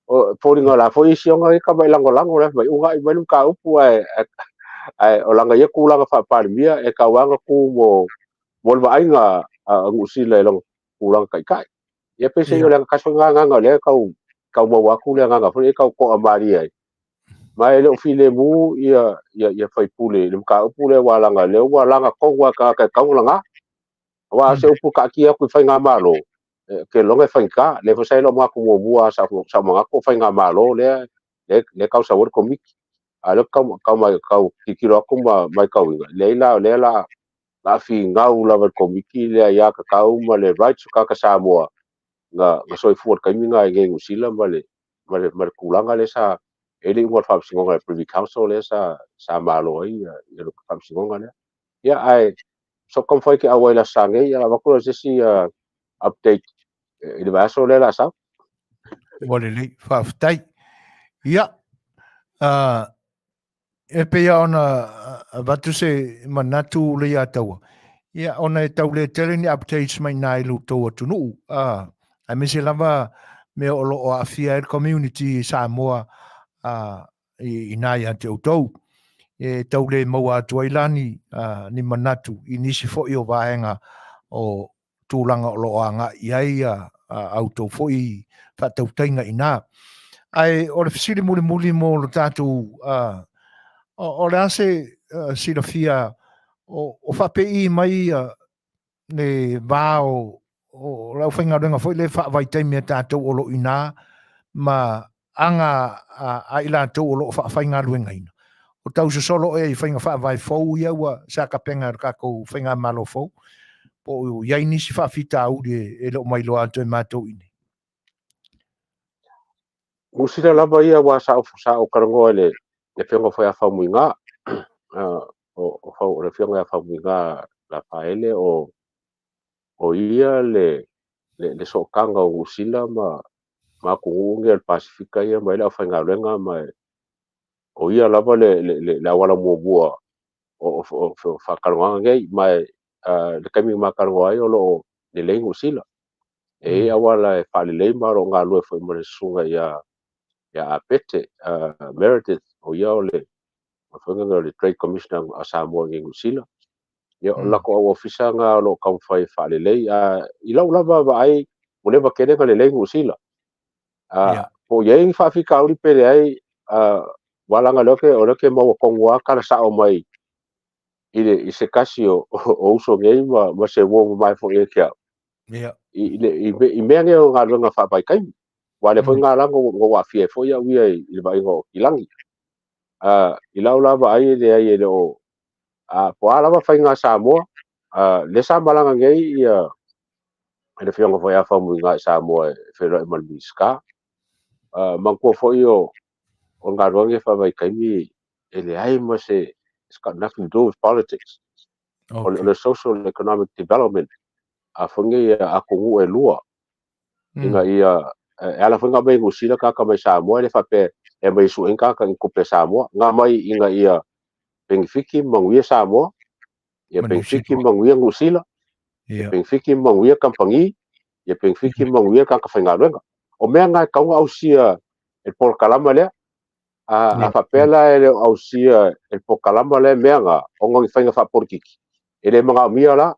o folinga la foi sionga e ka mai lango le mai unga i mai ka u ai o langa ia kulanga fa'apalemia e kawaanga ku mo le ainga ngusila e long kulanga kaikai ia pese yo le kaso nga le kau mau aku le nga foi kau ko amari ai mai le file mu ia fai pule le ka pule walanga ko wa ka langa wa se upu ka kia ku fai nga malo ke longa fai ka le fo sai lo ma ku mo bua sa manga ko fai nga malo le kau sa wor komik ale kau mai kau kikiro aku mai kau le la fi ngau la komiki le ya ka kau ma le right ka Samoa nga soi fuor ka minga nge ngusila male kulanga le sa ele mo fa singonga privy council le sa malo ai le fa singonga le ya ai so kom foi ke awela sange ya va ko se si update ele va so le la sa wale le whaafitai. Ia, e pea ona watu se manatu Lei'ataua. Ia, ona e tau le tele ni updates mai nā ilu tau atunu. A me se lava me olo o Afia community Samoa i nā ia te utau. E tau le maua tuailani ni manatu i nisi fo'i o vaenga o tūlanga o loa ngā iai au tau fo'i whatautainga i nā. Ai, o le fisiri muli mo lo tātou o le ase sila fia o whapei mai le vā o lau whainga renga fo'i le whaavaitaimi a tātou o lo i nā ma anga a ila tau o lo whainga ruenga ina. O tau se solo e i whainga whaavai fau ia ua sa ka penga kako whainga malo fau. Po iai nisi whaafita au e lo mai loa atu e mātou ini. ngusila lava ia wa sa o karango le fenga foi a famuinga o fa o le fenga a famuinga la faele o ia le sokanga o ngusila ma ku nge Pasifika ia mai la whainga renga mai o ia lava le wala mo bua o whakaronga ngai mai le kaimi makaronga ai o lo le lengu sila e awala e whalelei maro ngā lue foi mo le sunga ia a pete Meredith o ia o le whanga le Trade Commissioner a Samoa ngi sila ia o lako au ofisa ngā lo kau whai whalelei i lau lava wa ai mo le wakene ka le lengu sila po iei whawhika auri pere ai walanga loke maua kongua kara sao mai i se kasi o uso ngei ma se wo mai fo e kia i mea nge o ngā runga whapai kaimi wale fo ngā lango ngo wa fie fo ia ui i le vai ngo ilangi i lau lava ai le ai le o po a lava whai ngā Samoa le sa malanga ngei i le whionga fo ia whamu ngā Samoa whero e Manuia mangkua fo i o ngā runga whapai kaimi e le ai ma se it's got nothing to do with politics. Okay. On the social and economic development, a whangi a kongu e lua. Inga ia, ala whanga mai ngusila ka mai Samoa, le whape e mai suenka ka inkupe Samoa. Ngā mai inga ia pengifiki manguia Samoa, ia pengifiki manguia ngusila, ia pengifiki manguia kampangi, ia pengifiki manguia ka whaingaruenga. O mea ngai kaunga au sia e Polokalame lea, a whapela e au sia e Polokalame le mea ngā o ngongi whainga whaporikiki. E le mga umia la,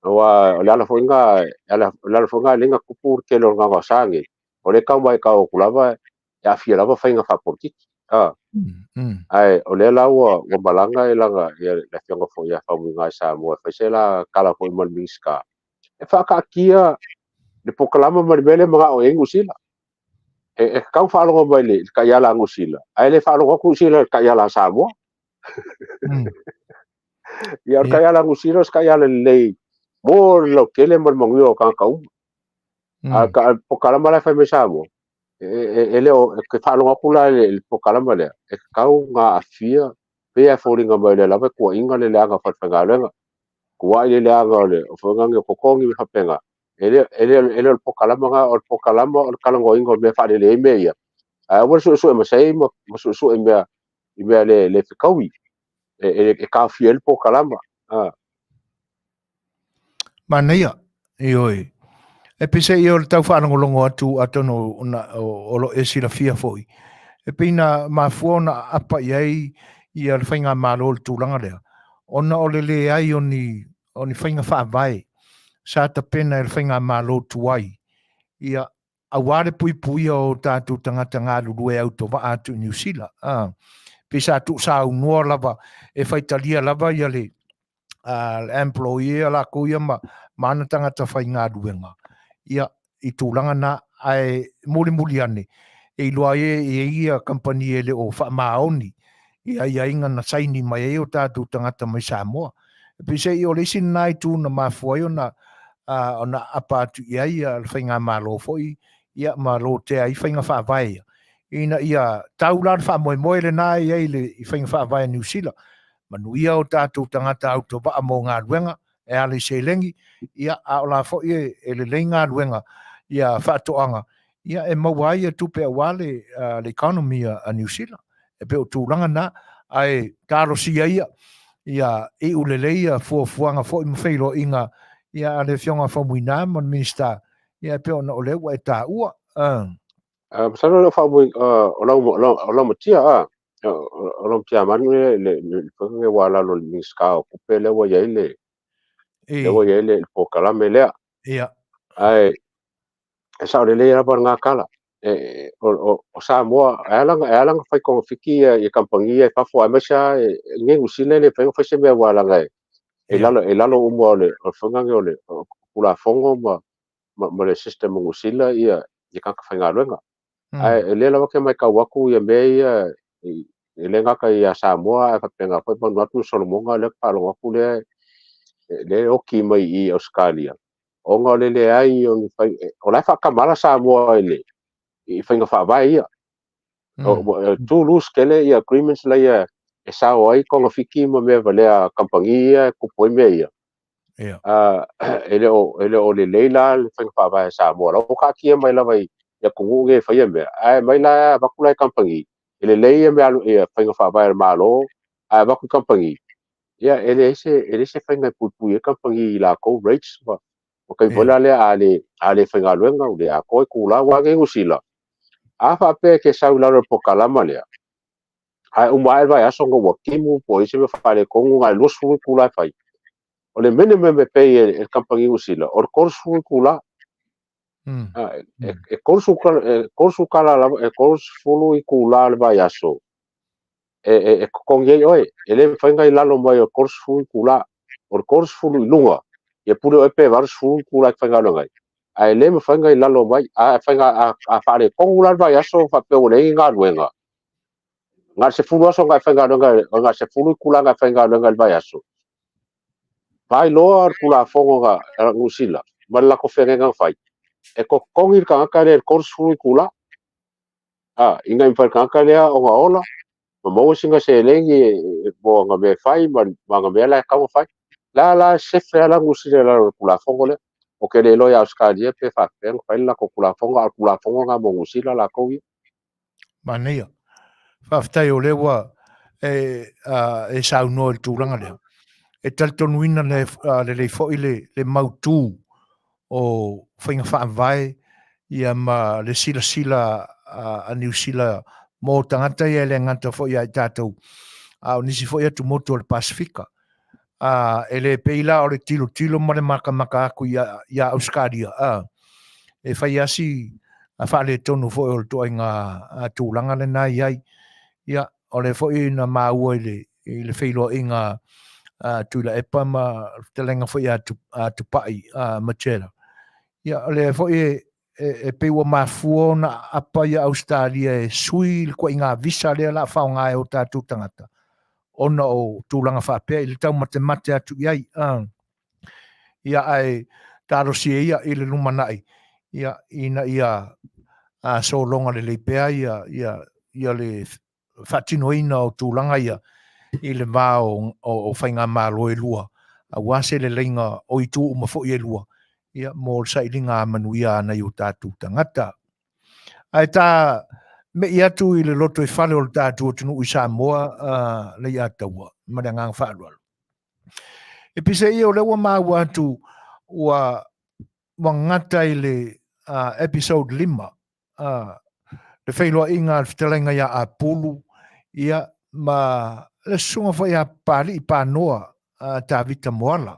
wa lala whainga linga kupur ke lo ngā sangi. O le kau mai kau kulava e Afia lava whainga whaporikiki. Ai, o le lau wa malanga e langa e le whionga fo ia whamunga Samoa. Whaise la kala fo i Manuia. E whakakia le Polokalame marimele mga o engusila. E kau whaalonga mai le ka ia la ngusila. Ai le whaalonga kusila ka ia la Samoa. Ia ka ia la ngusila ka ia la lei. Mo lo kele mo manguia o ka kau. Ka Polokalame la whai me Samoa. E leo ke whaalonga kula le Polokalame le. E kau ngā Afia pea fōringa mai le lawe kua inga le leanga whatwhanga lenga. Kua i le leanga le o whangangi o kokongi mi hapenga. Ele Polokalame nga o Polokalame o kalango inga me whaare le mea ia. Wa su e masai ma su e mea le fikaui e ka fiel Polokalame Manea, ioi. E pise i o le tau whanangolongo atu atono o lo e sira fia foi. E pina mafuona apa iai i al whainga malo o le tūlanga lea. Ona o le ai o ni whainga whaavai. Sa ta pena e le whainga malo tuai. Ia aware pui o tātou tangata ngā lulue au to wa atu New Zealand. Pisa atu sa unua lava e whaitalia lava ia le employee la kuia mana tangata whainga luenga. Ia i tūlanga na ai muli ane. E loa e ia company e le o whaamaoni. Ia inga na saini mai e o tātou tangata mai Samoa. Pisa i o leisi nai tū na mafuai o na apa atu ia le whainga malo foi. Ia malo te ai whainga whaavai. Ina ia taular whaamoe le nā ia i le whainga whaavai New Zealand. Manuia o tātou tangata au to wa mo ngā ruenga. E ale se lengi. Ia a o la foi e le ngā ruenga. Ia whaatoanga. Ia e mawai e tupe a wale le economy a New Zealand. E pe o tūranga na ai tāro si ia e uleleia fuafuanga foi mwhewhiro inga ia ale fionga whamuina mon minister ia pe ona o lewa e tā ua. Pasal lo whamui o lau matia o lau matia manu le whange wala lo le miska o kupe lewa iai le Polokalame lea. Ia. Ai e sa o le leia rapa ngā kala. O Samoa e alanga whai konga whiki i kampangia e pafo a mesa nge ngusile le whainga whaise mea walanga e lalo umua o le whangange o le kula fongo ma le system ngusila i kaka whainga luenga. Ai le lawa ke mai kawaku ia mea e le ngaka i a Samoa e whapenga whai Manufui Solomonga le palonga ku le oki mai i Australia. O ngā le ai o lai whakamara Samoa i whainga whaavai ia. Tūlus kele i agreements lai e sao ai konga whiki ma mea valea kampangia kupoi mea ia. Ele o le leila le whainga whaavai Samoa. Lau ka kia mai lawa i kungu nge whaia mea. Ai mai la wakulai kampangi. Ele leia mea ia whainga whaavai malo. Ai waku kampangi. Ia ele se whainga putui e kampangi i la kou rates wa. O kai vola le ale whainga luenga o le a koe kula wange ngusila. A whape ke sau lau Polokalame lea. Ai umae vai asonga wakimu po ise me whare kongu ngai losfui kula whai. O le mene me pei e kampangi ngusila. O le korsfui kula. E korsu kala lava e korsfulu i kula le vai aso. E kongiei oe. E le whainga i lalo mai o korsfui kula. O le korsfulu i lunga. Ia pure o epe varsfulu kula i whainga ngai. Ai le me whainga i lalo mai, a whainga a whare kongular vai aso whape o rei ngā ruenga. Ngā se fulu aso ngā whainga ruenga, ngā se fulu kula ngā whainga ruenga vai aso. Pai loa ar kula fongo ngā ngusila, malako whenga whai. E ko kongir ka ngaka le korsfulu kula, inga i whaika lea o ngā ola, ma maua singa se lengi mo ngā me whai, ma ngā mea lai kawa whai. La sefe ala ngusila la kula fongo le. O ke le loia Australia pe whapeng whai la ko kula fonga ngā mongusila la koui. Manea. Whaftai o lewa e sau noa le tūranga lea. E talitonuina le foi le mautū o whainga whaavai ia ma le sila a New Zealand mō tangata ia le ngata foi ai tātou. O nisi foi atu moto le Pasifika. E le peila o le tilo ma le maka aku ia Australia. E whai asi a whale tonu foi o le toa ngā tūlanga le nai ai. Ia o le foi na maua i le whailoa inga tuila epa ma telenga foi a tupai matera. Ia o le foi e peua mafua na apa ia Australia e sui le kua inga visa lea la whaonga e o tātou tangata. Ona o tūlanga whapea i le tau mate atu iai. Ia ai tāro si ia i le lumanai. Ia ina so longa le leipea ia le whatinoina o tūlanga ia i le mā o whainga mā loe lua. A wase le leinga o i tū umafo i e lua. Ia mō sailinga Manuia ana i o tātou tangata. Ai tā me ia tu i le loto e whale o le tātua tunu i Samoa Lei'ataua, ma le ngang whaalua. E pisa ia o lewa māua atu wa ngata i le episode 5, le Fai'oa inga le Fetalaiga ia a pulu, ia ma le sunga whai a pari i pānoa tā vita moala.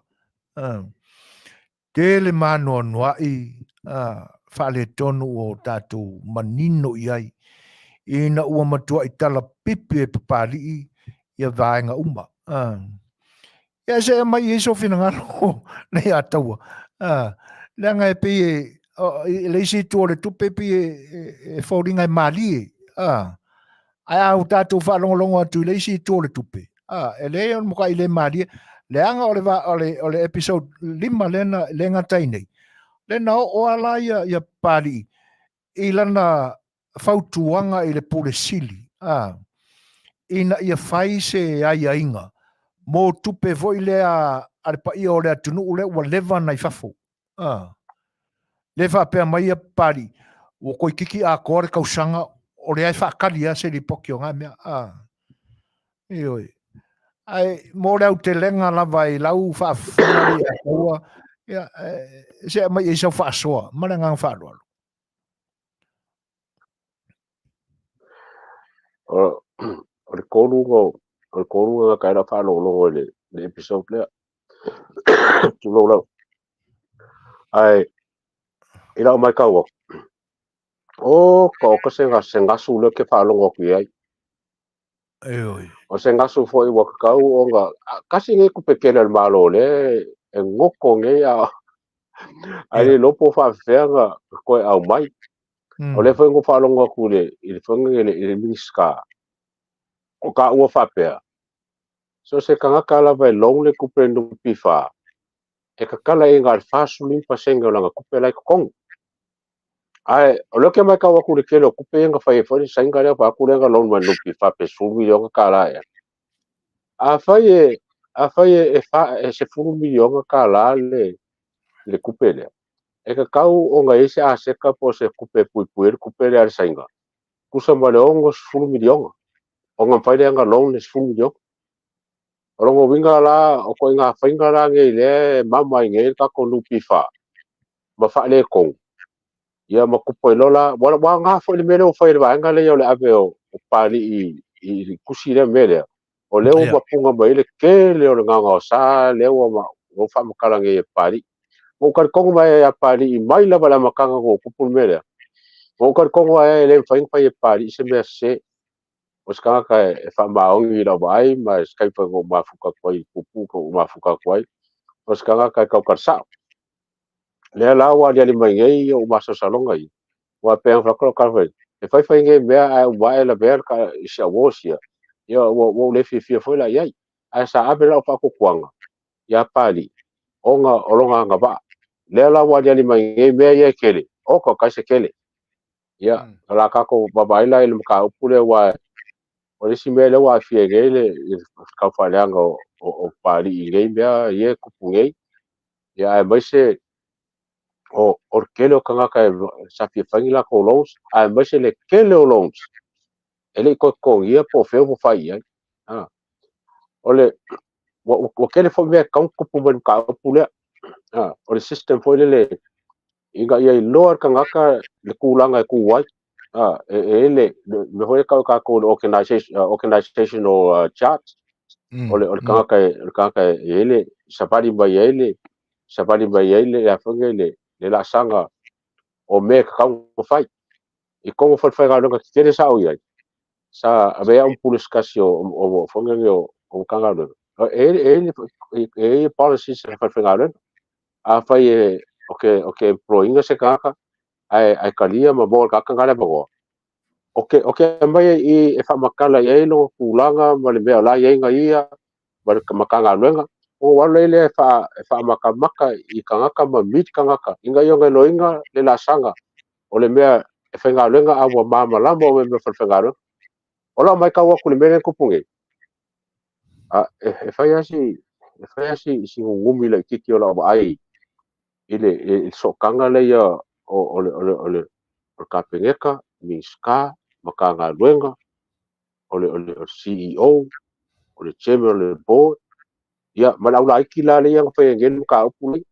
Te le mānoa noai whale tonu o tātou manino iai, ina ua matua i tala pipi e papari ia vaenga uma. Ia se mai e so fina ngaro Lei'ataua. Langa e pi e leisi tu le tupe pi e fauringa e mali. Ai au tātou whalongolongo atu i leisi tu le tupe. E le on muka i le mali. Leanga o le episode 5 le ngatai nei. Lena o ala ia pari i lana fautuanga i le pule sili. Ina ia whai se ai inga. Mo tupe voi lea ale pa ia o lea tunu ule ua lewa nai fafo. Lewa pea mai a pari. O koi kiki a kore kausanga o lea i whaakali a se li poki o ngā mea. Ioi. Ai, mo lea te lenga lava i lau whaafunga li a kaua. Se mai e sau whaasoa. Mana ngang whaaroa. O le korunga kaira whanongo le episode lea. Tulo lau. Ai, ila o mai kaua. O ka sengasu le ke whanongo ki ai. O sengasu foi waka kau o nga kasi nge kupekele al malo le e ngoko nge a ai lopo whawhenga koe au mai. O le whengo whanongo ku le i le whenga le miniska. O ka ua whapea. So se kangaka lawa e long le kupe nupi wha. E kakala e ngā whasu limpa senga o langa kupe lai kokong. Ai, o leo ke mai kaua kule kele o kupe e nga whai e whai sainga lea pa kule nga long mai nupi wha pe sumi o nga kāla ea. A whai e se furu milionga kāla le kupe lea. E kakau o nga ese a seka po se kupe pui pui le kupe lea le sainga. Kusa ma le ongo se furu milionga. O nga whai lea nga long le se furu milionga. O rongo winga la, o ko inga whainga la nge le mama i nge kako nupi wha. Ma wha le kong. Ia ma kupo i lola, wa ngā wha le mele o whai le waenga le o le ave o pāli i kusi le mele. O leo ma punga ma ile ke leo le nganga o sa, leo ma o wha makala nge e pāli. Mo kari kongo mai e pāli i mai lava la makanga ko kupu mele. Mo kari kongo ai le whainga whai e pāli i se mea se. O skanga ka e wha maongi la wai, ma skaipa ko mafuka kwai, pupu ko mafuka kwai. O skanga ka e kau karsao. Lea lawa li ali mai ngei o maso salonga i. Wa peang whakaro karwai. E whai nge mea ai uwae la mea ka isi a wosia. Ia wo le fia foi la iai. Ai sa abe la o whako kuanga. Ia pali. O nga olonga nga ba. Lea lawa li ali mai ngei mea ia kele. O ka kaise kele. Ia, la kako babaila ili mka upule wa o le si mea le wa fia ngei le kau whaleanga o pali i ngei mea ie kupu ngei. Ia ai mai se o kele o kangaka e sa fia whangi la ko lons, ai mai se le kele o lons. Ele i koko ia po feo po whai ai. O le, o kele fo mea kaun kupu manu ka upulea. O le system fo le inga ia i loa kangaka le kulanga e kuwai. Ele, me hoi kau kako organizational charts. O le kangaka ele, sabari mai ele, a whange le la sanga o me kakau whai. I kongo whai ngā runga ki kere sa au iai. Sa avea pulis kasi o whange o kanga runga. E policies e whai ngā runga. A whai okay employinga se kangaka. Ai kalia ma bol kaka ngare bago. Okay mai I e whamakala I eilo kulanga ma le mea la ienga ia ma makanga runga. O wala ile whakamaka I kangaka ma mit kangaka. Inga ionga loinga le la sanga. O le mea e whainga runga awa mama lama o me whainga runga. Ola mai kaua kule mene kupunge. E whai asi si ngumi la kiki o la o ai. Ile so kanga le ia o le kapengeka, mi ska, makagaluega o le CEO o le chairman o le board ia ma lau laiki la le ia faigele makaupu lei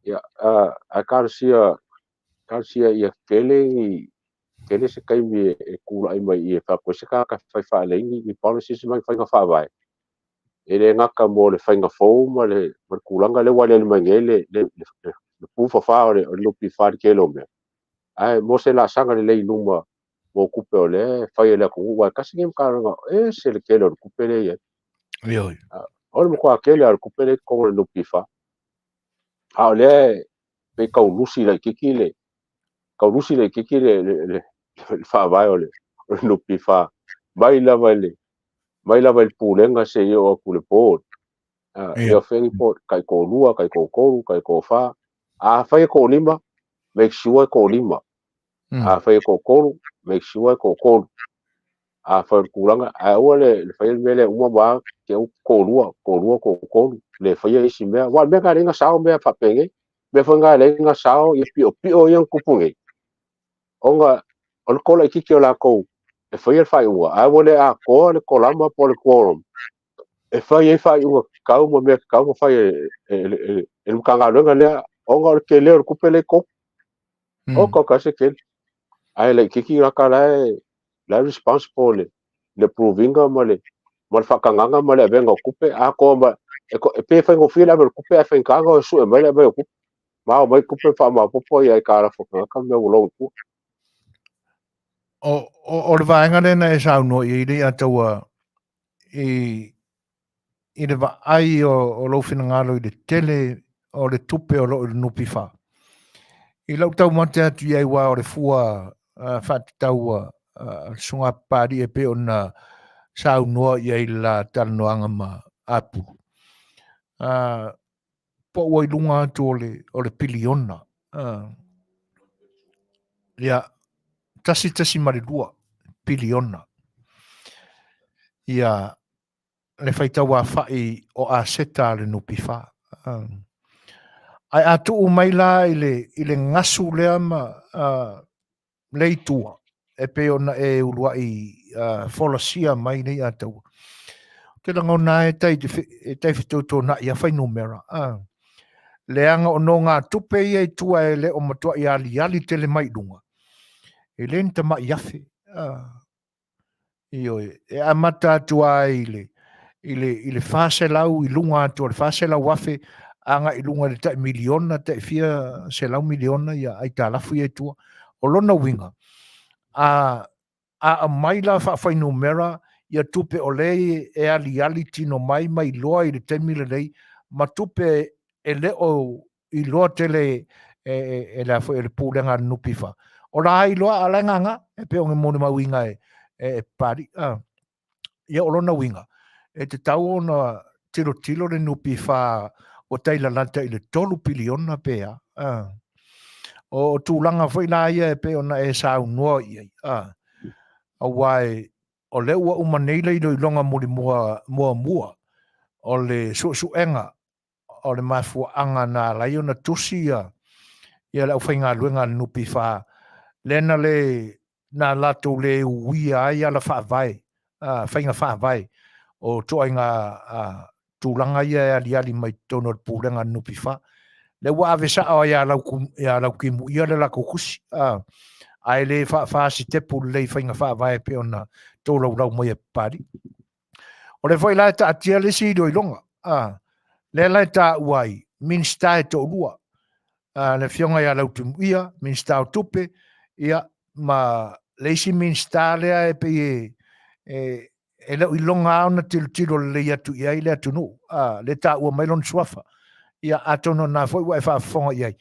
ia a kalasia ia kele se kaimi e kulaʻi mai i e faapoese kakafai faaleigi i policies mai faiga faavae e le gaka mo le faiga fou ma le kulaga le ua le maigei le pufafā o le lupi falikele o mea ae mo se laasaga lelei luma mo kupe o le fai le aku'u ae kasi ge makalaga e se le kele o le kupe lei ai o le makuakele a le kupe lei kogo le lupi fa a o lea pe kaulusi laikiki le faavae o le lupi fa mai lava le pulega se ia o aku le board ia fegi po kai kolua kai kokolu kai kofā a fai e kolima make sure e kolima a fai e kokolu make sure e kokolu a fai le kulaga a ua le fai le mea le uma ma ke au kolua kokolu le fai isi mea wa mea galega sao mea faapegei mea fai galega sao ia piʻopiʻo ia kupugei onga o le kola ikiki o lakou e fai le faiʻuga a ua le akoa le kolama po le quorum e fai ai faiʻuga kakau ma mea kakau ma fai e makagaluega lea oga o le kele o le kupe lei kou o kaukasi kele ae le ikiki laka lae responsible le provinga ma le faakagaga ma le avega o kupe akoa ma e pe faigofia le ave le kupe ae faigakaga o suʻe mai le avea o kupe ma o mai kupe faamaopopo ia e kalafogaka mea ua logo pua o le vaenga lena e saunoa i Lei'ataua i le vaai o lou finagalo i le tele o le tupe o loo i le nupi fa. I lau tau mate atu iai wā o le fua whaatitaua sunga pāri e pe o na saunoa iai la talanoaga ma apu. Po ua i lunga atu o le piliona. Ia tasi ma le lua piliona. Ia le faitaua fai o a seta le nupi fa. Ai atu mai la i le ngasu lea ma leitua e pe ona e ulua i folosia mai nei atau. Te langa na e tai fitoutou na ia fai numera. Leanga o no ngā tupe ia i tua e le o matua i ali tele mai lunga. E le nita mai afe. E amata atua i le fase lau i lunga atua, le fase lau afe anga i lunga le tai miliona, tai fia se lau miliona ia ai talafu i tua. O lona winga. A mai la whawhai numera ia tupe o lei e ali tino mai loa i le temi le lei, ma tupe e leo i loa tele e la fo e le pūlenga nupi wha. O la ai loa a langanga e pe o nge mone mawinga e pari. Ia o lona winga. E te tau ona tilo le nupi wha o teila lanta i le 3 piliona pea. O tūlanga fo i la ia e pe ona e sa unua i awai o le ua umaneila i longa muri mua o le suenga o le mafuanga na lai ona tusia ia le whainga luenga nupi wha lena le na lato le uia ai ala whaavai whainga whaavai o toainga tūlanga ia ali mai tono pūrenga nupi wha le ua avesa o ia lau kimu ia le la kukusi ai le fa si te pu le fainga fa vai pe ona to lau mai pari o le foi la ta tia le si do longa le la ta wai min sta to lua le fionga ya lau tum ia min sta tupe ia ma le si min sta le e pe e le longa ona tilo le ya tu ia le tu no le ta o mai lon suafa ia atono na foi wa fa fonga ia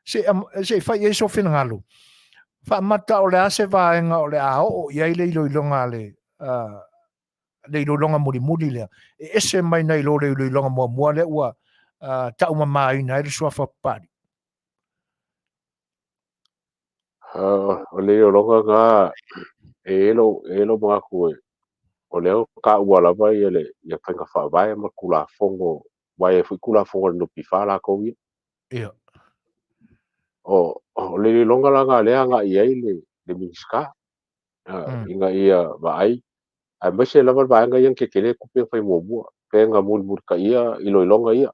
se fa ye so finangalo fa mata o le ase vaenga o le ao ia le ilonga le ilonga muri le ese mai nei lo le ilonga mo le ua ta uma mai na le sua fa pari o le ilonga ga elo mga ku o le ka ua lava ia le ia whainga whaavai ma kula fongo wai e fui kula fongo no pifala ko ia o le ilonga langa le anga ia le minska inga ia vai ai mai se lava vai nga yang kekele kupe fai mo pe nga mun ka ia ilolonga ia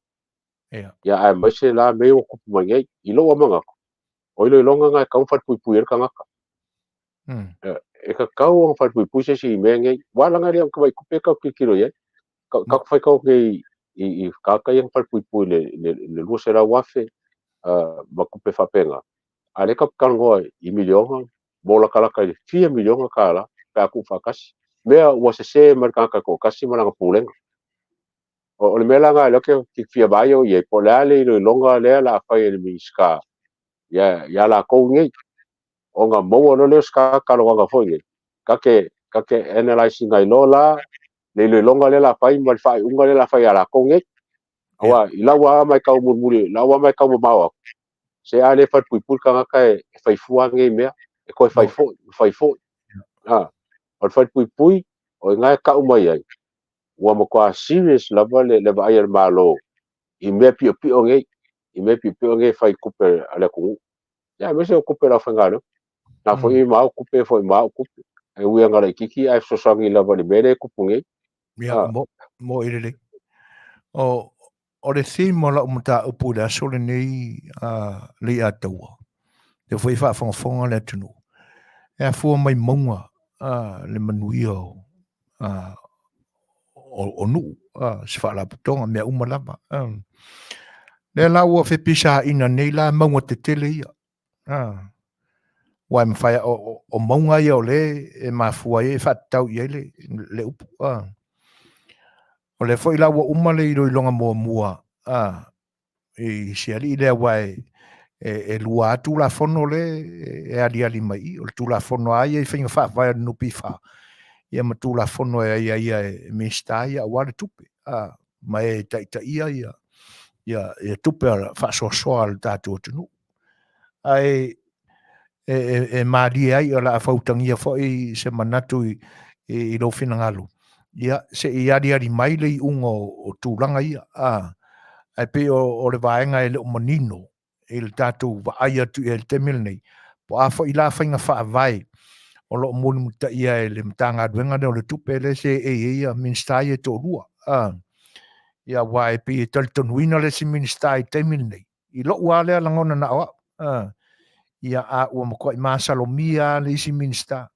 ya ai mai se la me o kupu mai ilo amanga o ilolonga nga kau fat pui ka ngaka e ka kau ang fat pui se si mengai wala nga ria ka kupe ka kikiro ye ka fai ka ke i ka yang fat pui le lu se la wafe ma kupe fa penga ale ka kango i milionga bola kala ka 4 milionga kala ka ku fa kas mea ua se marka ka ko kasi malanga pulenga o le mela nga le ke fia bayo ye polale i longa le la fa ye mi ska ya la ko ngi o nga mo no le ska ka lo nga fo ngi ka ke analyzing ai lola le longa le la fa i mal fa unga le la fa ya la ko ngi awa ilawa mai ka murmuri lawa mai ka mawa se ale fa pui ka ka e fai fuang ngi me e ko fai fo o fai pui o nga ka umai ai ua mo kwa serious lava le vai al malo i me pi o ngai fai kupe ale ku ya me se kupe la fanga no na fo i ma kupe fo ma kupe e ua ngara kiki ai so sangi lava le bele kupu ngai ya mo ile o le theme la umta upu da so le nei Lei'ataualetaua te foi fa fonga le tunu e fu mai monga le Manuia o nu se fa la putonga me uma lava le la ua fe pisa ina nei la monga te tele ia wa me fa o monga ia o le e mafua e fa tau ia le upu o le foi la ua uma le i longa mua e se ali le wai e lua tu la fono le e ali mai o tu la fono ai e finga fa vai no pifa ia ma tu la fono ia me sta ia wa tupe mai ta ia tupe fa so al tatu tu ai e mali ai o la fautangia fo i se manatu i lo fina ngalo ia se ia ali mai le ungo o tulanga ia ai pe o le vaenga e le manino il tatu va ai tu el temil nei po a fo ila fainga fa vai o lo mun muta ia e le mtanga duenga le tupe le se ia minstai e to lua ia wai pe tal tonwina le si minstai temil nei i lo wale la ngona na wa ia a o mo ko ma salomia le si minsta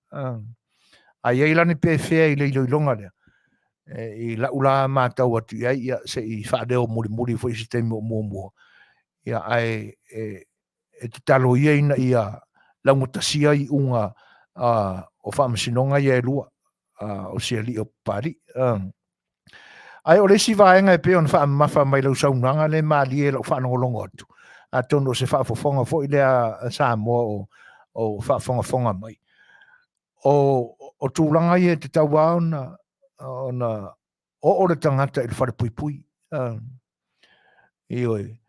ai ai la ni pe fe i le longa le i la ula ma tau atu ia se i fa de o muri fo i sistemi o mo ia ai e te talo ia la mutasia i unga o fa masinonga ia lua o se ali o pari ai o le si vaenga e pe on fa mafa mai lo saunanga le mali e lo fa no longo atu a tono se fa fofonga fo ile a Samoa o fa fonga mai o tūlanga i e te taua ona o le tangata i le whare pui i oi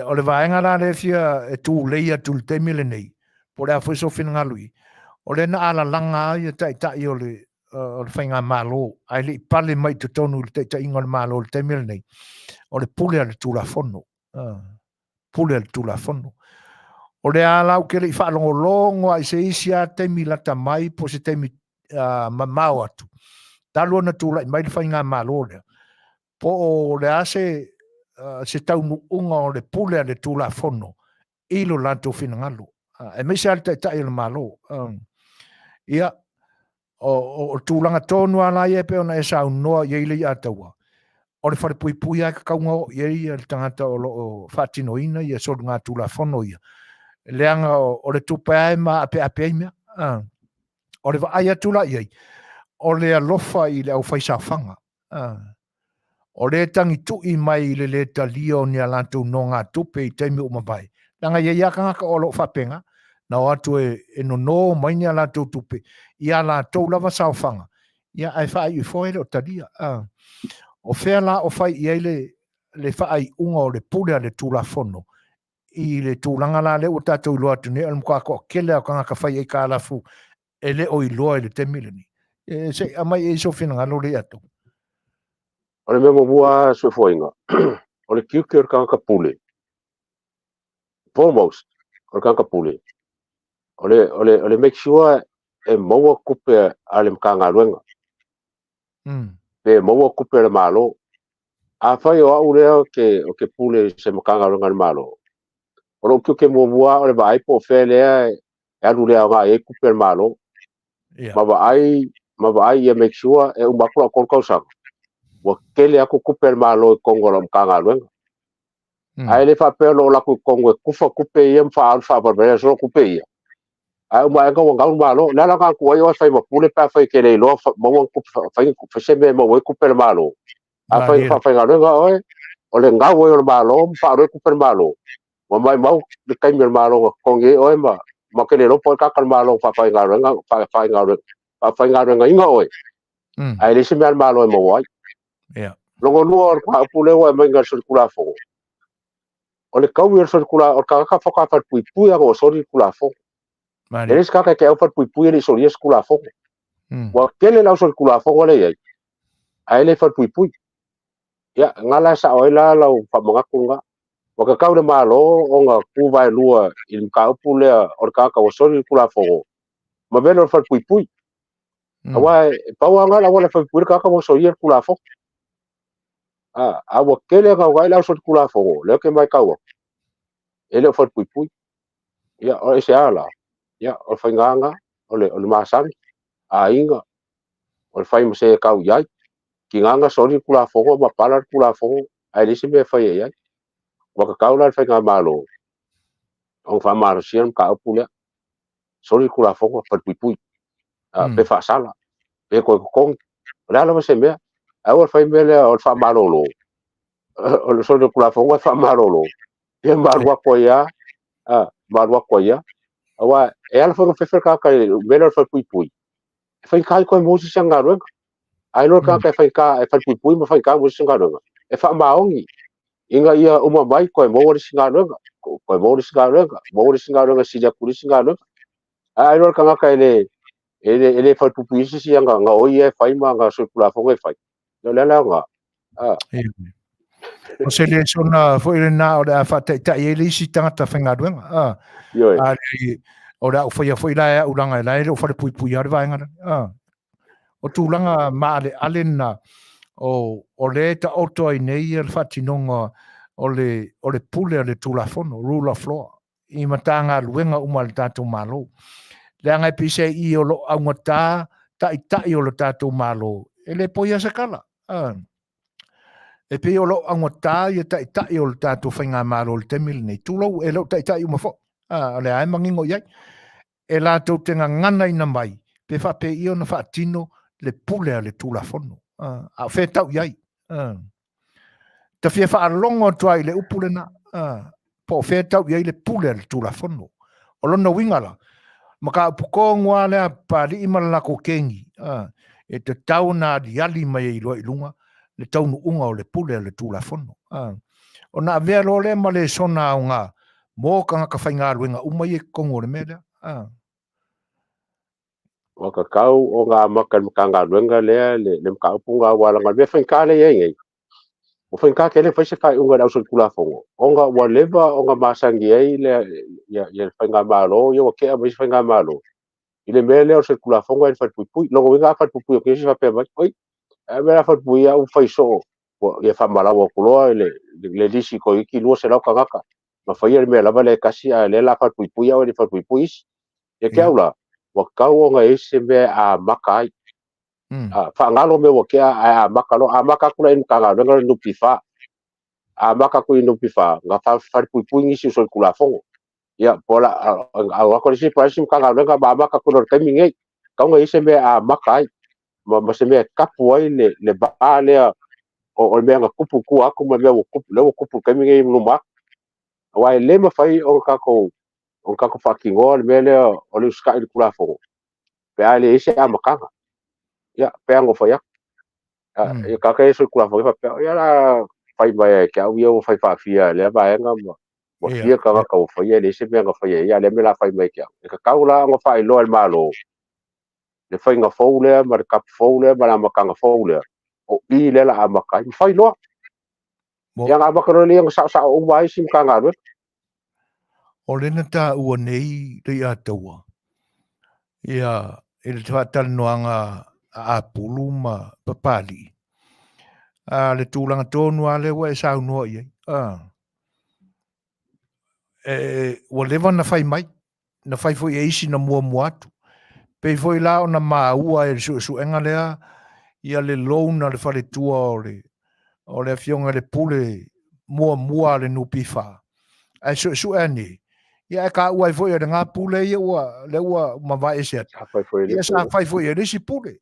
o le vaenga la le fia e tū leia tū le temi le nei po le a fwese o whina ngalui o le na ala langa i e tai o le whainga malo ai le pale mai te tonu le tai inga le malo le temi le nei o le pule a le tūla fono pule a le tūla fono o le ala o ke le whaalongo longo ai se isia temi lata mai po se temi mamau atu talo na tūla i mai le whainga malo le po o le ase se taunu unga o le pule a le tūla fono ilo lanto fina ngalo e me se al tai le malo ia o tūlanga tonu ala ia pe ona e sa noa ia ile ia taua o le whare pui a ka kaunga ia ia le tangata o whatino ina ia so ngā tūla fono ia leanga o le tupe ai ma ape ai mea o le vai atula iai o le alofa i le au faisawhanga o le tangi tui mai i le talio ni alantou no ngā tupe i teimi umawai langa ia ka ngaka o lo whapenga na o atu e no mai ni alantou tupe i alantou lava sawhanga ia ai whai i fōere o talia o whea la o whai iai le whai unga o le pule a le tūla fono i le tūlanga la le o tātou loa tune al mkwa ko kele o kanga ka whai e ka alafu e le o i loa i le te milini se amai e so fina ngalo le atu o le memo mua se foinga o le kiuke o kanga ka pule foremost o kanga ka pule o le make sure e maua kupe ale mkangaluenga pe maua kupe le malo a fai o au lea o ke pule se mkangaluenga le malo o lo ke mua o le vai po fe lea e anu lea nga e kupe le malo ma vai e make sure e umakula kolkausa wa kele aku kupe le malo e kongo le mkangaluenga ai le fa pe lo la ku kongo kufa kupe ye mfa barbere so kupe ye ai uma nga wanga malo la la ka ku yo fa ma pule pa fa ke le lo ma wang ku fa se me mo ku per malo a fa nga nga o le nga wo yo malo fa ro ku per malo mo mai mau de kai mer malo ko nge o ma ke le lo po ka kan malo fa nga fa nga inga o ai le se mer malo mo wai lo ngo no ka pule o ma nga circula fo o le kau yer circula o ka fa pui o so circula fo eles kaka ke au pui ele solia skula fo wa kele la skula fo le ai ai le pui ya ngala sa oila la fa manga kunga wa ka kau le malo o nga ku vai lua il ka pule o ka soli kula fo ma belo pui wa pa wa ngala wala pui ka solia kula fo wa kele ka wa la skula fo le ke mai ka wa ele pui ya o se ala ya o finganga o le Masani ainga o fai mo se kau yai ki nganga sori kula fogo ma pala kula fogo ai lisi me fai yai wa ka kau la fai nga malo o fa malo siam ka pula sori kula fogo pa pui pe fa sala pe ko kong la la se me ai o fai me le o fa malo lo o sori kula fogo fa malo lo ye malwa ko ya malwa ko ya wa e ala fa ka me le fa pui fai kai ko mo si sanga ro ai lo ka fai ka fa pui ma fai ka mo sanga ro e fa maongi inga ia uma mai ko mo ri singa ro ko mo ri singa ro si ja kuri singa ro ai lo ka ka ele fa pui si nga o ia fai ma nga so kula fo fai no le la nga o se le sona fo ile na o da fa ta ele si tanga fenga ro o da fo ia fo ila u langa ila o fa pui ar vai nga o tūlanga maale alena o le ta oto ai nei e whatinonga o le pule o le tūlafono, rule of law, i matanga luenga uma le tātou malo. Le angai pise i o lo aunga tai o le tātou malo, e le poia sakala. E pe o lo aunga tai o le tātou whainga malo le temil nei, tūlau e lo tai uma fo, le ai mangingo iai, e la tau tenga ngana ina mai, pe whape i o na whatino, le pule le tulafono a fe tau yai ta fia fa longo tuai le upule na po fe tau yai le pule le tulafono o lona wingala maka puko ngwa le pa li imala ko kengi e te tau na diali mai lo ilunga le tau no unga o le pule le tulafono o na vea lo le ma le sona unga mo ka ka fainga luenga umai e kongo le meda o ka kau o nga makanga luenga le mka punga wala nga be fa ka le ye o fa ka ke le fa se fa unga da so kula fongo o nga waleva o nga masangi ai le ya fa nga malo yo ke a fa nga malo ile mele o se kula fongo e fa pui lo nga fa pui ke se fa pe ba oi e me fa pui a u fa so o ye fa mala o kulo le disi ko iki lo se la ka ka ma fa ye me la vale kasi a le la fa pui o le fa pui e ke aula wa kau nga ese me a makai fa ngalo me wo ke a makalo a makaku in kanga nga no pifa a makaku in pifa nga fa pui ngi so kula fongo ya pola a ko si pa sim kanga nga ba makaku no kamingai kau nga ese me a makai ma se me kapu ai le ba le o me nga kupu ku aku me wo kupu kamingai no ma wa le ma fai o kako fucking all me le o le ska il kula fongo pe ale ese a makanga ya pe ngo fa ya e ka ka so kula fa pe ya la fai mai ke au yo fai fa fia le ba nga mo fia ka ka fa ya le se me nga fa ya le me la fai mai ke ka ka la ngo fai lo el malo le fai nga fo le ma ka fo le ma la ma ka nga fo le o i le la ma ka fai lo ya nga ba ka le nga sa o vai sim ka nga o le na ta ua nei Lei'ataualetaua. i le Faatalanoaga a pulu ma papali. Le tūlanga tōnu a le wa e saunua i wa lewa na fai mai, na fai fo i eisi na mua atu. Pei fo i lao na maua e su enga lea, ia le louna le fale tua o le afionga le pule mua le nupifa. Ai su eni. Ia e ka ua fo i le ngā pule ia le ua mawai e seat. Ia sa fai fo i le si pule.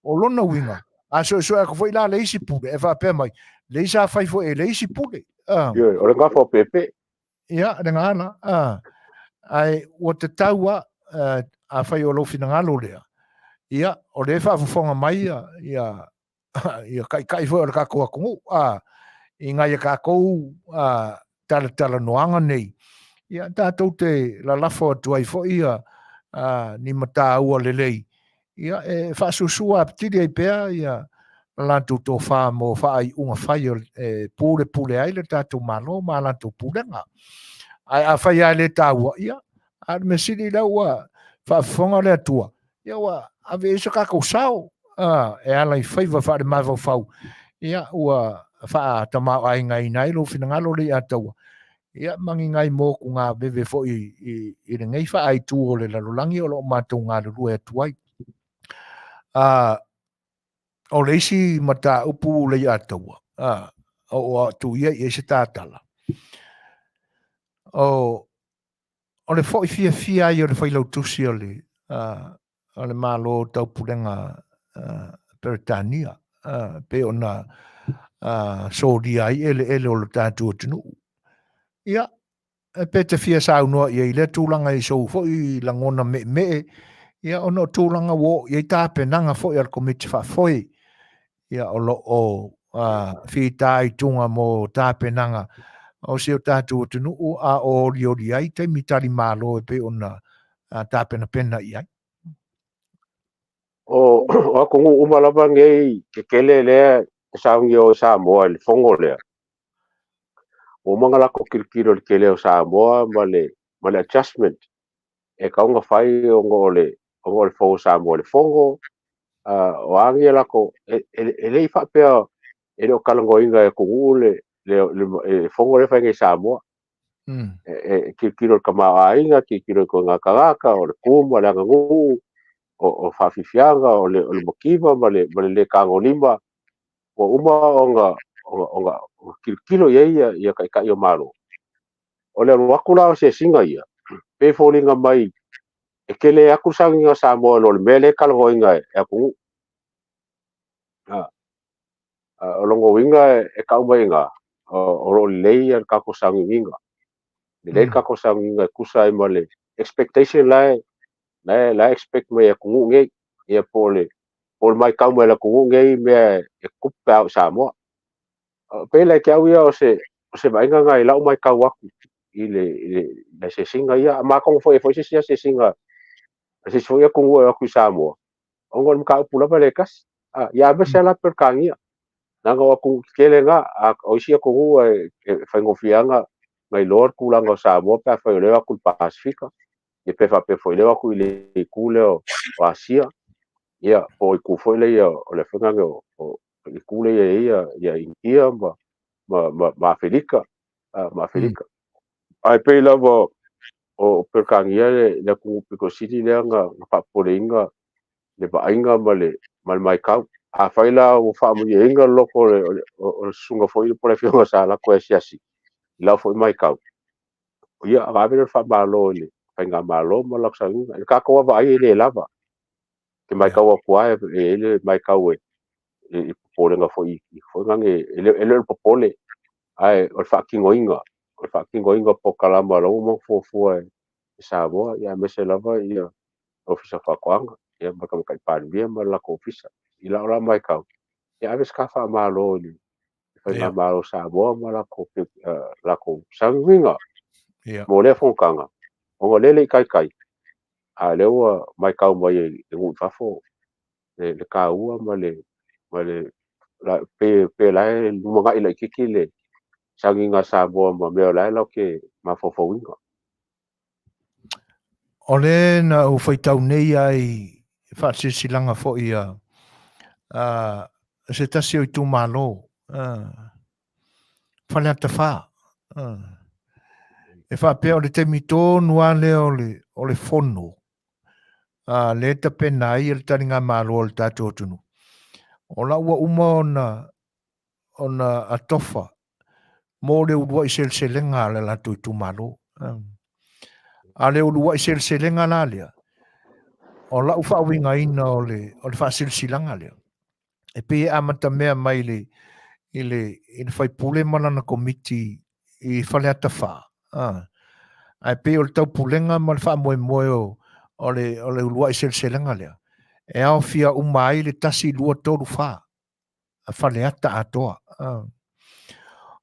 O lona winga. A so e ko fo i la le isi pule. E fa pe mai. Le isa fai fo i le isi pule. O le ngā fo pepe. Ia, le ngā ana. Ai, o te taua a fai o lo fina ngalo lea. Ia, o le fa fonga mai ia kai fo o ka ko ko I ngai ka ko tala noanga nei. Ia tātou te la lafo tuai fo ia ni mata ua lelei. Ia e fa susua tiri ai pea ia lantu to fa mo fa ai unga fai pule ai le tātou malo ma lantu pulenga. Ai a fai ai le tāua ia a me siri la ua fa fonga le atua. Ia wa ave iso ka kousao e ala I fai wa fa le mavo fau. Ia ua fa tamau ai ngai nai lo fina ngalo Lei'ataua. Ia mangi ngai mo ku ngā bebe fo I le ngai fa ai tu o le Lalolagi o lo mātou ngā lulu e tuai. O le isi mata upu Lei'ataua. O tu ia I se tātala. O le fo I fia I o le whailau tusi o le malo tau pulenga Peritania. Pe o na sōri ai ele o le tātua tunu. Ia, pe te fia saunua I le tūlanga I sou fo I langona me. Ia ono tūlanga wo I tāpenanga fo I al komiti whafoi. Ia o lo o whitai tunga mo tāpenanga. O se o tātua tunu a o ori ai te mitari malo e pe ona tāpena pena I ai. O ako ngu umalapa ngei ke kele lea saungi o Samoa le fongo lea. O mangala ko kirikiro le kele o Samoa ma le adjustment e kaunga fai o ngole fo Samoa le fongo o angi lako e lei fa pea e le o kalangoinga e kungu le fongo le fai ngai Samoa. E kirikiro le kamaainga, kirikiro ko ngā kagaka o le kuma le angangu o whawhiwhianga o le mokiva ma le kangolima o uma o nga kirikiro ia kai o malo. O le waku lao se singa ia. Pe fōringa mai e kele aku sangi ngā Samoa no le mele kalangoinga e aku. O longo winga e kaumai ngā. O ro lei an kako sangi winga. Le kako sangi winga kusa i ma le expectation la expect mai e kungu ngei. Ia pole mai kaumai la kungu ngei mea e kupe au Samoa. Pela ke au ia o se mainga ngai lau mai kau aku I le se singa ia ma kong foi se singa se foi kungu aku Samoa. Ongo mka pula pale kas. Ya be sela per kangia. Nanga aku kele nga o sia kungu e fango fianga ngai lor kulanga Samoa pa foi le aku Pasifika. E pe fa pe foi le aku le kule o Asia. Ia o ku foi le o le fanga o le kule ia India ma Afrika ma Afrika ai pe lava o perkangia le ku piko city le nga pa poringa le bainga male mai kau a faila o fa mu inga loko o sunga foi por afio sala ko siasi la foi mai kau ia a ver fa malo le fainga malo ma la sang ka ko va ai le lava ke mai kau kwa ele mai kau e porenga foi ngange ele popole ai o whakingoinga Polokalame lau mo fofua e Samoa ia mese lava ia ofisa whakoanga ia maka ipānuia ma lako ofisa I la ora mai kau ia aves ka wha malo ni whai ngā malo Samoa ma lako sanguinga mo lea whongkanga o ngā lele I kai a lewa mai kau mai e ngui whafo le kāua ma le pe lai lumaga I la kiki le sangi ngā Samoa ma mea lai lau ke ma Fofogaina. O le na u whaitau nei ai whaasilanga fo ia se tasi o i tu malo whale Tafa e whaapea o le te mito nua le o le fono le ta pena i le taringa malo o le tātou tunu o la ua uma ona atofa mo le ulua i selselenga le lato i tu malo a le ulua i selselenga la lea o la ufa winga ina o le whaasilsilanga lea e pe amata mea mai i le whaipule mana na komiti i whale Tafa ai pe o le tau pulenga ma le wha moe o le ulua i selselenga lea e au fia umai le tasi lua toru wha a whale ata atoa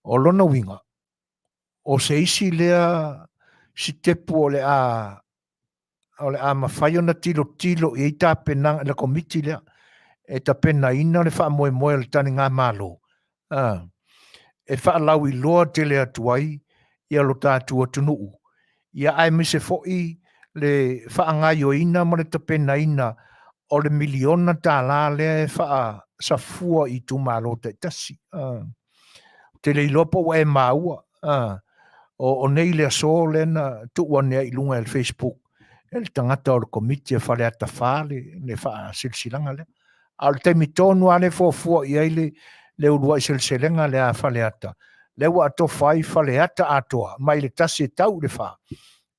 o lona winga o se isi lea si tepu o le a mawhai ona tilo i ta penang le komiti lea e ta pena ina le wha moe le tani ngā malo e wha lau i loa te lea tuai ia lo tātua tunuu ia ai mise fo'i le wha ngai o ina ma le ta pena ina o le miliona tā la lea e wha safua i tu malo te tasi te le ilopo e maua o nei le aso lena tuua nea i lunga le Facebook e le tangata o le komiti e whale Tafa le wha silsilanga le a le teimi tonu ale fofua i aile le urua i silsilenga le a whale ata le ua ato whai whale ata atoa mai le tasi e tau le wha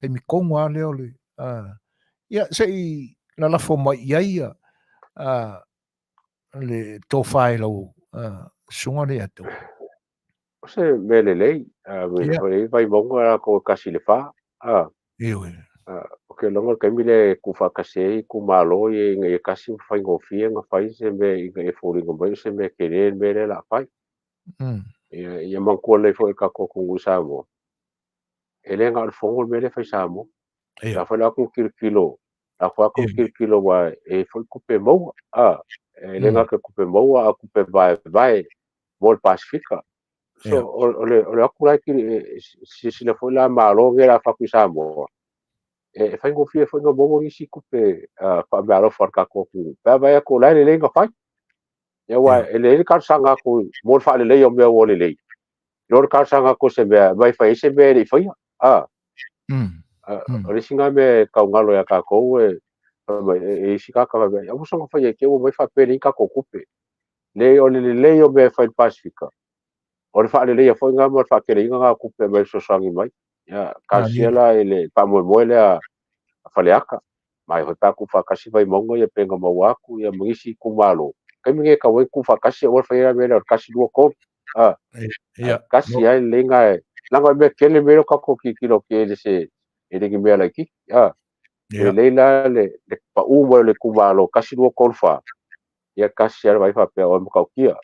teimi kongu ale o le ia se i la lafo mai iaia le tō whai lau sunga le ato se me lelei vai monga ko kasi le fa okay longa ke mile ku fa kasi ku malo ye ngai kasi fai go fie nga fai se me ngai fori go mai se me kere me le la fai ye man ko le fo ka ko ku Samoa ele nga fongo me le fai Samoa la fa la ku kilo la fa ku kilo wa e fo ku pe mo ele nga ku pe mo a ku pe vai vol Pasifika so ole akura ki si le foi la malo che la fa qui Samoa e fai go fie fai go bobo ni si kupe fa malo forca ko ku pa vai ko la le nga fai e wa ele ka sanga ko mo fa le o me o le lor ka sanga ko se vai fai se be ri fai ole singa me ka ngalo ya ka ko e si ka ka vai o so fai ke o vai fa pe ni ka ko kupe le o me fai Pasifika o le whaale leia foi ngā mo le whaakere inga ngā kupe mai sosangi mai ia kasiela ele pamoe le a whaleaka mai hoi pāku whakasi vai mongo ia penga mau aku ia mangisi kumalo kai minge ka wai ku whakasi o le whaera mele o kasi lua kōru kasi ai le ngā langa me kele mele kako ki kilo ke ele se ele ki mea laiki e leila le pa umo le kumalo kasi lua kōru wha ia kasi ala vai whapea o mokaukia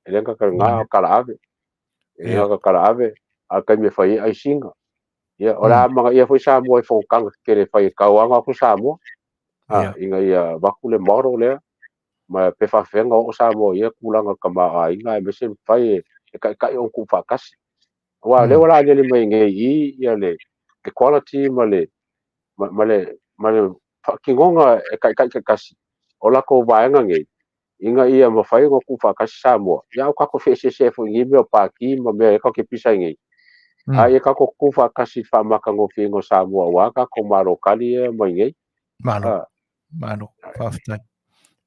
ele ka ngā kala ave nga kala ave a kai me fai ai singa ia ora manga ia foi Samoa fo kanga kere fai kauanga ko Samoa inga ia bakule moro le ma pe fa fenga o Samoa ia kulanga kama inga me se fai kai o ku fa kasi wa le wala le mai ngai ia le quality male kingonga kai kasi ola ko vaenga ngai inga ia ma fai go ku fa kasi Samoa ia ka ko fese se fo ngi me pa ki ma me ka ke pisa ngi ai ka ko ku fa kasi fa ma ka go fingo Samoa wa ka ko maro kali mai ngi mano fa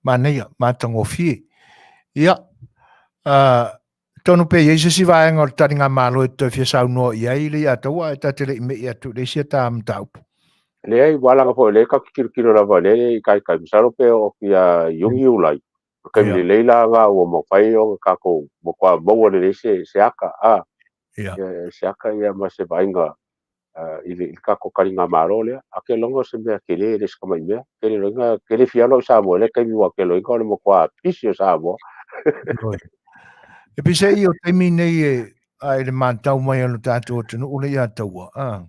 Manuia matango fi ia tonu pe ye si va ngor taringa malo to fi sa no ia ile ata wa ta tele me ia tu le sia tam tau le ai wala nga po le ka kilo la vale kai saro pe o kia yungi ulai kai le leila nga o mo fai o ka ko mo kwa mo le se aka se aka ia ma se vainga ile ka ko karinga malo le ake longo se me ke le ska mai me ke le longa ke le fialo sa mo le kai wa ke lo ko mo kwa pisio sa mo e pise io temi nei ai le mantau mai o tatu tunu ule ia taua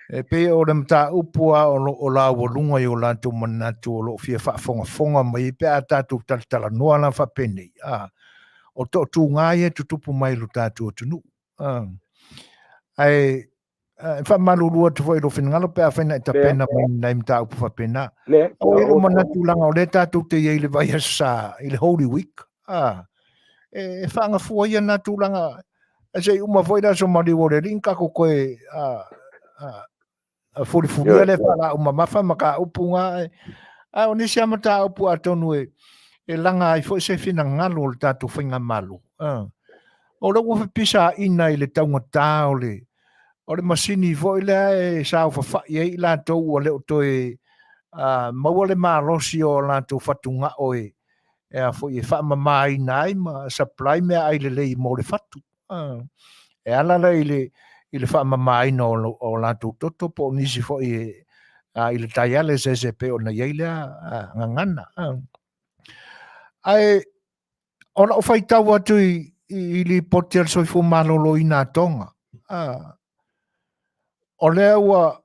e pe o le mta upua o la o lunga i o la tu manatu o lo fia fonga mai pe a tatu tala noa la fa peni o to tu ngai e tutupu mai lo tatu tunu ai fa malulua te foi lo finngalo pe afena ta pena mai nai mta upu fa pena o ilo mana tulanga o le tatu te ye le vai sa ile holy week e fa nga fu ia na tulanga se uma foi da so mali wo le rinka ko koe a furi furi le fa la uma mafa maka upunga o ni sia mata upu atonu e langa i foi se fina ngalo le tatu finga malu o le wo pisa ina ile taunga taole o le masini foi le e sa fa fa ye la to o le to e mau le marosi o la to fatunga o e a foi e fa mai nai ma supply me ai le mo le fatu e ala le ile fa mai no o la to toto po nisi foi e ile taiale se pe o na ye le ngana ai ona o fai tau atu i li potel soi fu malolo ina tonga o lea ua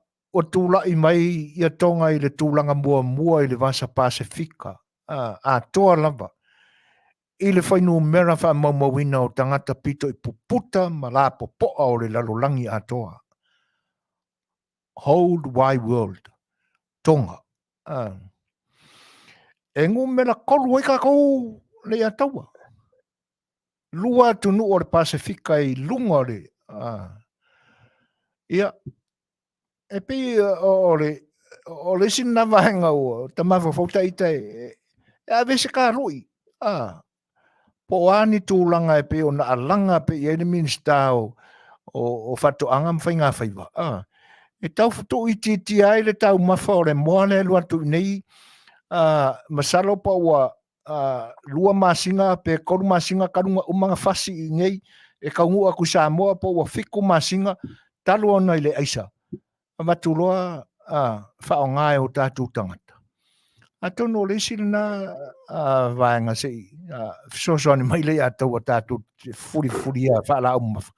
tūla i mai ia tonga i le tūlanga mua i le vasa Pasifika. A toa lava. I le whainu mera wha maumawina o tangata pito i puputa ma la popoa o le Lalolagi a toa. Whole wide world. Tonga. E ngu mera kolu i kakou Lei'ataua. Lua tunu o le Pasifika i lunga le. Ia. E pi o le sina vahenga o tamafa fauta ita e a vese ka rui. Po ani tūlanga e pe o na alanga pe i ene minsta o fatoanga mwhainga whaiva. E tau futu i titi ai le tau mafa o le moane lua tu nei masalo pa ua lua masinga pe koru masinga karunga umanga fasi i ngei e kaungu aku Samoa pa ua fiku masinga talu ona i le aisa. Matuloa whaongai o tātou tangata. A tono le sila na vaenga sei. Sosoani mai Lei'ataua tātou furi a whaala umafa.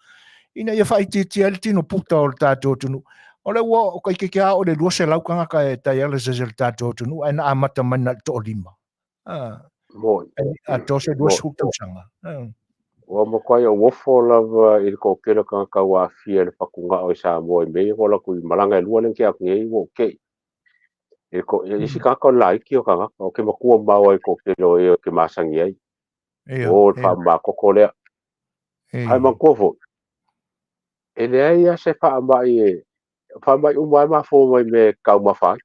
Ina ia whaiti ale tino puta o tātou tunu. O le ua o kai kekea o le lua se laukanga ka e tai ala se tātou tunu. Aina amata mana to o lima. A to se lua sutusanga. Wa mo koe o wofo lava i ko kera ka ka wa fia le pakunga o Samoa me ho la ku malanga e lua le ke aku ngai wo ke e ko e si ka ko lai ki o ka o ke makua mau ai ko kera o e ke masangi ai o fa ma ko ko le ai ma ko fo e le ai a se fa mai ma fo mai me ka ma fa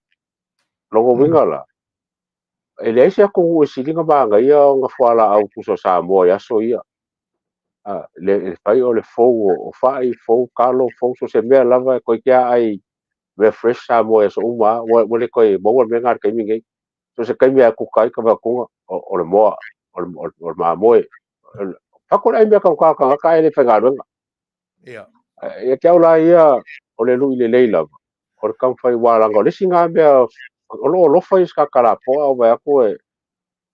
longo winga la e le se ko o silinga ba ngai o nga fala au ku so Samoa ya so ia le fai o le fou o fai fou kalo fou so se mea lava ko kia ai refresh Samoa so uma o le ko mo me ngar kai mingi so se kai mea ku kai ka ba ku o le moa o ma moe fa ko ai mea ka ele fa ngaro e kia la ia o le lu le leila o le kam fai wala ngo le singa mea o lo fai ska kala po o ba ko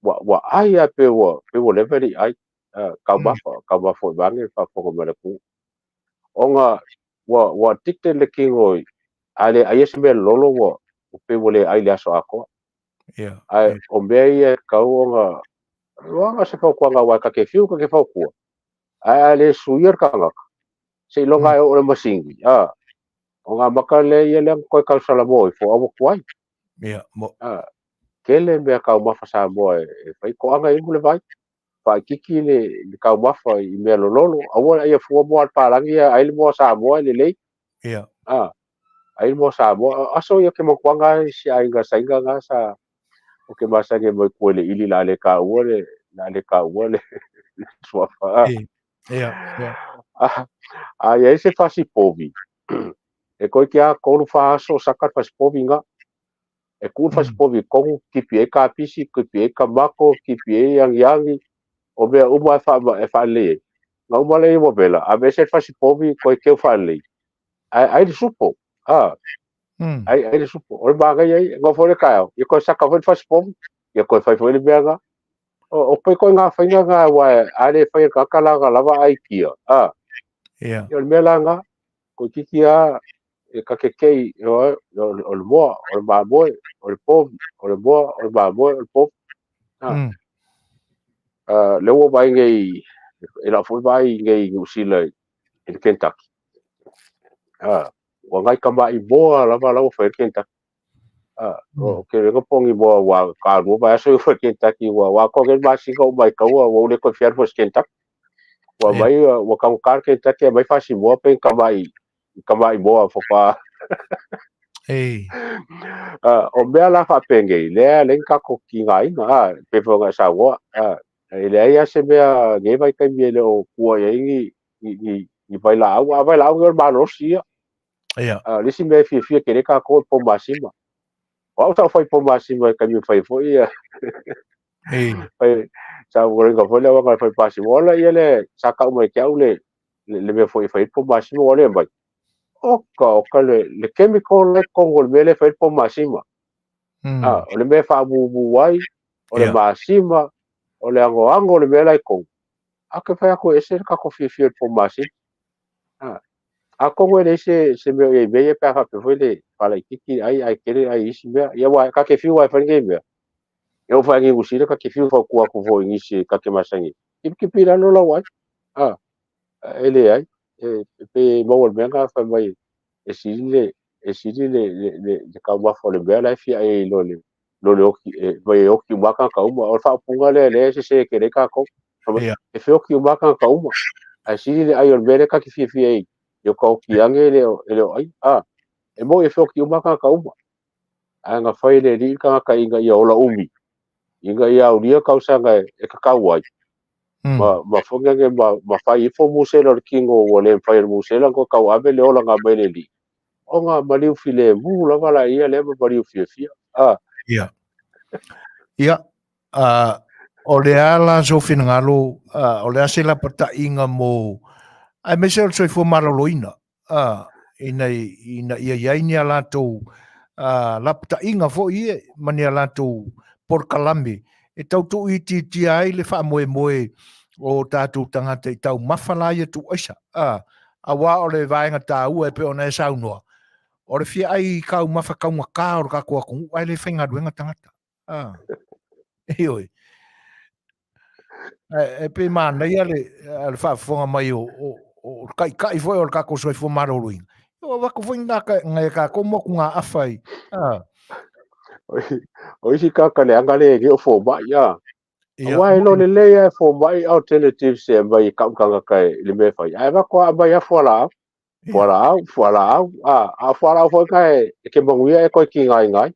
wa ai a pe wo le veri ai ka ba fo bange fa fo me le ku onga wa tikte le kingo ale ai se me lolo wo pe wole ai le aso ako ai o me ia ka onga se fa ko nga wa ka ke fiu ka ke fa ku ai ale suir ka nga se longa o le masingi onga makale ia le ko ka sala boy fo abo kwai kele me ka ma fa sa boy fa ko anga i le vai fa kiki le ka wafa i me lolo awa ia fu mo al palangi ai le mo sa mo le le ai mo sa mo aso ia ke mo kwanga si ai ga sainga ga sa o ke masa ke mo ko le ili la le ka u le swafa ai se fa si povi e ko ke a ko fa so saka fa si povi nga e ku fa si povi ko ki pie ka pisi ki pie ka mako ki pie yang o be o mai fa le nga o le mo bela a be se fa si povi ko ke fa le ai le supo ai le supo o ba ga ai ngo fo le ka e ko sa ka fa si povi e ko fa le bega o pe ko nga fa nga wa ale fa ka kala ga lava ai kia yo me la nga ko kikia e ka ke o le mo o le ba boy o le povi o le mo o le ba boy o le povi le wo ba ngai e la fo vai ngai usila in Kentucky wa ngai kama I boa lava fa Kentucky o ke renga pongi boa wa ka ru ba so fa Kentucky wa ko ke ba si ko mai ka wa le ko fiar fo Kentucky wa mai wa ka Kentucky mai fa si boa pe kama I boa fo pa o mea la fa penge le ka ko ki ngai na pe fo nga sa wa le ya se mea nge vai ka mi le o ku ya ni vai la ngor ba no si le si me fi ke ka ko po masima o ta foi po masima ka mi fai foi fai sa wo nga foi le wa fai pasi wala ia le sa ka mai ka le me foi po masima wala mai o ka le chemical le ko me le fai po masima o le me fa bu wai o le masima o le ango le me lai ko a ke fa ko ese ka ko fi po masima a ko le se me e pa fa pe foi le para kiki ai kere ai isi me ia wa ka ke fi wa fa nge me eu fa ngi usira ka ke fi fa ku ko vo ngi se ka ke masangi ki pira no la wa ele ai pe mo le me ka fa mai e si le ka wa fo le bela fi ai lo oki vai oki maka ka uma o fa punga le se ke ka ko e fe oki maka ka uma a si le ai o bele ka ki fi ai yo ka oki ange le ai e mo e fe oki maka ka uma anga fai le ri ka inga ia ola umi inga ia o ria ka usanga e ka wai ma fonga nge ma fai fo muselo kingo o le fai muselo ko ka ave le ola nga bele li o nga maliu file mu la wala ia le maliu fia o le ala so finangalo o le asela pata inga mo ai me se so fo maroloina ina ia ni ala to la pata inga fo ie mani ala to Polokalame e tau tu ti ai le fa moe o tatu tangata I tau mawhala ia tu aisa a wā o le vaenga tā ua e pe o nei saunoa o le fia ai kau mawha kaunga kā o ka kua kungu ai le whainga ruenga tangata e oi e pe mana ia le whaafonga mai o kai foi o ka kusoi fo maroluinga o wako foi naka ngai ka ko moku ngā awhai o isi ka le anga le ge o fo ba ia wai lo le le fo mai alternatives e mai ka kai le me fai ai va ko ba ia fo la a fo fo kai ke Manuia e ko ki ngai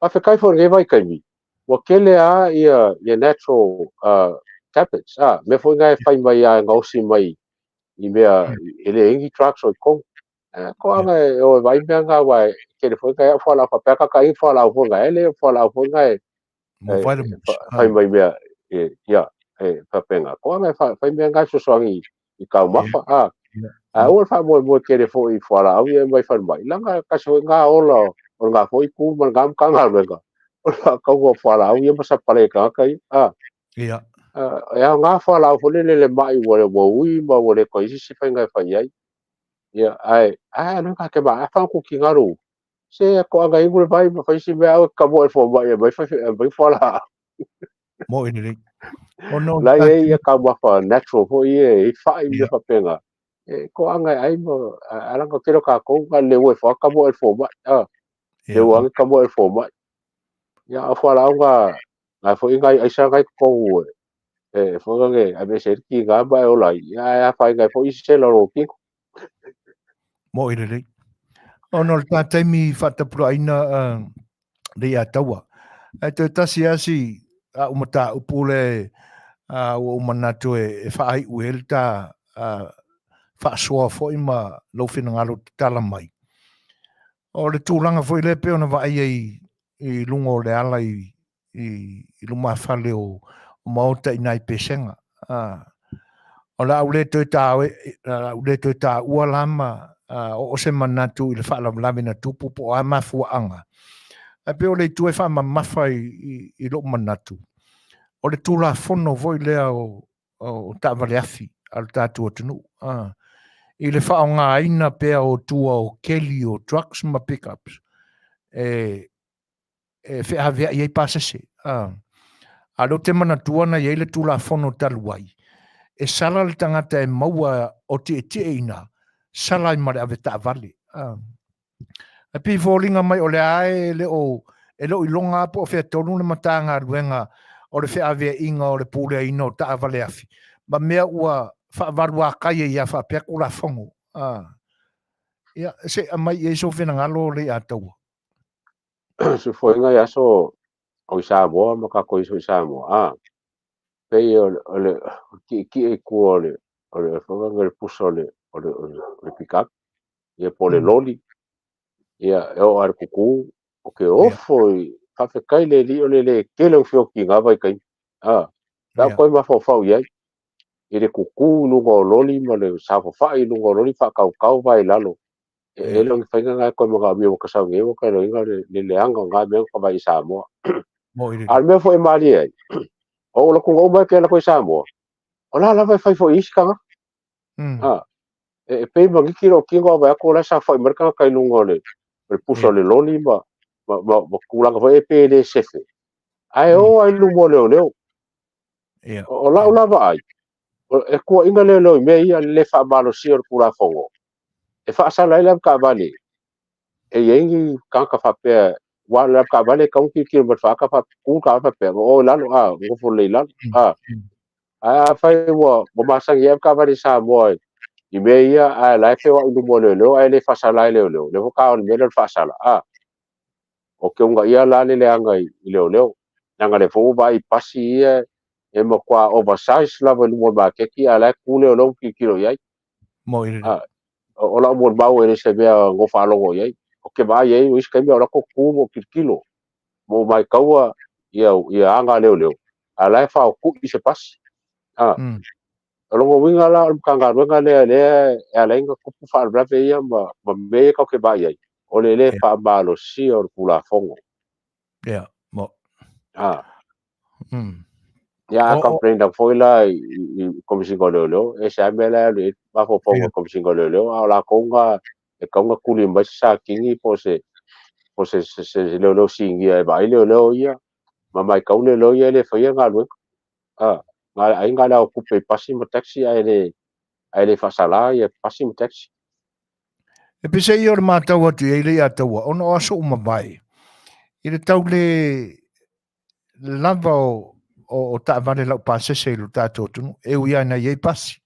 fa kai fo ge vai kai mi wa kele a ia natural tablets me fo ngai fai mai a ngausi mai I mea ele ingi trucks o ko anga o vai me nga wai ke fo ngai fo la fa ka kai fo la fo ngai ele fo la fo ngai fai mai mea fa penga ko anga fai me ngai so songi I ka mafa o fa mo ke fo I fo la au e mai fa mai langa ka so nga ola o nga fo I ku man gam ka nga nga o ka ko fo la au e sa pare ka kai nga fo la fo le mai wo ui ma wo le ko isi si fa ngai fa ai no ka ke ba fa ku ki ngaru se ko anga I ngul vai fa si me au ka mo fo mai vai fo la mo ini o no la ia ka wa fa natural fo I fa I me fa penga ko anga ai mo ala ko kero ka ko ka le wo fo ka mo fo mai le wo ka mo fo mai ya fo la nga fo ngai ai sa ngai ko fo ngai a be ser ki ga ba o la ya fa ngai fo I se lo ki mo ini o no ta taimi whatapuraina Lei'ataualetaua ai te tasi asi a umata upule o manatu e whaai uel ta whaasoa fo ima lo whinangalo tala mai o le tūlanga fo I le peo na vai I lungo o le ala I luma whale o maota I nai pesenga o la ule toi tā ua lama o se manatu I le whaalamlame na tupu po a mafuanga a pe o le tue wha mawha I lo manatu o le tūla fono voi lea o Afiafi al tātua tunu I le wha o ngā ina pea o tua o keli o trucks ma pickups e whea vea iei pasese a lo te manatua na iei le tūla fono taluai e sala le tangata e maua o te ina salai mare ave ta'avali. A pi fōlinga mai o le ae le o e lo ilonga po fe tonu le matanga ruenga o le ave inga o le pule ino ta'avale afi. Ma mea ua whaavarua kai ia whapeku la fongo. Ia, se mai e so fena ngalo Lei'ataua. Se foi nga ya so o Samoa ma ka ko i Samoa. Pei o le ki e ku o le fonga le puso le pick up. Ia po le loli. Ia e o ar kuku o ke ofoi ka fe kai le li o le kele o fio ki nga vai kai. Ta ko ma fo ia. I le kuku lunga o loli ma le sa fo fai lunga o loli fa kau vai lalo. E lo fai nga ko mo ga mi o ka sa nge o ka lo inga le anga nga me ko vai Samoa. Al me fo e mali ai. O lo ko o ma ke la ko Samoa. O la vai fai fo iska nga. E pe ma ki lo ki ngo va ko la sa fo merka kai lunga le. Per puso le loli ma kula ka e pe le sefe. Ai o ai lungo leo. O la vai. E ko inga le me ia le fa malo sir kula fongo. E fa sa la ka vale. E yengi ka fa pe wa la ka vale ka ki mo fa ka fa ku ka fa pe o la ngo fo le la fa wa mo ma sa ye ka vale sa mo i me ia a la fe wa ndu mo le ai le fa sa la le ka on me le fa sa la o ke unga ia la le anga i le nga le fo va i pasi ia e mo kwa oversize la mo ma ke ki ala ku le ki kilo ia mo i o la mo ba o e se be ngo fa lo ia o ke va ia o iska me o la ko ku mo kilo mo mai kaua ia anga le ala fa ku i se pasi longo winga la kanga winga le ala inga ku fa bra ve ia ma me ka ke ba ia o le fa malo si o pula fongo mo ya ka prenda foi la como se gololo e sa me la le ba fo fongo como se gololo ala konga e konga kuli ma sa kingi po se lo singi e ba le ia ma mai ka le lo ia le fa ia ngalo nga ai nga la ocupe pasi mo taxi ai le fa sala ia pasi mo taxi e pe se i o le mātau atu e Lei'ataua ono aso uma vai i le tau le lava o ta'avale lau pasese i lo tātou tunu e uia na iei pasi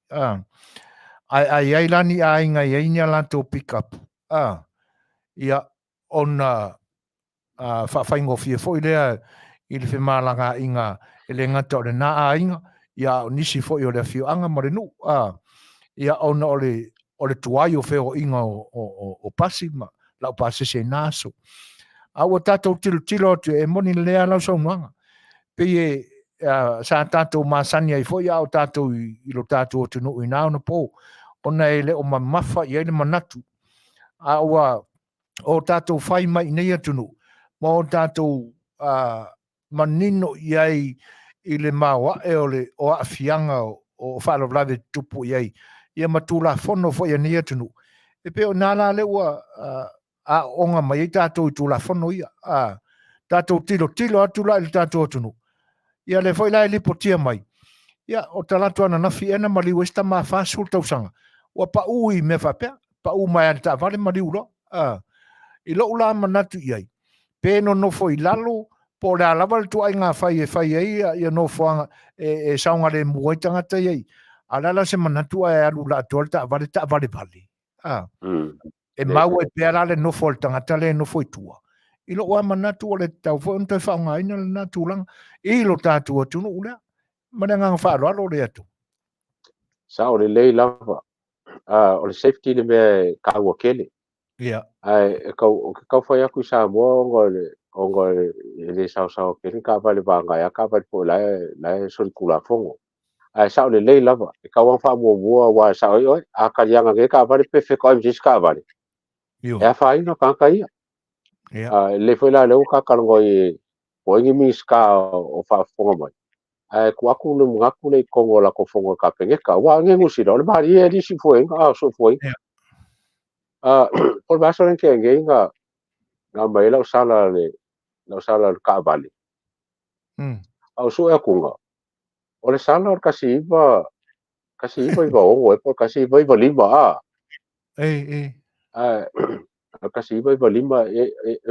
ai lani a inga iei ni a lato pick up ia ona whawhaingo fia fo i lea i le whemalanga inga e le ngata o le na a inga ia o nisi fo i o le fio anga mo le nu ia ona o le tuai o feo inga o pasi ma lau pasese naso au o tātou tilo e moni lea lau saunuanga pe sa tātou Masani ai fo ia o tātou i lo tātou o tunu i nao na po ona e le o mamafa i ele manatu aua o tātou whai mai nei atunu ma o tātou manino iai i le maua e o Afianga o Faatalanoaga tupu iai ia matula fono fo ia nei atunu e pe o nala le ua a onga mai tātou i tula fono ia tātou tilo atu la i tātou atunu ia le foi la li potia mai ia o talatu ana nafi ena mali westa ma fa sul tausanga wa pa ui me fa pe pa u mai ta vale mali ulo i lo ula manatu iai pe no foi lalo po la lava tu ai nga fai ia no fo e saunga le muitanga te iai ala la se manatu ai alu la torta vale e mau e pe ala le no fo tanga tale no foi tua i lo wa manatu o le tau fo nta fa nga ina le natu lang i lo tatu o tunu ula mana nga fa lo le atu sa o le lei lava o le safety le me ka wa kele ai ka fa ya ku sa mo ngo le sa kele ka va le vanga ya ka va po la so kula fongo ai sa o le lei lava ka wa fa mo wa sa o a ka ya nga ka va le pe fe ko jis ka va le ya fa ina ka ia le foi la le ka ka ngo i o ngi mis ka o fa fongo mai ai ku aku le ngaku le kongo la ko fongo ka penge ka wa nge ngusi le mari e di si foi so foi por baso ren ke nge nga mai la sala ka vale au so e kunga o le sala kasi iba i va o e por kasi iba lima kasi ba lima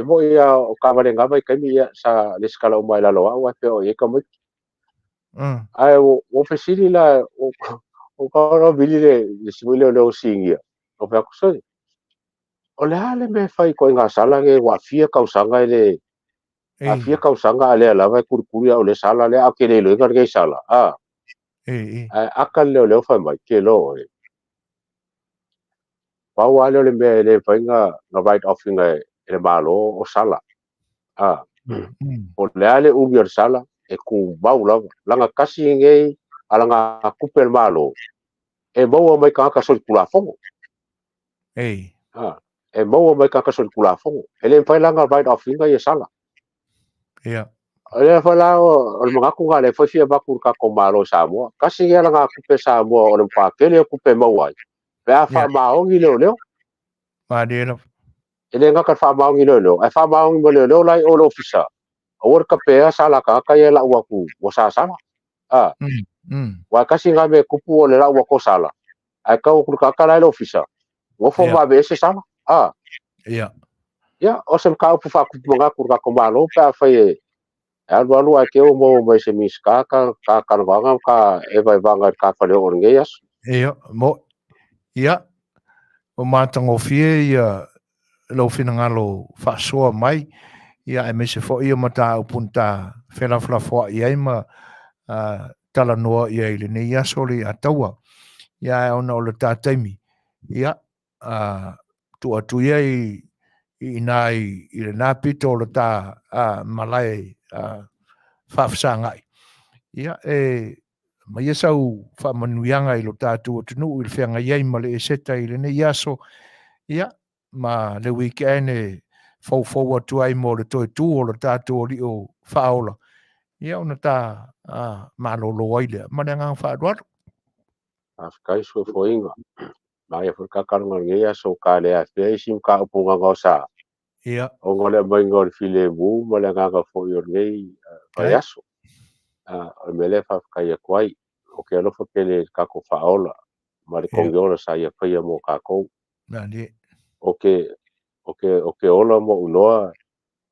mo ia o kamarenga vai kami ia sa leskala o mai Lalolagi pe o ia kamai ai o fesili la o ka vili le simule le o singia o pe kusoi o le ale me fai ko nga sala nge wa fia kausanga le a fia kausanga ale ala vai kurikuri o le sala le akele le ngar nge sala akal le fai mai ke lo pau ale le me le fai nga right off nga le malo o sala o le ale umiar sala e ku bau langa kasi nge alanga kupel malo e mau mai ka sol kula fongo e mau mai ka sol kula fongo ele fai langa right off nga ye sala ele fai la o mga ku ngale fai fia bakur ka ko malo Samoa kasi nge alanga kupel Samoa o le pa kele kupel mau ai pe a fa maongi leo ele nga ka fa maongi leo ai fa maongi mo leo lai o ofisa o ka pe sala ka ye la waku o sa sala wa kasi nga me kupu o le la wa ko sala ai ka o ka ka la ofisa o fo ma be se sala o se ka pu fa ku nga ku ka ko malo pa fa ye alu ai ke o mo mai se miska ka vanga ka e vai vanga ka fa le o ngeas o matango fie ia lo fina ngalo whaasoa mai ia e mese fo ia mata au punta whenafla fo ia ima tala noa ia i Lenei aso Lei'ataua ia e ona o le tātaimi ia tu atu ia i nai i le nā pito o le tā malai whaafsangai ia ma ia sau whaamanuianga i lo tātu o tunu i le whianga iai ma le e seta i Lenei aso ia ma le weekend fau atu ai mo le toi tu o le tātu o li o whaola ia ona tā malolo ai lea ma le ngang whaaduaru kai so foinga mai e ka karanga ngeia so ka le a fe sim ka upunga ngosa o ngole mai ngol file bu ma le nga fo yor nei vai aso o mele fa ka ia kwai o ke lo fa pele ka ko faola ma le kongiola sa ia fa ia mo ka ko o ke ola mo uloa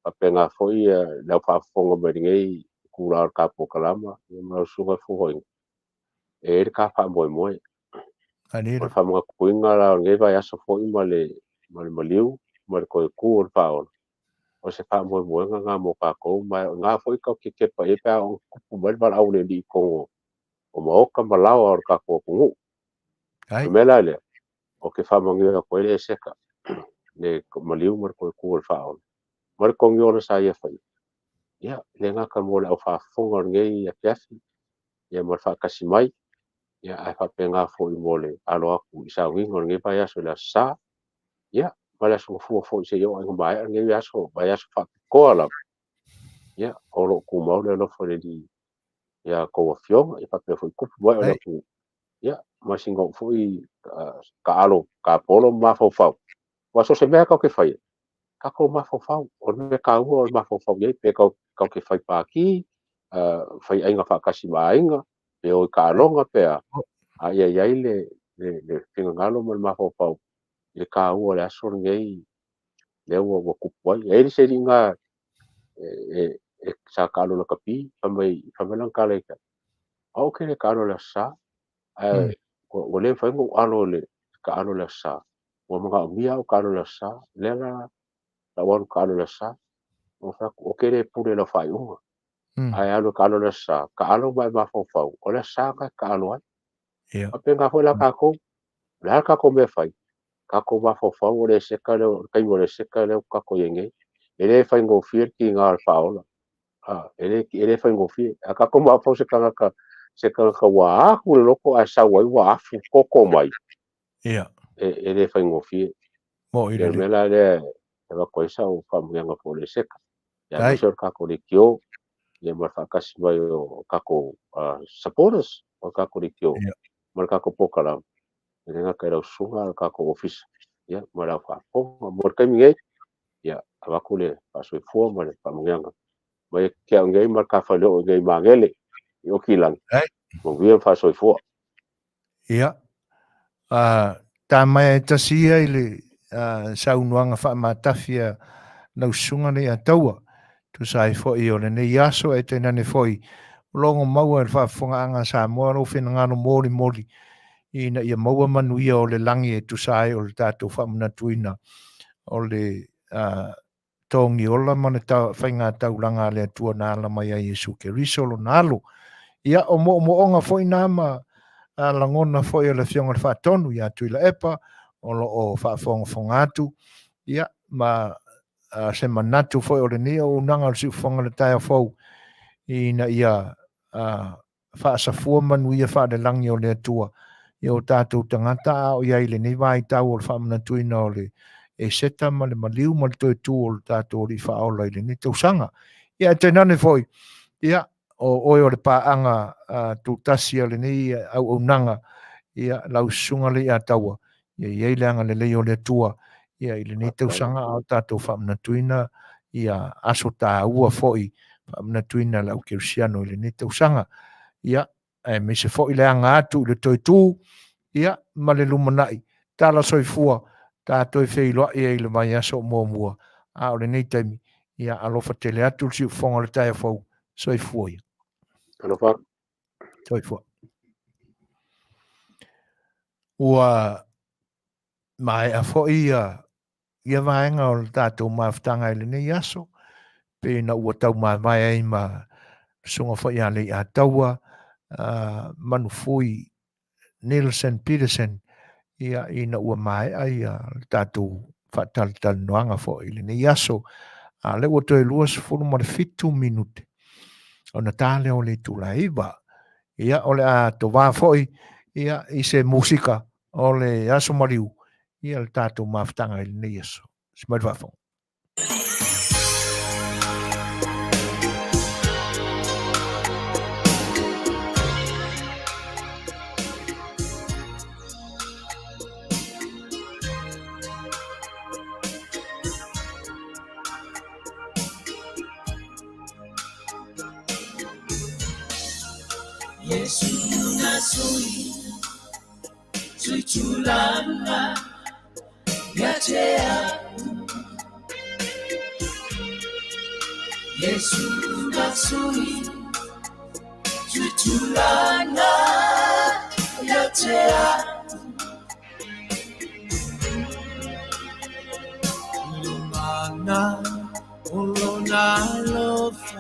a penga fo ia le fa fonga mai ngai kula ka Polokalame ma suga fo hoi e ka fa mo o fa mga kuinga la ngai vai aso fo i male maliu ma ko ku o faola o se fa mo nga mo ka ko ma nga fo ka ke pa e pa o ku mai ba au le di ko o mo ka malao o ka ko ku mela le o ke fa mo ngira ko le seka le maliu ma ko ku o faola ma ko ngiola sa ia fa ia le nga ka mo le fa fonga ngai Afiafi ia ma fa kasi mai ia ai fa penga fo i mole alo aku isa wingo ngai pa ia so la sa ia mala so fo se yo ai mai ngai ia so ba ia so fa ko ala ia o lo ku mo le lo fo le di ia ko fio e fa pe fo ku mo ala ku ia ma singo fo i ka alo ka polo ma fo fa wa so se me ka ke fai ka ko ma fo fa o me ka u o ma fo fa ye pe ka ke fai pa ki fai ainga fa kasi mai ainga pe o ka longa pe ai le finga ngalo ma fo fa le ka u le aso ngai le o ku poi e se ringa sa ka lo ka pi fa mai lang ka le ka o ke le ka lo la sa o le fa ngo alo le ka alo la sa o mga mia o ka lo la sa le la wa ka lo la sa o fa o ke le pure la fa u ai alo ka lo la sa ka alo mai ma fo fa o la sa ka alo ai a pe nga ho la ka ko la ka ko me fai ka ko ma fo fa o le se ka le kai o le se ka le ka ko yenge ele fa ngo fier ki nga fa o la ele fa ngo fier ka ko ma fo se ka wa ku lo ko a sa wa fu ko mai ele fa ngo fier mo ele me la le va ko sa o fa mo nga fo le se ka ya mo se ka ko le kio ia ma fa kasi mai o ka ko supporters o ka ko le kio ma ka ko Polokalame nga ka ra sunga ka ko office ia ma la fa ko mo ka mi ia ava ko le fa so fo ma le fa mo nga mai ke ngai ma ka fa le o ngai ma ngele o kilang mo vi fa so fo ia tā mai e tasia i le saunuanga whaamatawhia nau sunga Lei'ataua. Tu sai foi o Lenei aso e te nane foi. Longo maua e whaafonga Samoa ro whina ngano mori ina ia maua Manuia o le langi e tu sai o le tātou whaamunatuina o le tongi ola mana whainga taulanga le atua nāla mai a Yesu Keriso lo nalo. Ia o onga foi nama langona foi o le fionga le whaatonu ia tuila epa o lo o whaafonga atu. Ia ma se manatu foi o le nia o nanga o siu fonga le taia fau ina ia whaasafua Manuia whaalelangi o le atua. Ia o tātou tangata o ia ile nei vai tau o le whaamunatuina o le e seta ma le maliu ma le toi tū o le tātou li whaola ile ni tausanga. Ia te nane foi, ia o le pāanga tūtasi le ni au nanga, ia lau sunga Lei'ataua, ia le anga le leo le tua, ia ile ni tausanga o tātou whaamunatuina, ia aso tā ua foi, whaamunatuina lau Kirsiano ile ni tausanga, ia me se foi le anga atu le toi tū, ia ma le lumanai, tala soifua, tātou wheiloa ia i le mai aso mua, a o le nei taimi, ia alofa tele atu si ufonga le taia fau, soifua ia. Alofa. Soifua. Ua mai a foi ia vaenga o le tātou maftanga i le nei aso, pe na ua tau mai ai ma sunga foi a Lei'ataua, Manufui, Nielsen, Petersen, ia ina ua mai ai tātou Faatalanoaga fo'i le nei aso a le ua toe lua sefulu ma le fitu minute ona tale o le tulaiva ia o le a tovā fo'i ia i se musika o le aso mariu ia le tātou mafutaga i le nei aso semai vafo Yesu nasui suichulana yatea Yesu nasui suichulana yatea lumana ulona lofa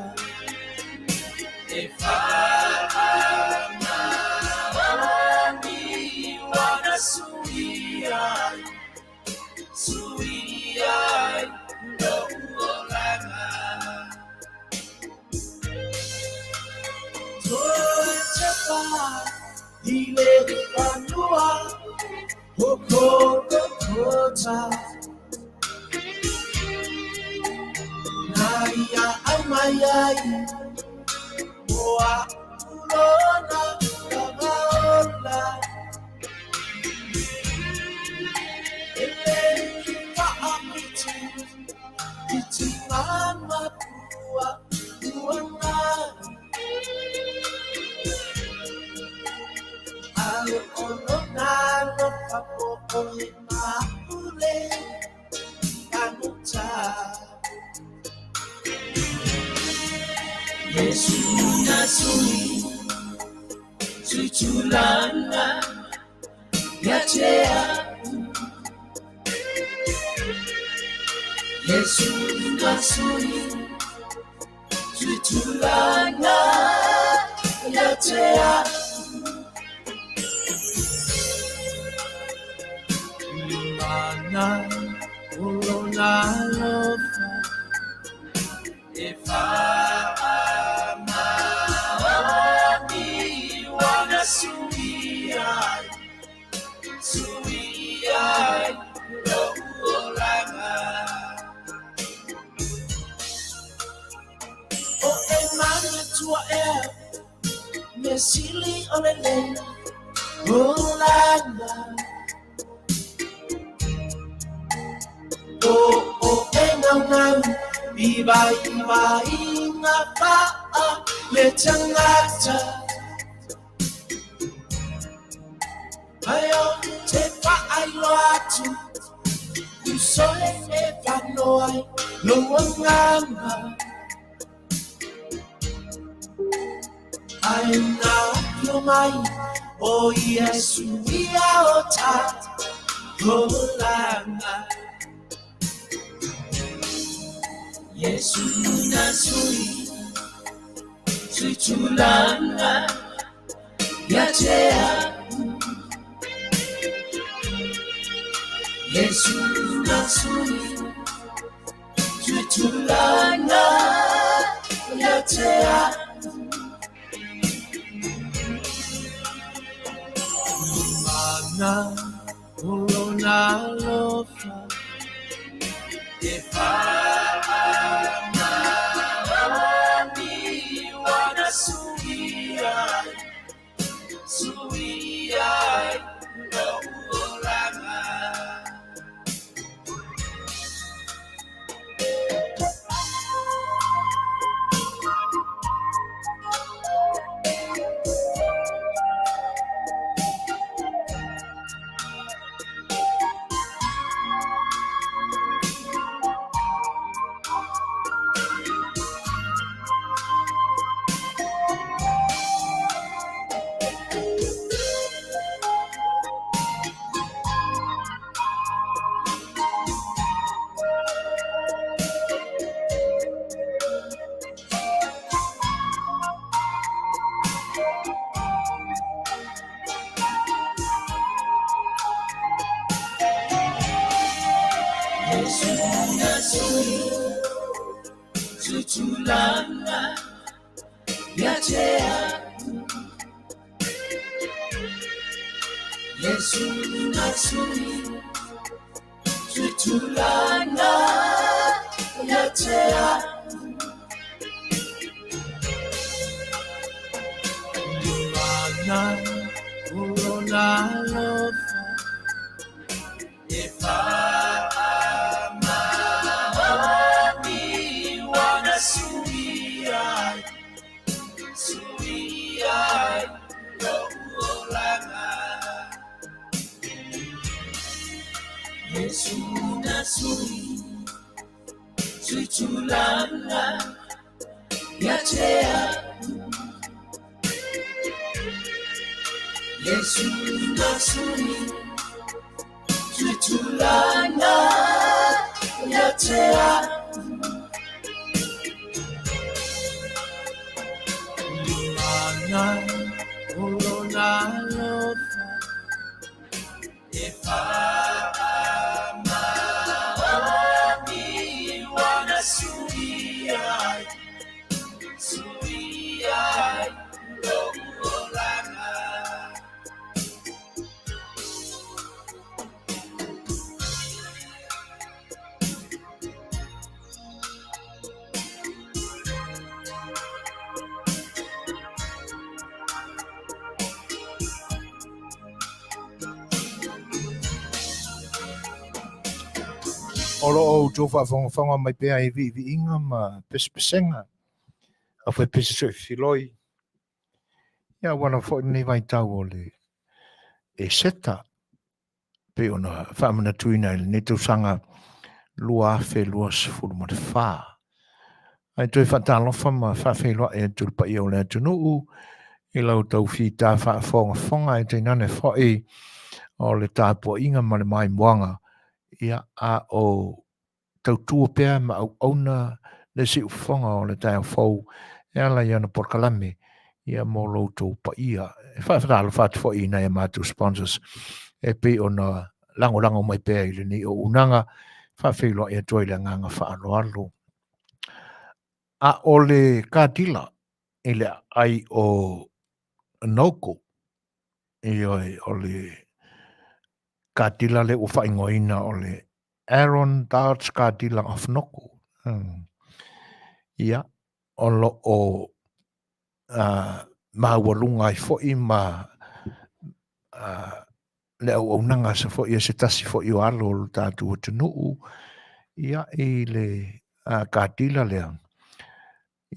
te whaailo atu, usole e whanoai, loa nganga. Ai nā pio mai, o Iesu ia o tātolanga. Iesu na sui, sui tulanga, ia te aku. Iesu na sui, sui tulanga, ia te aku. Mana ulo na lofa e whaamani wana suiai no ulanga. Tulanga ya te aku. Yesu na sui, tulanga ya te aku. Mana ulo na lofa e whaamani wana suiai no ulanga. Yesu na sui, sui tulanga ya te aku. Yesu na sui, sui tulanga ya te aku. Mana ulo na lofa e whaamani wana suiai no ulanga. Olo o tō whawhonga mai pēa e vi inga ma pesenga. A whai pese soi filoi. Ia wana fo nei vai tau o le e seta. Pe ona whamana tuina ele ne tausanga lua afe lua sifuru ma te whā. Ai toi whatalofa ma whawheloa e tulpa i o le atunuu. I lau tau whi tā whawhonga e te nane whai o le tāpua inga ma le mai moanga. Ia a o tautua pēr ma au auna le si ufonga o le tau whau e ala i ana Polokalame ia mō loutou pa ia. E whawhatalo whatu fo i nei a mātou sponsors e pe o na lango mai pēr i le ni o unanga whawhilo e toi le nganga whaaloalo. A o le kātila i le ai o noko i o le kātila le ufa ingoina o le Aaron Darts kātila of noko. Ia, o lo o mawalunga i fo'i ma le au nanga sa fo'i e se tasi fo'i o alo o tātua tunuu. Ia i le kātila lea.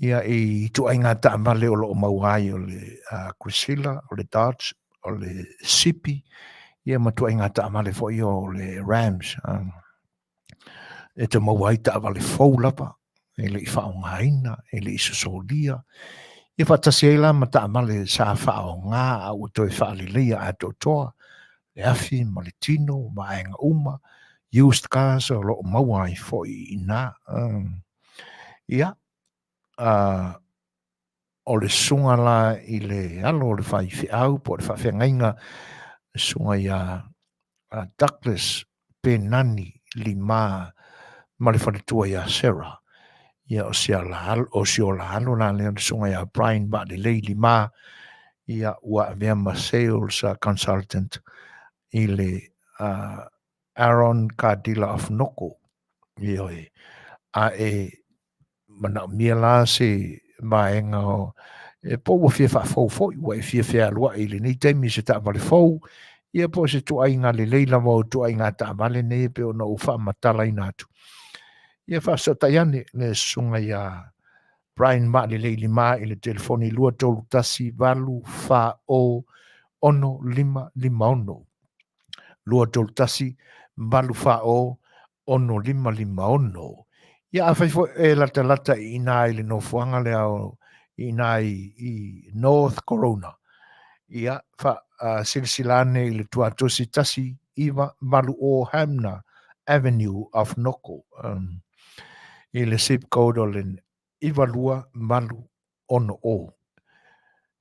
Ia i tua inga tāma le o lo o mauai o le Priscilla, o le Darts, o le Sipi. Ia matua inga ta amale fo o le Rams. E te mawai ta avale fau lapa. E le i whaongaina, e le i susolia. Ia whatasi eila ma ta amale sa whaonga au toi whaalileia a totoa. Le afi, ma le tino, ma enga uma. Used cars o lo mawai fo i na. Ia. O le sunga la i le alo o le whai whiau, po le whawhengainga sunga ia Douglas Penani lima ma le whaletua ia Sarah. Ia o sia la alo la le sunga ia Brian ba le lei lima ia ua veama sales consultant i le Aaron Cardilla of Noko. Ia e mana mia la se maenga o e po wa fia fa fo wa fia fia lua i le ni temi se ta vale fo ia po se tu ai nga le leila mo tu ai nga ta vale ne pe o no fa matala ina tu ia fa so tayane le sunga ia Brian ma le leili ma i le telefoni lua tolu tasi valu fa o ono lima ono lua tolu tasi valu fa o ono lima ono ia a fai fo e lata i nā i le no fuanga le au i nā i North Corona. Ia fa silsilane i le tuatosi tasi iwa malu o Hamna Avenue of Noko. I le zip code o le iwa lua malu ono o.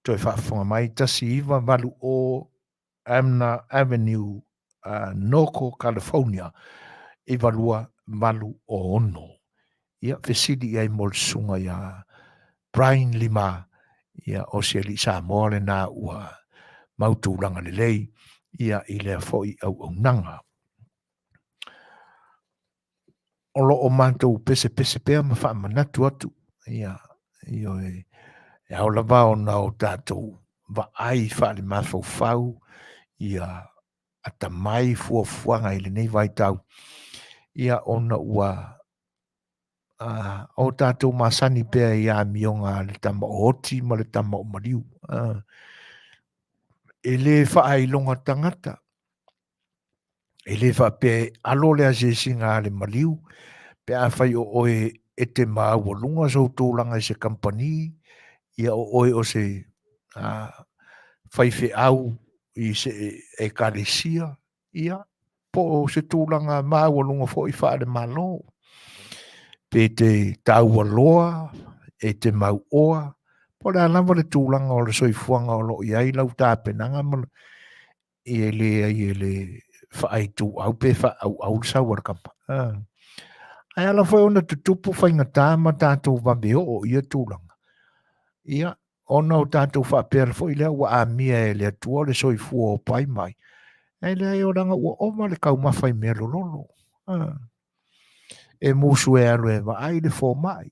Toi whaafonga mai tasi iwa malu o Hamna Avenue Noko, California. Iwa lua malu o ono. Ia fesidi ai mol sunga ia Brian lima ia o se li Samoa le na ua mautulanga le lei ia i le foi au nanga. O lo o mantou pese pea ma wha manatu atu ia io e au lava o na o tātou va ai wha le mafau fau ia ata mai fuafuanga i le nei vai tau ia ona ua o tātou Masani pēr i a mionga le tama o hoti ma le tama o mariu. E le whaailonga tangata. E le wha pēr alo le a zesinga le mariu. Pēr a whai o oe e te maaua lunga sau tōlanga i se kampani. Ia o oe o se whai whi au i se e karesia. Ia po se tōlanga maaua lunga fo i wha le malo. Pe te taua loa, e te mau oa, po le alawa le tūlanga o le soifuanga o lo i ai lau tāpenanga ma i e le whaaitu au pe whaau sau warkampa. Ai ala whai ona te tupu whainga tāma tātou wame o ia tūlanga. Ia, ona o tātou whaapera fo i lea ua a mia e lea tua le soifua o pai mai. Ai lea i oranga ua oma le kaumawhai mea lololo. E musu e alo e wa ai le fo mai.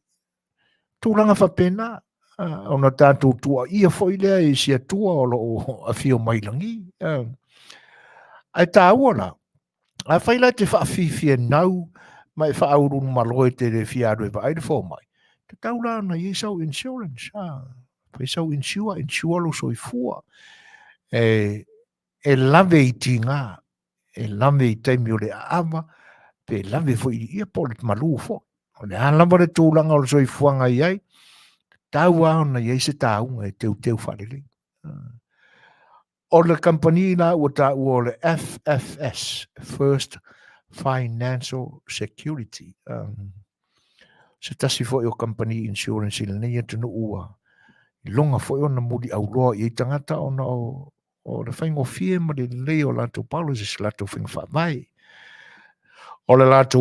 Tūlanga whapena, ona tātou tua ia fo i lea e sia tua o lo a fio mailangi. Ai tā uala, a whaila te whaafifi e nau, mai whaaurun maloe te le fiado e wa ai le fo mai. Te taula na i sau insurance, whai sau insure lo soi fua. E lave i tinga, e lave i taimi o le ama, pe lave fo i ia po le malu fo. O le alama le tūlanga o le soifuanga i ai, tau au na iei se taunga e teu whalele. O le company la ua ta ua le FFS, First Financial Security. Se tasi fo i o company insurance i le nei atu no ua. Longa fo i o na mudi au loa i tangata o na o le whaingo fie ma le leo lato policies lato whaingo whamai. O le lato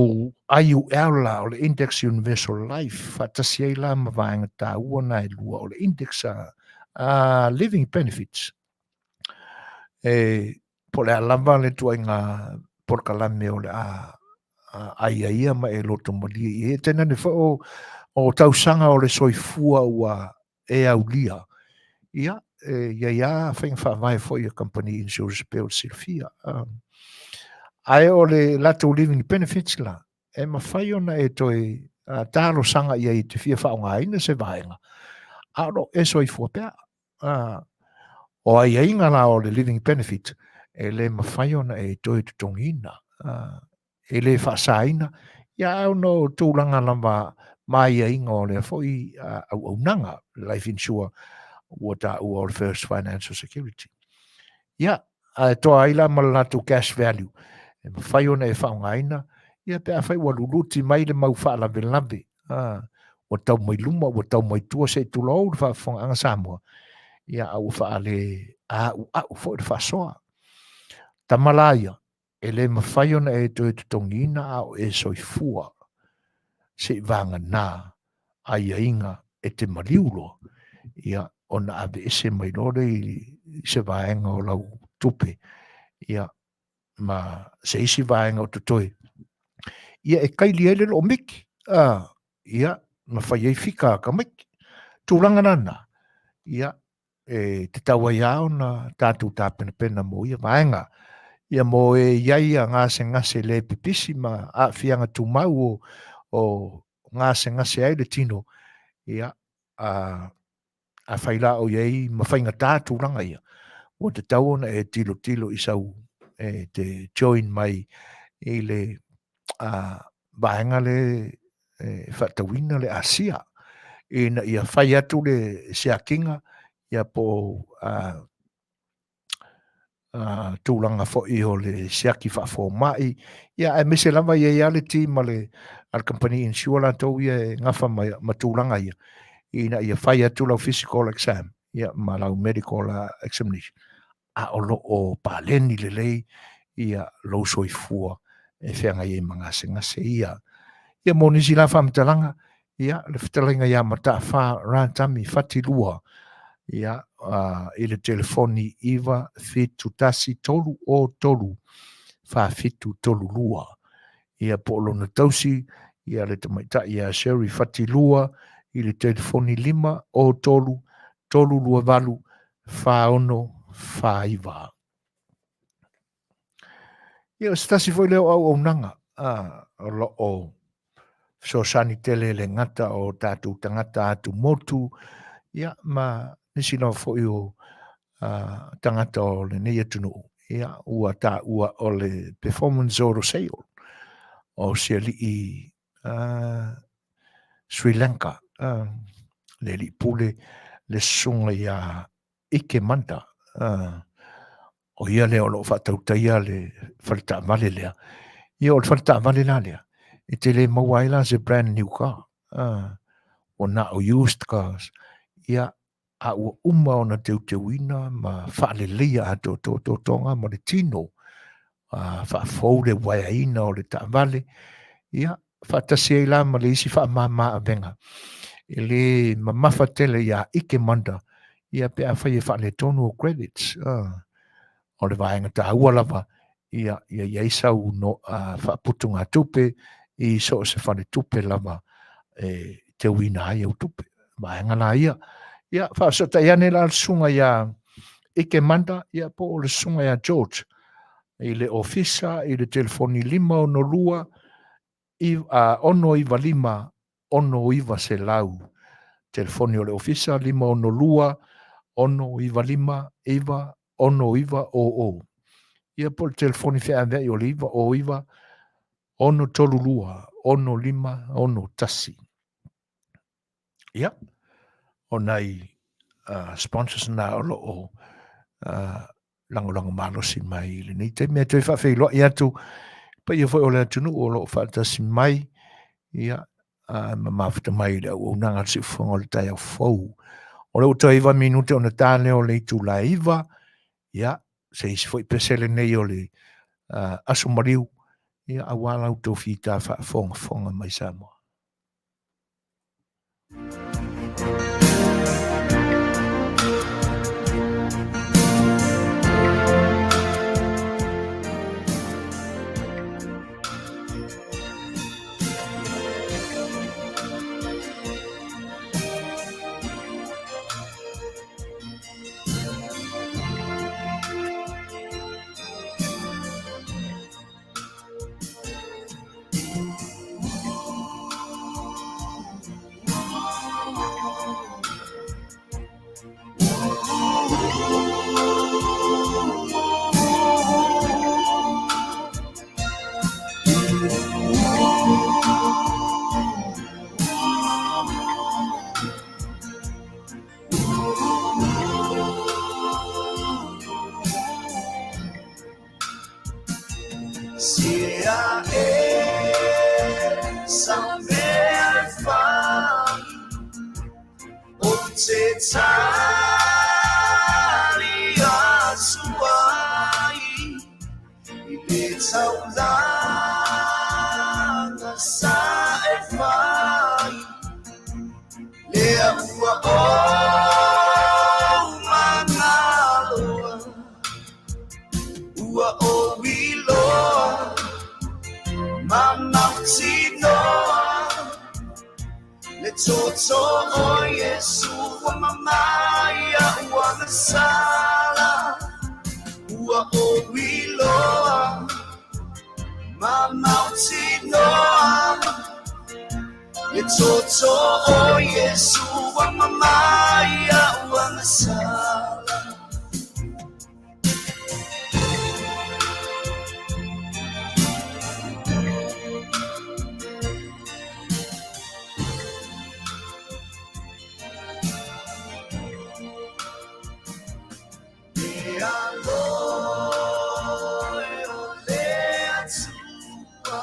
IUL la, o le Index Universal Life, fatasi ei la ma vaenga tā ua na e lua, o le Index Living Benefits. Po le alama le tua inga Polokalame o le ia ma e loto mali. E tena ne wha o tausanga o le soifua ua e au lia. Ia, ia whainga whaamai fo i a company insurance peo silfia. Ai o le lato living benefits la, e mawhai ona e toi tālo sanga ia i te fia whaonga ina se vaenga. Aro e soi fua pēr. O ai inga la o le living benefit, e le mawhai ona e toi tongina, e le whaasaina, ia au no tūlanga lama mai a inga o le foi au nanga, life insure, ua ta ua o le first financial security. Ia, toa aila malatu cash value, e mawhai ona e whaungaina, ia pe a whai waluluti mai le mau whaalabe labe, ua tau mai luma, ua tau mai tua se tula o le whaafonga anga Samoa, ia au whaale au fo le whaasoa. Tamalaia, e le mawhai ona e toi tongina au e soifua, se vanga nā, ai inga e te maliulo, ia ona ave ese mai lore i se vaenga o lau tupe, ia ma se isi vaenga o tutoi. Ia e kaili ele lo miki, ia ma whai ei fika ka miki, tūranga nana, ia e te taua iao na tātou tāpena pena mo ia vaenga, ia mo e iai a ngase le pipisi ma a fianga tu mau o ngase ai le tino, ia a whaila o iei ma whainga tātou ranga ia. O te tau ona e tilo i sau e te join mai i le vaenga le whatawina le Asia. Ina ia whai atu le seakinga ia po tūlanga fo i o le seaki whafo mai. Ia e mese lama ia ia le ti ma le al company insure la tau ia e ngafa ma tūlanga ia. Ina ia whai atu lau physical exam. Ia ma lau medical examination. A o lo o paleni le lei ia lo soifua e whianga i ngase ia. Ia monisi la whamtalanga ia le Fetalaiga ia ma Tafa rantami whatilua ia i le telefoni iwa fitu tasi tolu o tolu whawhitu tolu lua. Ia po lona tausi ia le tamaita ia Sherry whatilua i le telefoni 5 o tolu tolu lua valu whaono whaiva. Ia stasi foi leo au nanga lo o so sani tele le ngata o tātou tangata atu motu ia ma nisi no foi o tangata o Lenei atunu ia ua ta ua o le performance oro sale o siali i Sri Lanka le li pule le sunga ia ike manda o ia leo lo whatautaia le whalita vale lea. Ia o le whalita vale la lea. E te le mawaila se brand new car. O na o used cars. Ia a ua uma o na teuina ma whaale leia a to tonga ma le tino. Whaafou le waiaina o le ta vale. Ia whaatasi e la ma le isi whaamama a venga. E le mamafa tele ia ike manda. Ia pe a whai e whaale tonu o credits. O le vaenga ta ua lava ia isau no whaaputunga tupe i so se whane tupe lava te wina ai au tupe. Vaenga la ia whaasota iane la sunga ia ike manda ia po o le sunga ia George i le ofisa i le telefoni 5 ono lua ono iwa 5 ono iwa se lau telefoni o le ofisa 5 ono lua ono iwa 5 iwa ono iwa o. Ia po le telefoni whea vea o le iwa o iwa ono tolu lua, ono 5, ono tasi. Ia, o nei sponsors na o loo lango malosi mai Lenei te mea tui whawhi loa i atu pa ia foi o le atunu o loo whaatasi mai ia mawhita mai le au nanga si whonga o le tai au fau. O le uta iwa minute o na tāne o le itu la iwa ia se isi foi pesele nei o le aso mariu ia awala uto fita whafonga mai Samoa. Samea fai o te tari asuai I le taulanga sa e fai le ua o manaloa ua o wiloa Mamautinoa Le toto o Yesu wa mamaya wa nasala Ua o wiloa Mamautinoa Le toto o Yesu wa mamaya wa nasala Lei'ataualetaua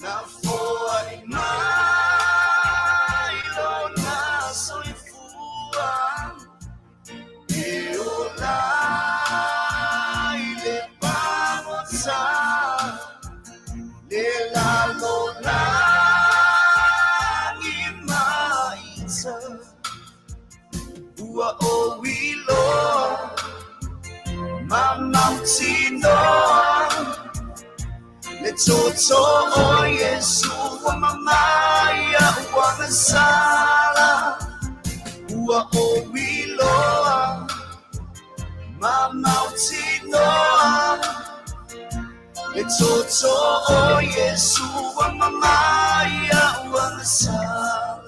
na foai mai lona soifua e olai le pamota le lalolagi maita ua o wiloa Mamautinoa Le toto o Yesu wa mamaya wa nasala Ua o wiloa Mamautinoa Le toto o Yesu wa mamaya wa nasala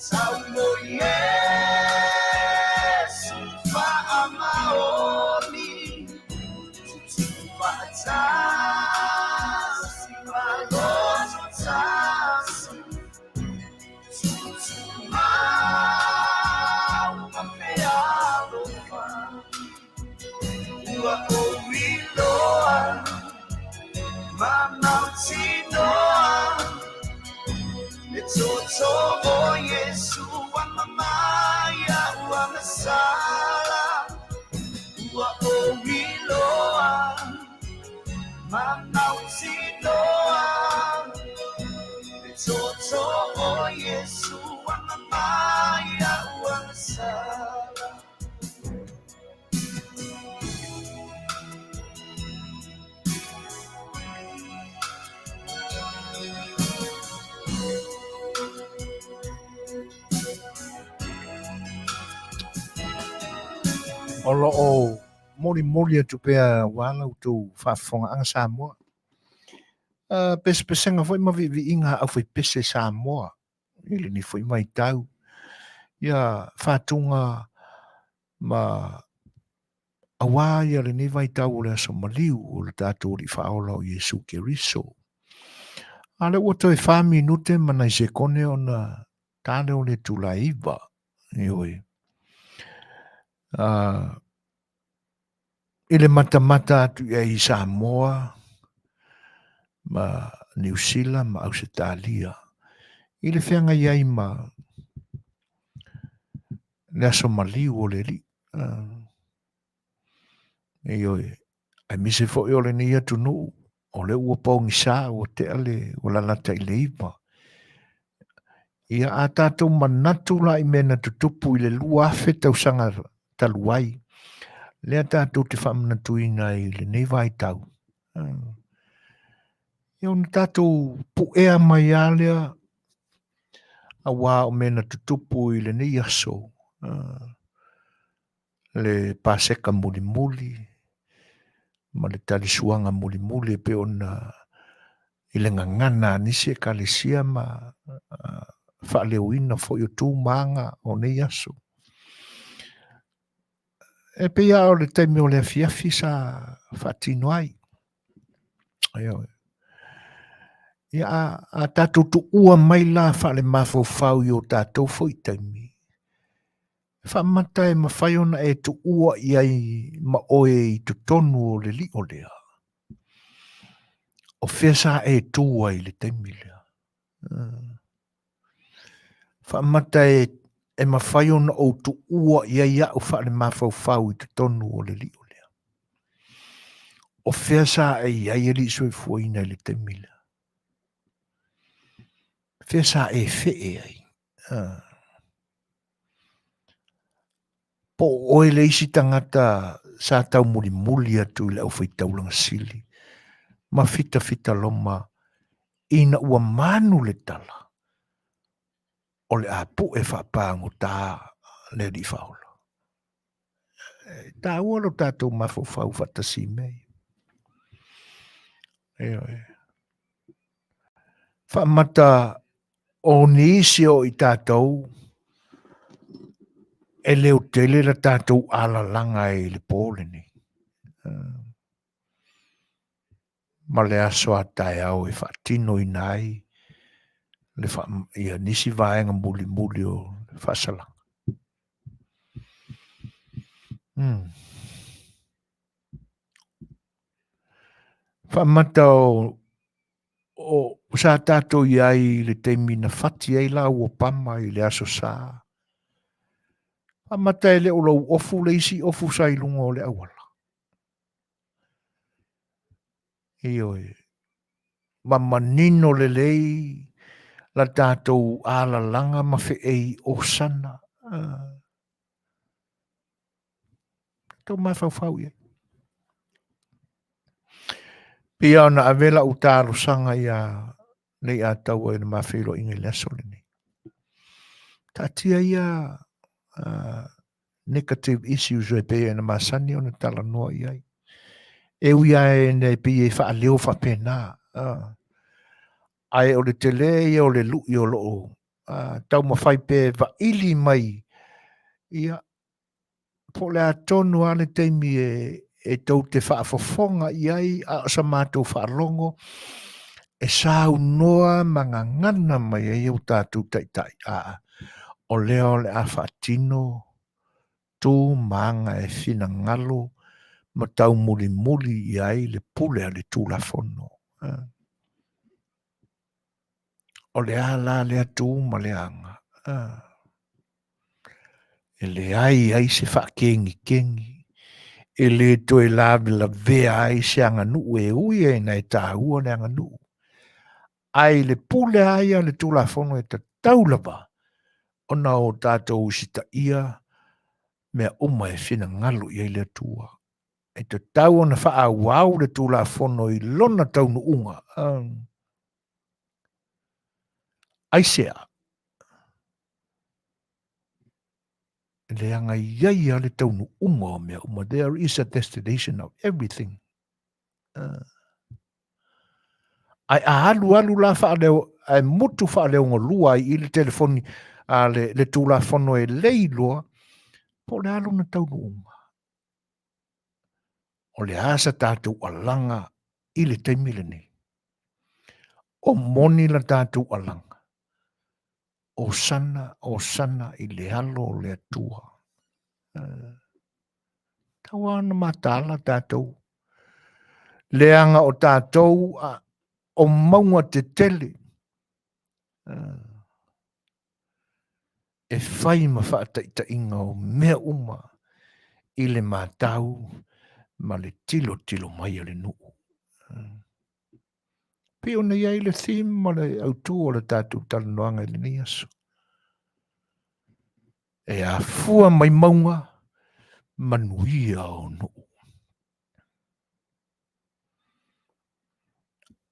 Saulo Yesu fa'amaoni Tutupatasi malototasi Tutumau mapealofa Ua o wiloa Mamautinoa Le toto o Yesu wa mamaya wa nasala Ua o wiloa Mamautinoa Le toto o Yesu wa mamaya wa nasala Olo o mori atu pea wala utu whafonga anga Samoa. Pesenga foi ma vi inga au foi pese Samoa. Ili ni foi mai tau. Ia whatunga ma awa ia le ni vai tau o le aso maliu o le tātou li whaola o Yesu Keriso. Ale ua toi 5 minute mana i se kone o na tāne o le tulaiva. Ioi. Ile mata atu i Samoa, ma New Zealand, ma Australia. Ile whianga iai ma le aso maliu o le li. Ioi, ai mise fo i ole ni atu nuu, o le ua paungi sa, o te ale, o la lata i le ipa. Ia a tātou manatu la i mena tutupu i le lua afe tau sanga taluai. Lea tātou te whamanatuina i le nei vai tau. Ia ona tātou puea mai alea a wā o mena tutupu i le nei aso. Le paseka muli, ma le talisuanga muli pe ona i le ngangana nisi e kalesia ma whaaleuina fo i o tū maanga o nei aso. E pia o le taimi o le afiafi sa whaatino ai. Ia a tātou tu ua mai la wha le mawhau i o tātou fo i taimi. Whamata e mawhai ona e tu ua i ai ma oe i tu tonu o le li o lea. O whesa e tua i le taimi lea. Whamata e mawhai ona o tu ua i ai au wha le mawhau i tu tonu o le li o lea. O whesa e i ai li sui fuaina i le taimi lea. Whesa e whee ai. Po oe le isi tangata sa tau muli muli atu i le au whaitaulanga sili. Ma fita loma ina ua manu le tala. O le apu e whapāngu tā le li whaola. Tā ua lo tātou mawhau whatasi mei. Whamata o ni isi o i tātou e leo tele la tātou ala langa e le pōle ni. Ma le aso a tae au e whaatino i nai le ia nisi vaenga muli muli o whasala. Whamata o sa tātou i ai le teimi na whati ai la ua pama i le aso sā. Whamata e le o lau ofu le isi ofu sa i lunga o le awala. Ioi. Mamanino le lei la tātou ala langa ma ei o sana. Tau mai whau ia. Pia ona avela utaro sanga ia Lei'ataualetaua na mawhiro inga le aso Lenei. Tatia ia negative issues e pia na Masani o na talanoa iai. E uia e ne pia e wha leo wha pena. Ai o le tele ia o le lui o loo. Tau mawhai pe wa ili mai. Ia po le atonu ale teimi e tau te wha fofonga iai a sa mātou wha longo. E sau noa manga ngana mai e au tātou taitai. O leo le a whaatino tū manga e whina ngalo ma tau muli muli iai le pule a le tūla fono. O le ala le atu ma le anga. E le ai se wha kengi. E le toi la vea ai se anga nuu e ui e nei tā ua le anga nuu. Ai le pule ai a le tūla fono e ta taulava. Ona o tātou usita ia mea uma e whina ngalo i le tua. E te tau ona wha au le tūla fono i lona taunu unga. Ai sea. Le anga iai a le taunu unga mea uma. There is a destination of everything. Ai alu la wha leo, ai mutu wha leo ngolua i le telefoni le tūla fono e leiloa. Po le alu na taunu unga. O le asa tātou alanga i le teimi Lenei. O moni la tātou alanga. O sana i le alo le atua. Taua na matala tātou. Leanga o tātou o maunga te tele. E whai ma whaataita inga o mea uma i le mātau ma le tilo mai le nuu. Pio na iai le theme ma le autu o le tātou talanoaga i lenei aso. E a fua mai maunga manuia o nuu.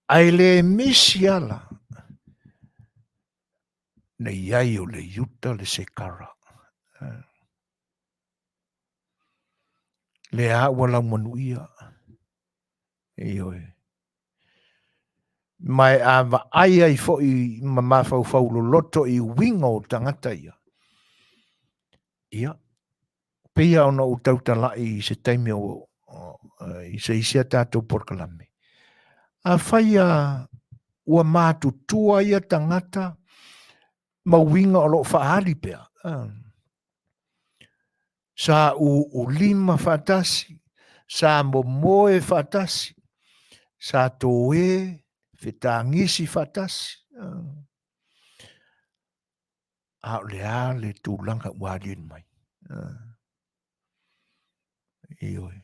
Ai le misi ala na iai o le yuta le sekara. Le a wala manuia. Eoi. Mai a wa aia i fo i mawhau lo loto i winga o tangata ia. Ia. Pea ona o tautalai I se taimi I se isia tātou Polokalame. A whaia ua mātutua ia tangata mauinga o loo whaari pea. Sa u lima whatasi, sa moe whatasi, sa toe, whetangisi whatasi. A lea le tūlanga wārien mai. Ioi.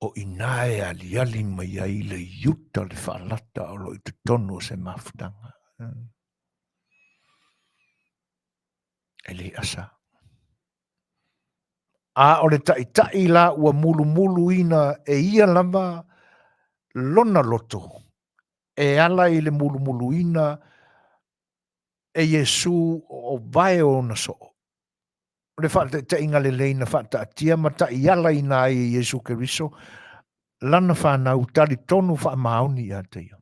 O inae ali mai ai le yuta le whaalata o lo I te tono se mafutanga. E le asa. A o le tai la ua mulu ina e ia lava lona loto. E ala I le mulu ina e Yesu o vai o na so. Le whata te inga le leina whata atia mata I ala ina I Yesu Keriso. Lana whanau tali tonu wha maoni a te ia.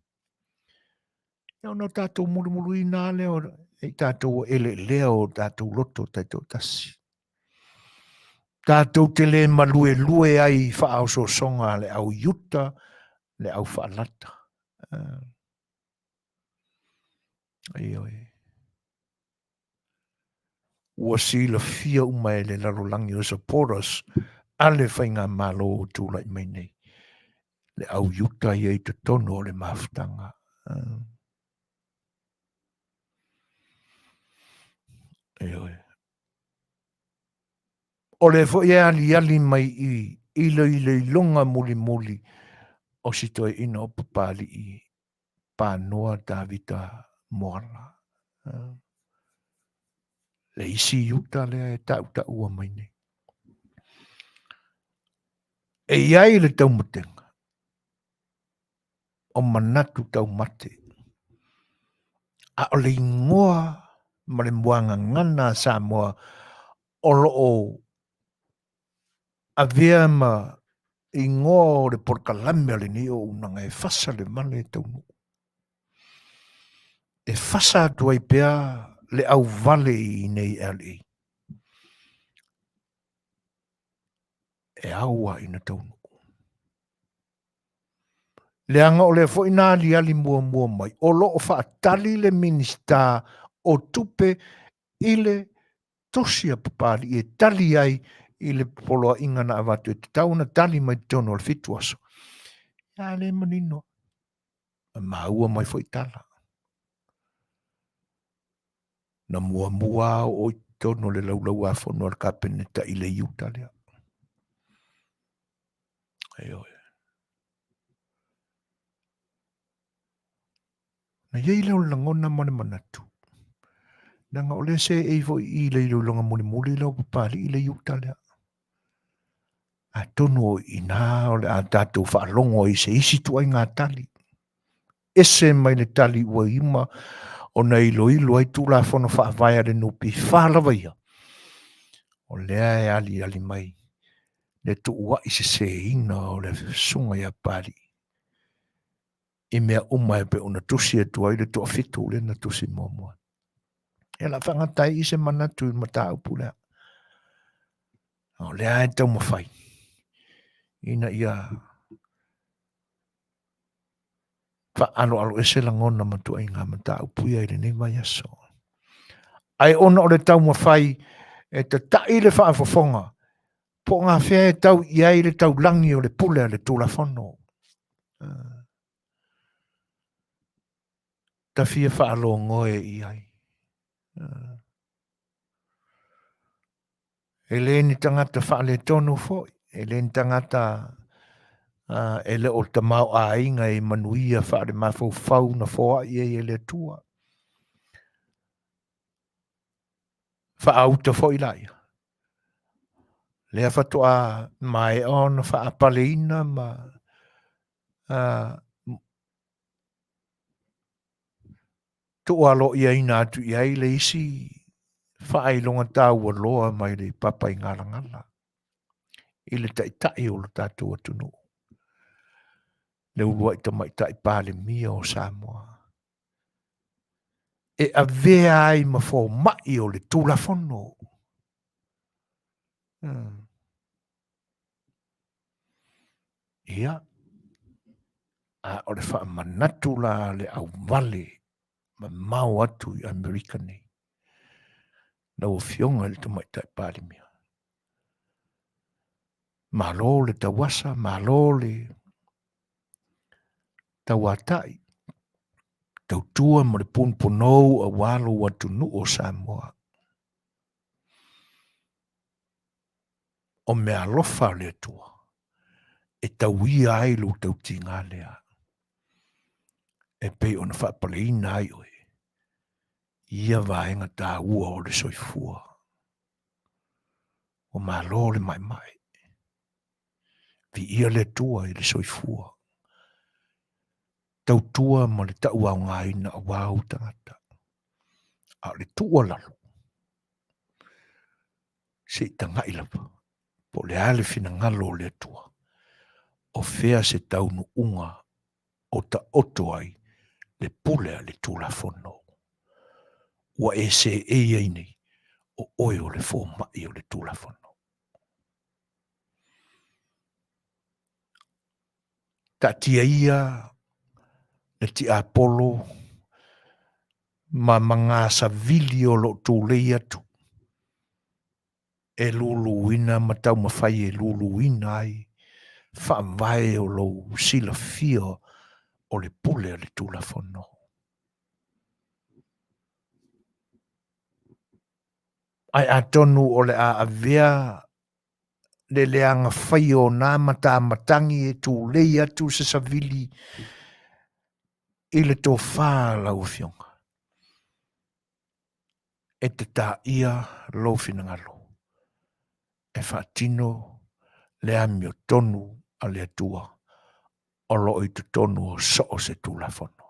Ia no tātou mulu ina leo e tātou ele leo tātou loto tātou tasi. Tātou te le malue ai wha au so songa le au yuta le au wha lata. Ioi. Ua sila fia umai le Lalolagi o Saporas a le whainga malo o tūlai mai nei. Le au yuta I te tono o le mafutanga. Ioi. O le fo ia ali mai I le longa muli o sito ina o papali I pānoa Davida moala. Le isi yuta le tau ua mai nei. E iai le tau matenga. O manatu tau mate. A o le ingoa ma le muanga ngana Samoa o loo a vea ma ingoa o le Polokalame le ni o unanga e fasa le male tau nu. E fasa atu ai pea le au vale I nei LA. E aua ina tau nu. Le anga o le fo ina ali mua mai. O loo whaatali le minista o tupe ile tosia papali e tali ai I le poloa inga na avatu e te tauna tali mai tono al fituaso. Ia le manino. Maua mai fo itala. Na mua o tono le laulau a fono al kapeneta I le iuta lea. Aioi. Na iei leo langona mane manatu. Nanga ole se e fo I le longa muli leo papali I le iuta lea. A tono ina ole a tātou whaalongo I se isi tua ngā tali. Ese mai le tali ua ima o na ilo ai tūla whono whaavaya le nupi whaalawa ia. O lea e ali mai. Le tu ua I se ina o le sunga ia pari. I mea uma e pe una tusi e tua I le tua fitu le na tusi momoa. E la whangatai I se manatu I mata upu lea. O lea e tau mawhai. Ina ia alo e se langona matua I ngā mata upu ia I le nei mai aso. Ai ona o le tau mawhai e te tai le whaafofonga. Po ngā whea e tau iai le tau langi o le pule le tūla whono. Ta fia whaalo ngoe iai. E le ni tangata whaale tonu foi. E le ni tangata e le o ta mau a inga I Manuia whaare mafau fau na foa iai e le tua. Whaauta foi lai. Lea whatua mai on whaapaleina ma tua lo iai nā tu iai le isi whaelonga tāua loa mai le papa I ngala. I le tai o le tātou atunu. Le urua I tamai tai pāle mia o Samoa. E a vea ai ma fō mai o le tūla whono. Ia, o le wha manatu la le au vale, ma mau atu i Amerika nei. Na o fionga le tamai tai pāri mea. Malo le tawasa, malo le tawatai. Tautua ma le punponou a walo watu nu o Samoa. O mea lofa le atua. E tauia ai lo tautinga lea. E pei ona whapaleina ai oe. Ia vaenga tā ua o le soifua. O malo le mai mai. Vi ia le tua i le soifua. Tautua ma le taua o ngaina a wau tangata. A le tua lalo. Se tanga ilapa. Po le ale fina ngalo le tua. O fea se taunu unga o ta oto ai le pule a le tula fono. Ua e se e nei o oe o le fō mai o le tula fono. Ta tia ia le ti Apollo ma manga sa vili o lo tūlei atu. E luluina ma tau mawhai e luluina ai. Whaamwae o lo sila fio o le pule le tula fono. Ai atonu o le a avea le leanga whai o nā mata matangi e tūlei atu se sa vili i le tō whā lau fionga. E te tā ia lo finangalo. E whaatino le amio tonu a le atua o lo i te tonu o so o se tula fono.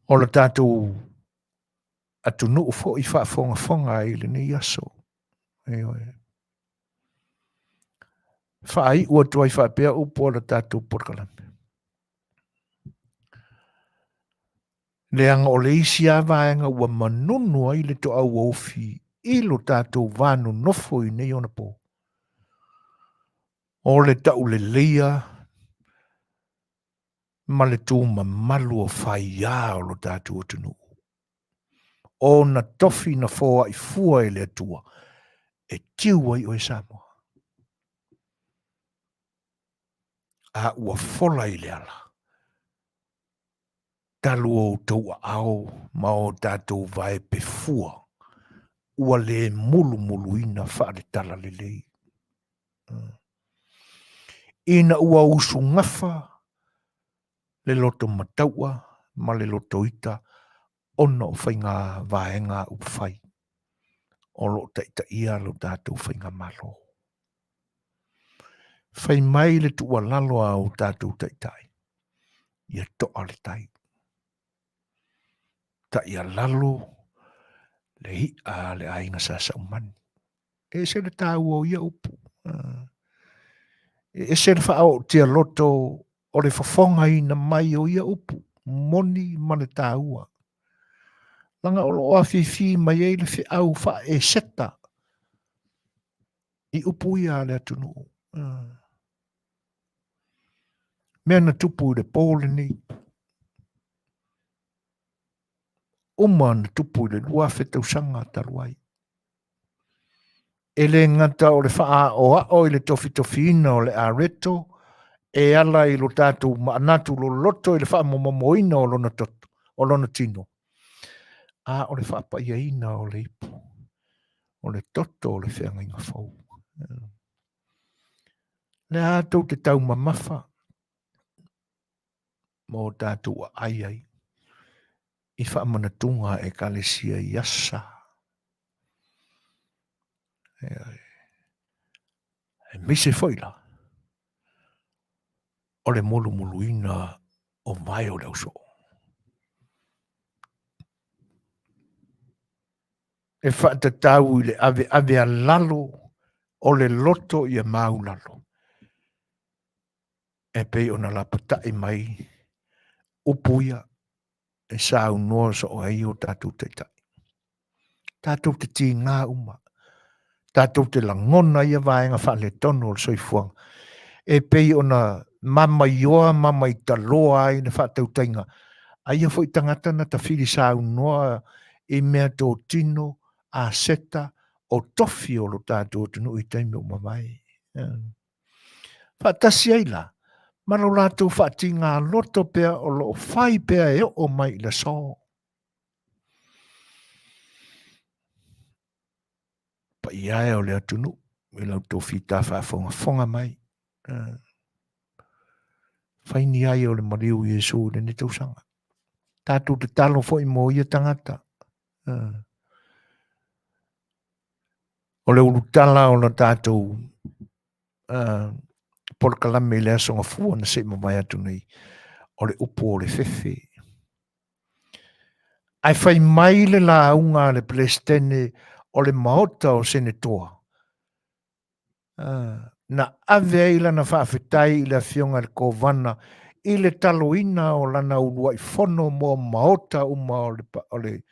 O le tātou atu nuu fo i whaafonga i le nei aso. Whaai ua tuai whaapea upo le tātou Polokalame. Le anga o le isi a vaenga ua manunu ai le to au ofi i lo tātou vānu nofo i nei ona po. O le tau le leia ma le tū mamalu o whaia o lo tātou atunu. O na tofi na fōa i fua e le atua e tiu ai o e Samoa. A ua fola i le ala. Talu o tau ao ma o tātou vai pe fua. Ua le mulu ina whaare tala le lei. Ina ua usu ngafa le loto mataua ma le loto ita ono whainga vaenga upwhai. O lo taita ia lo tātou whainga malo. Whai mai le tua lalo au tātou taitai. Ia toa le tai. Ta ia lalo le hi a le ainga sa umani. E se le tāu o ia upu. E se le whao tia loto o le whafonga i na mai o ia upu. Moni ma le tāua. Langa o lo Afiafi mai e le whiau wha e seta. I upu ia le atunu. Mea na tupu i le pōle ni. Uma na tupu i le lua whetausanga taruai. E le ngata o le wha o i le tofi ina o le areto. E ala i lo tātou maanatu lo loto i le wha momoina o lona toto. O lona tino. A o le wha paia ina o le ipu. O le toto o le whianga inga whau. Le atou te tau mamafa. Mo tātou ai ai. I wha manatunga e kalesia i asa. E mise whaila. O le mulu ina o mai o leo so. E wha te tau i le ave a lalo o le loto i a mau lalo. E pei ona la patai mai upuia e sa unua so o ai o tātou teitai. Tātou te tī ngā uma. Tātou te langona ia vaenga whale tono o soifuang. E pei ona mama ioa, mama i taloa ai na whatau tainga. Aia fo i tangata na ta whiri sa unoa e mea tō tino a seta o tofi o lo tātou tunu i taimi o mawai. Whatasi ai la. Mano lātou whati ngā loto pea o lo whai pea e o mai la so. Pa iae o le atunu. I lau tō whita whafonga mai. Whaini ai o le mariu Iesu le ne tausanga. Tātou te talo fo i mo ia tangata. O le urutala o na tātou Polokalame le asonga fua na se mamai atu nei. O le upo o le fefe. Ai whai mai le la unga le Petersen o le maota o senetoa. Na ave aila na whaafetai i le fionga le kovana i le taloina o lana urua i fono mo maota uma o le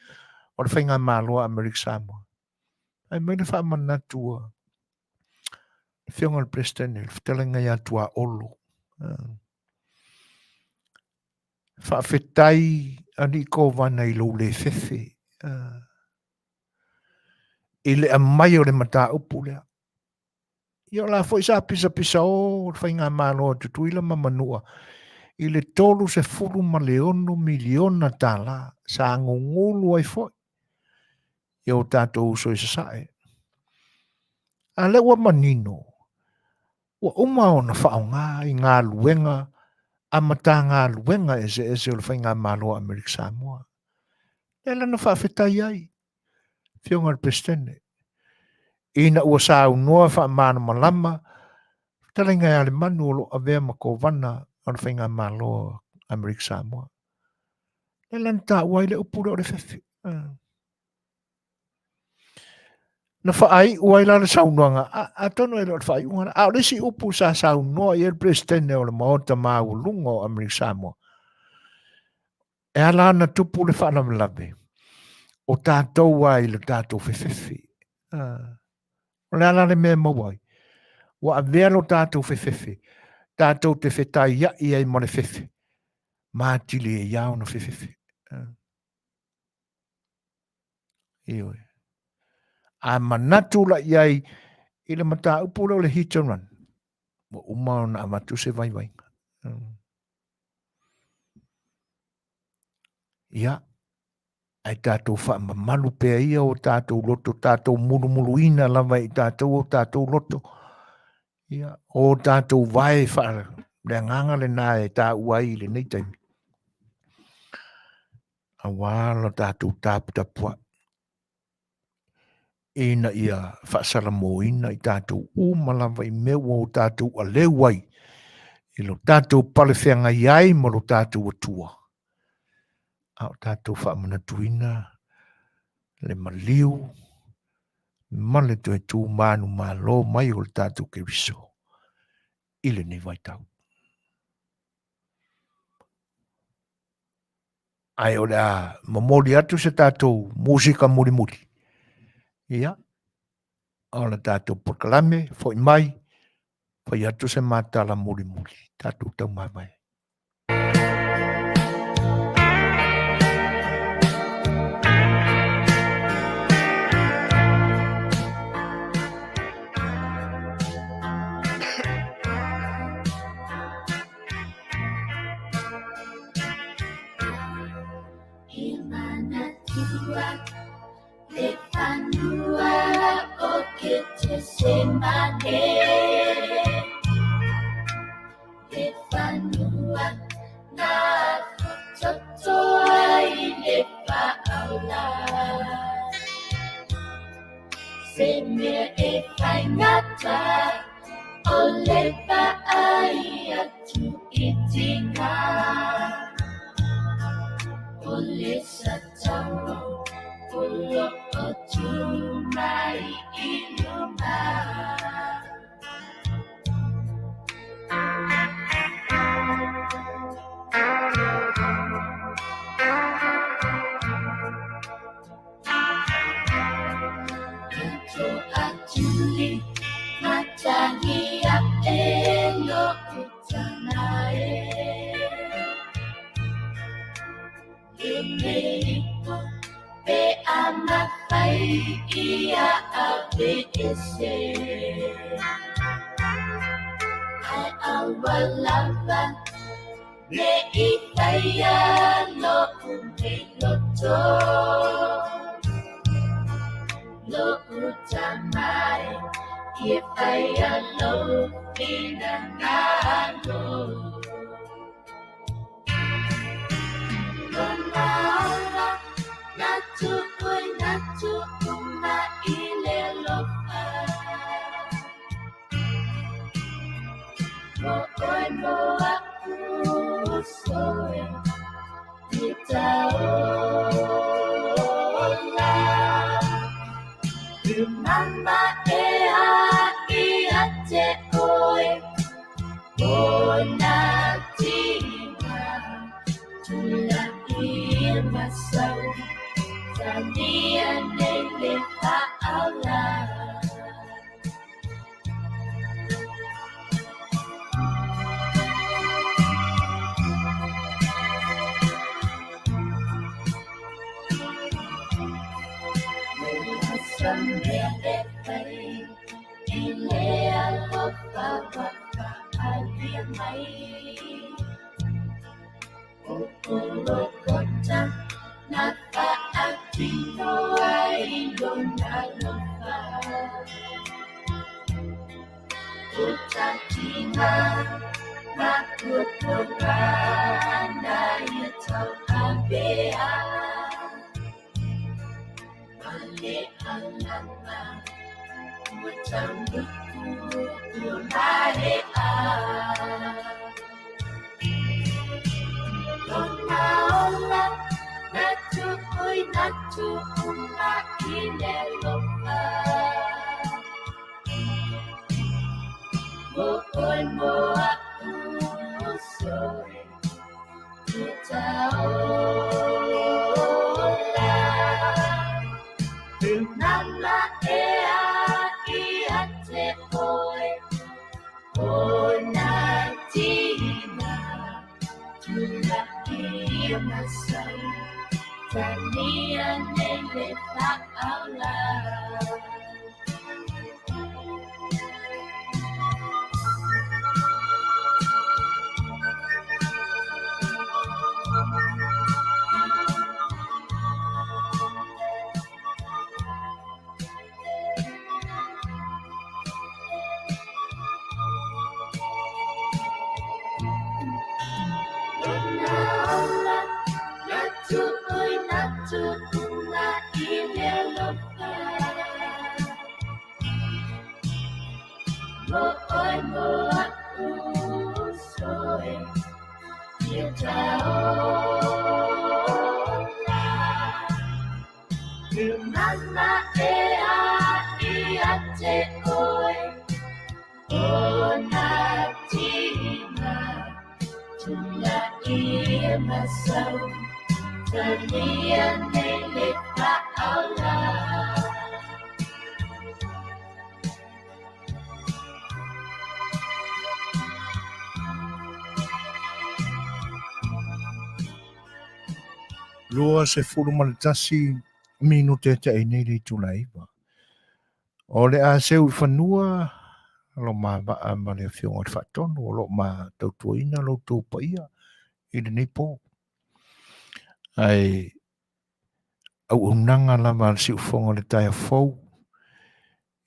whainga māloa Amerika Samoa. Ai mai le whaamanatua. Fionga le Petersen, le Fetalaiga ia tua olo. Whaafetai ani kovana i lo le fefe. I le amai o le mata upu lea. Ia la fo isa pisa o whainga māloa tutuila ma Manua. I le tolu se furu ma leono miliona tala sa ngungulu ai fo. Ia o tātou uso i sasae. A le ua manino. Ua uma o na whaonga i ngā luenga a mata ngā luenga ese o le whainga māloa Amerika Samoa. E lana whaafetai ai. Fionga le Petersen. Ina ua sa unua wha mana malama. Talenga ia le manu o lo avea ma kovana o le whainga māloa Amerika Samoa. E lana tā uai le upura o le fefe. Na whaai uai la le saunuanga. A tono e lo le whaai unga. A le si upu sa saunua i le Petersen o le maota maulunga o Amerika Samoa. E ala na tupu le whanamalabe. O tātou ai le tātou fefefe. O le ala le mea mawai. Wa avea lo tātou fefefe. Tātou te whetai ia i ai mone fefe. Mātili e iau na fefefe. Ioi. A manatu la iai i le mata upura o le hit and run. Wa umao na amatu se vai vai. Ia. Ai tātou wha mamalu pēa ia o tātou loto, tātou mulu ina lava i tātou o tātou loto. Ia, o tātou vai wha le nganga le nā e tā uai le nei taimi. A wāla tātou tāputapua. Ina ia whaasara mō ina i tātou umalava i meua o tātou a lewai. I lo tātou palewhenga iai mo lo tātou atua. Au tātou whaamanatuina, le maliu, male tu e tū mānu mālo mai o le tātou ke riso. Ile ni vai tau. Ai o le a mamoli atu se tātou musika muri. Ia. O le tātou Polokalame, foi mai, foi atu se mātala muri. Tātou tau mai. Le Manua o che te semane. Le Manua na totoa i le Faaula. Se mea e whaingata o le Paai atu i tina. O le satamo pulo o tu mai iluma. to atuli matangi apelo utanae Lenei pe amakai ia ave ese ai awalava Lei'ataualetaua loto lo utamai Iwhaialo pinangalo Lonaola natu uma ilelofa Mo'oi moa usoe Itaola Mama ea ia te oe Ona tina Tula ia masau Tania nele fa'aula Samele kai Ilea lopa waka alia mai Ukulokota Naka akino aido na lopa Utatina Makupurana Yatau abea Ale alama Mutambuku Unarea Lonaola natu uma ilelofa Mo'oi moa usoe Itaola Mama ea ia te oe Ona tina Tula ia masai Tania nele fa'aula Lonaola natu uma ilelofa Mo'oi moa usoe Itaola Mama ea ia te oe Ona tina Tula ia masau Tania nele fa'aula Lua se furu maletasi minute te nei le tulaiva. O le a seu I whanua, lo ma ba ma le fionga whatonu, o lo ma tautuina lo tau paia, I le nipo. Ai, au unanga la ma si ufonga le tai a fau,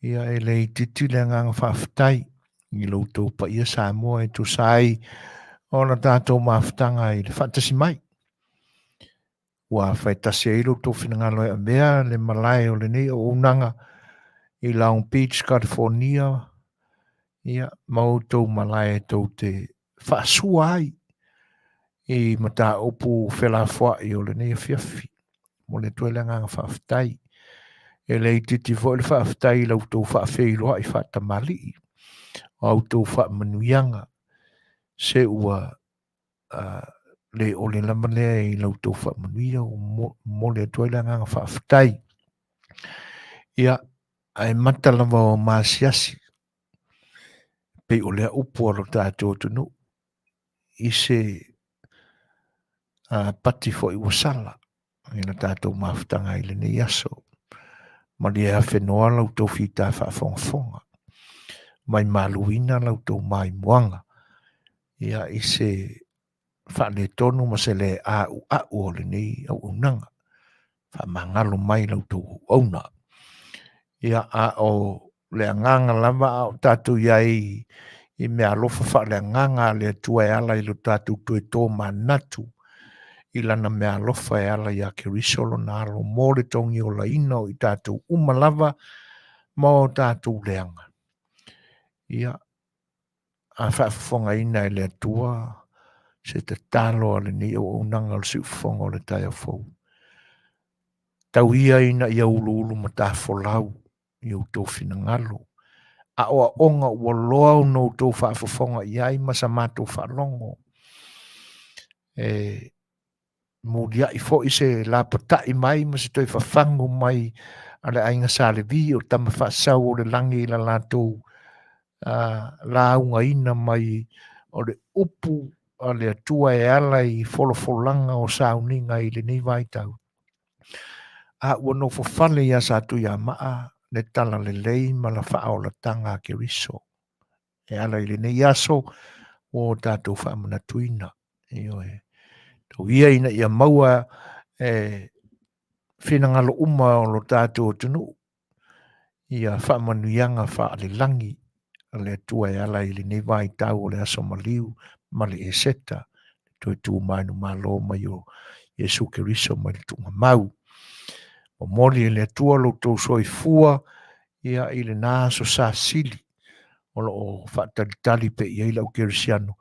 ia e le titi le nganga whawhtai, I lo tau paia Samoa e tu sai, o na tātou mawhtanga I le whatasi mai. Wa whaitasi e ilo tō whinangalo e mea, le malai o le nei o unanga, I Long Beach, California, ia mautou malai tau te whaasua ai I mata opu whelafua I o le nei Afiafi, mo le tuelanga ngā whaaftai. E le titi fo le whaaftai lau tau whaafeiloa I whaatamali, au tau whaamanuianga, se ua le o le lamalea I lau tau whaamanuia mo le tuelanga ngā whaaftai. Ia, ai mata lava o masiasi pe o lea upo alo tātou tunu i se pati fo i wasala ina tātou mafutanga i Lenei aso ma lia whenoa lau tau whita whaafongafonga mai maluina lau tau mai moanga ia i se whaane tonu ma se le a o Lenei au unanga whamangalo mai lau tau auna ia a o le nganga lava o tātou iai i mea alofa whaale nganga le tua e ala i lo tātou tue tō manatu i lana mea alofa e ala i a kerisolo na alo mōre tongi o la ino i tātou umalava ma o tātou leanga. Ia a whaafonga ina i le tua se te talo ale ni o unanga le siufonga o le tai a fau. Tau ia ina ia ulu ulu ma tā folau i o tō whina ngalo. A oa onga ua loa no tō whaafonga iai masa mātou whaalongo. Mulia i fo i se la patai mai ma se toi whafangu mai ale ainga sale vi o tama whaasau o le langi i la lātou la unga ina mai o le upu a le atua e ala i folofolanga o sauninga i Lenei vaitau. A ua no fofale ia sa tu ia maa le tala le lei ma la whao la tanga ke riso. E ala i Lenei aso o tātou whaamana tuina. Io e. Tau ia ina ia maua whinangalo uma o lo tātou tunu. Ia whaamanuianga Faalilangi le tua e ala i Lenei vaitau o le aso maliu ma le e seta. Toi tu mainu malo mai o Yesu Keriso mai le tunga mau. O moli e le tua lo tau soifua ia i le nāso sa sili o lo o whaatalitali pe i eila o Kerisiano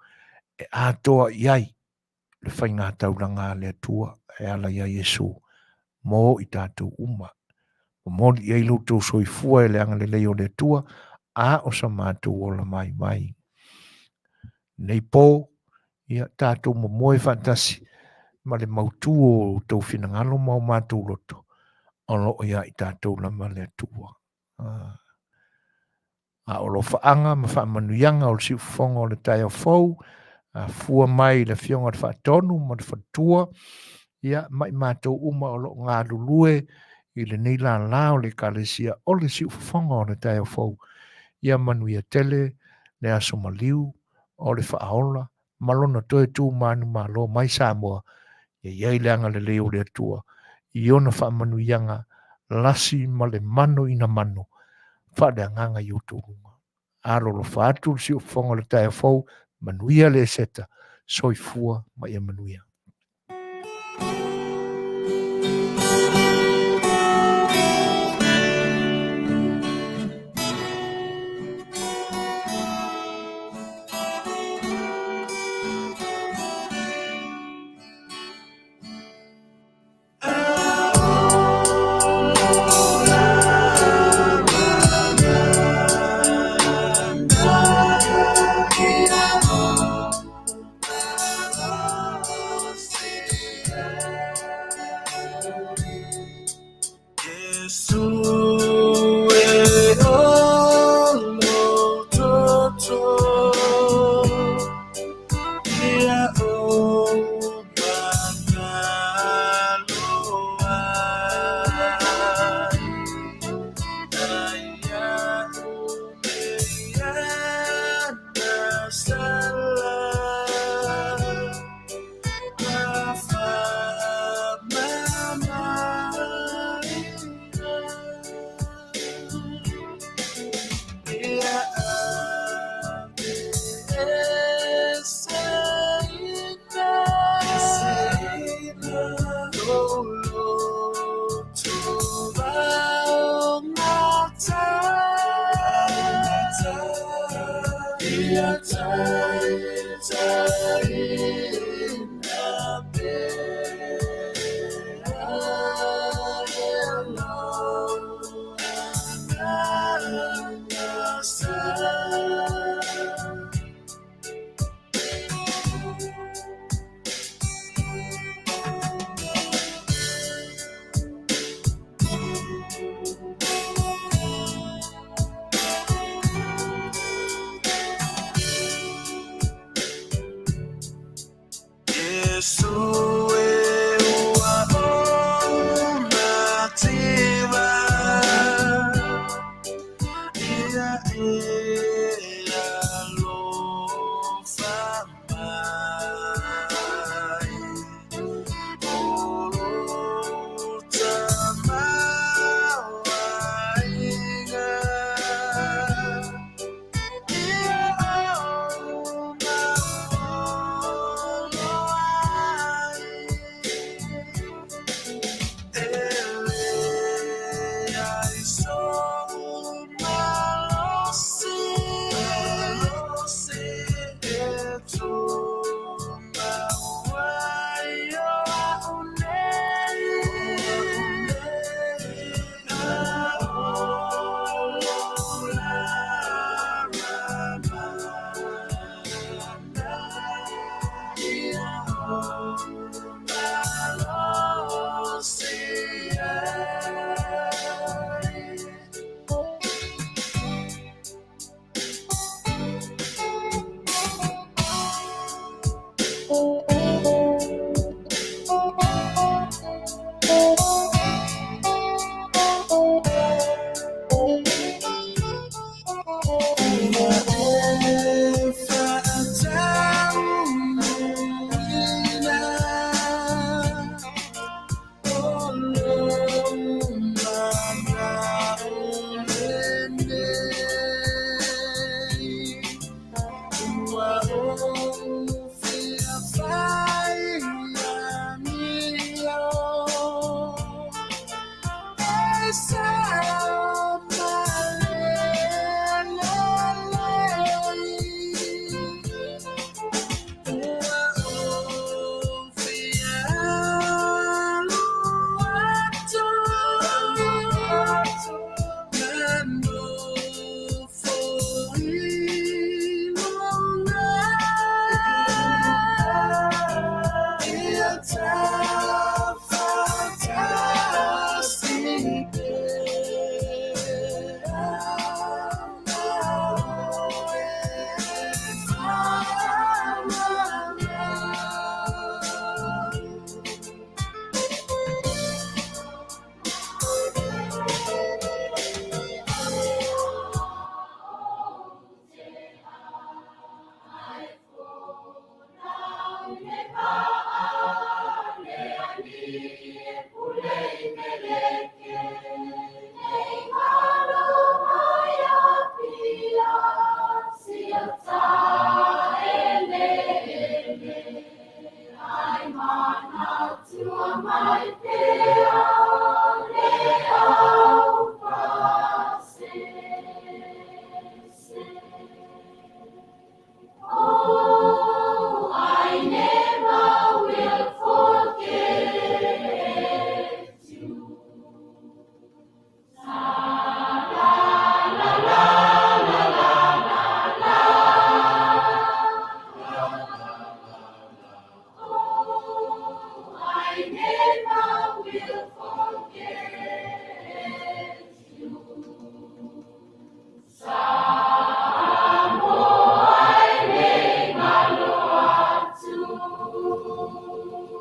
e atoa iai le whainga tauranga le tua e ala ia Yesu mo i tātou uma. O moli e lo tau soifua e le anga le leo le tua a o sa mātou o la mai mai. Nei pō ia tātou mo moe fantasi ma le mautu o tau whinangalo mau mātou loto. Ono ia i tātou lama le atua. A o lo whaanga ma whaamanuianga o le siufonga o le tai o fau, fua mai le fionga le whaatonu ma le whatua, ia mai mātou uma o lo ngā lulue i le nei la lao le kalesia o le siufonga o le tai o fau, ia Manuia tele le aso maliu o le whaaola, malona toe tū manu malo mai Samoa, ia iai leanga le leo le atua, i ona whaamanuianga lasi ma le mano ina mano whaaleanganga i o tōrunga. Aro lo whaatu si o whonga le tai fau Manuia le seta soifua ma ia Manuia. e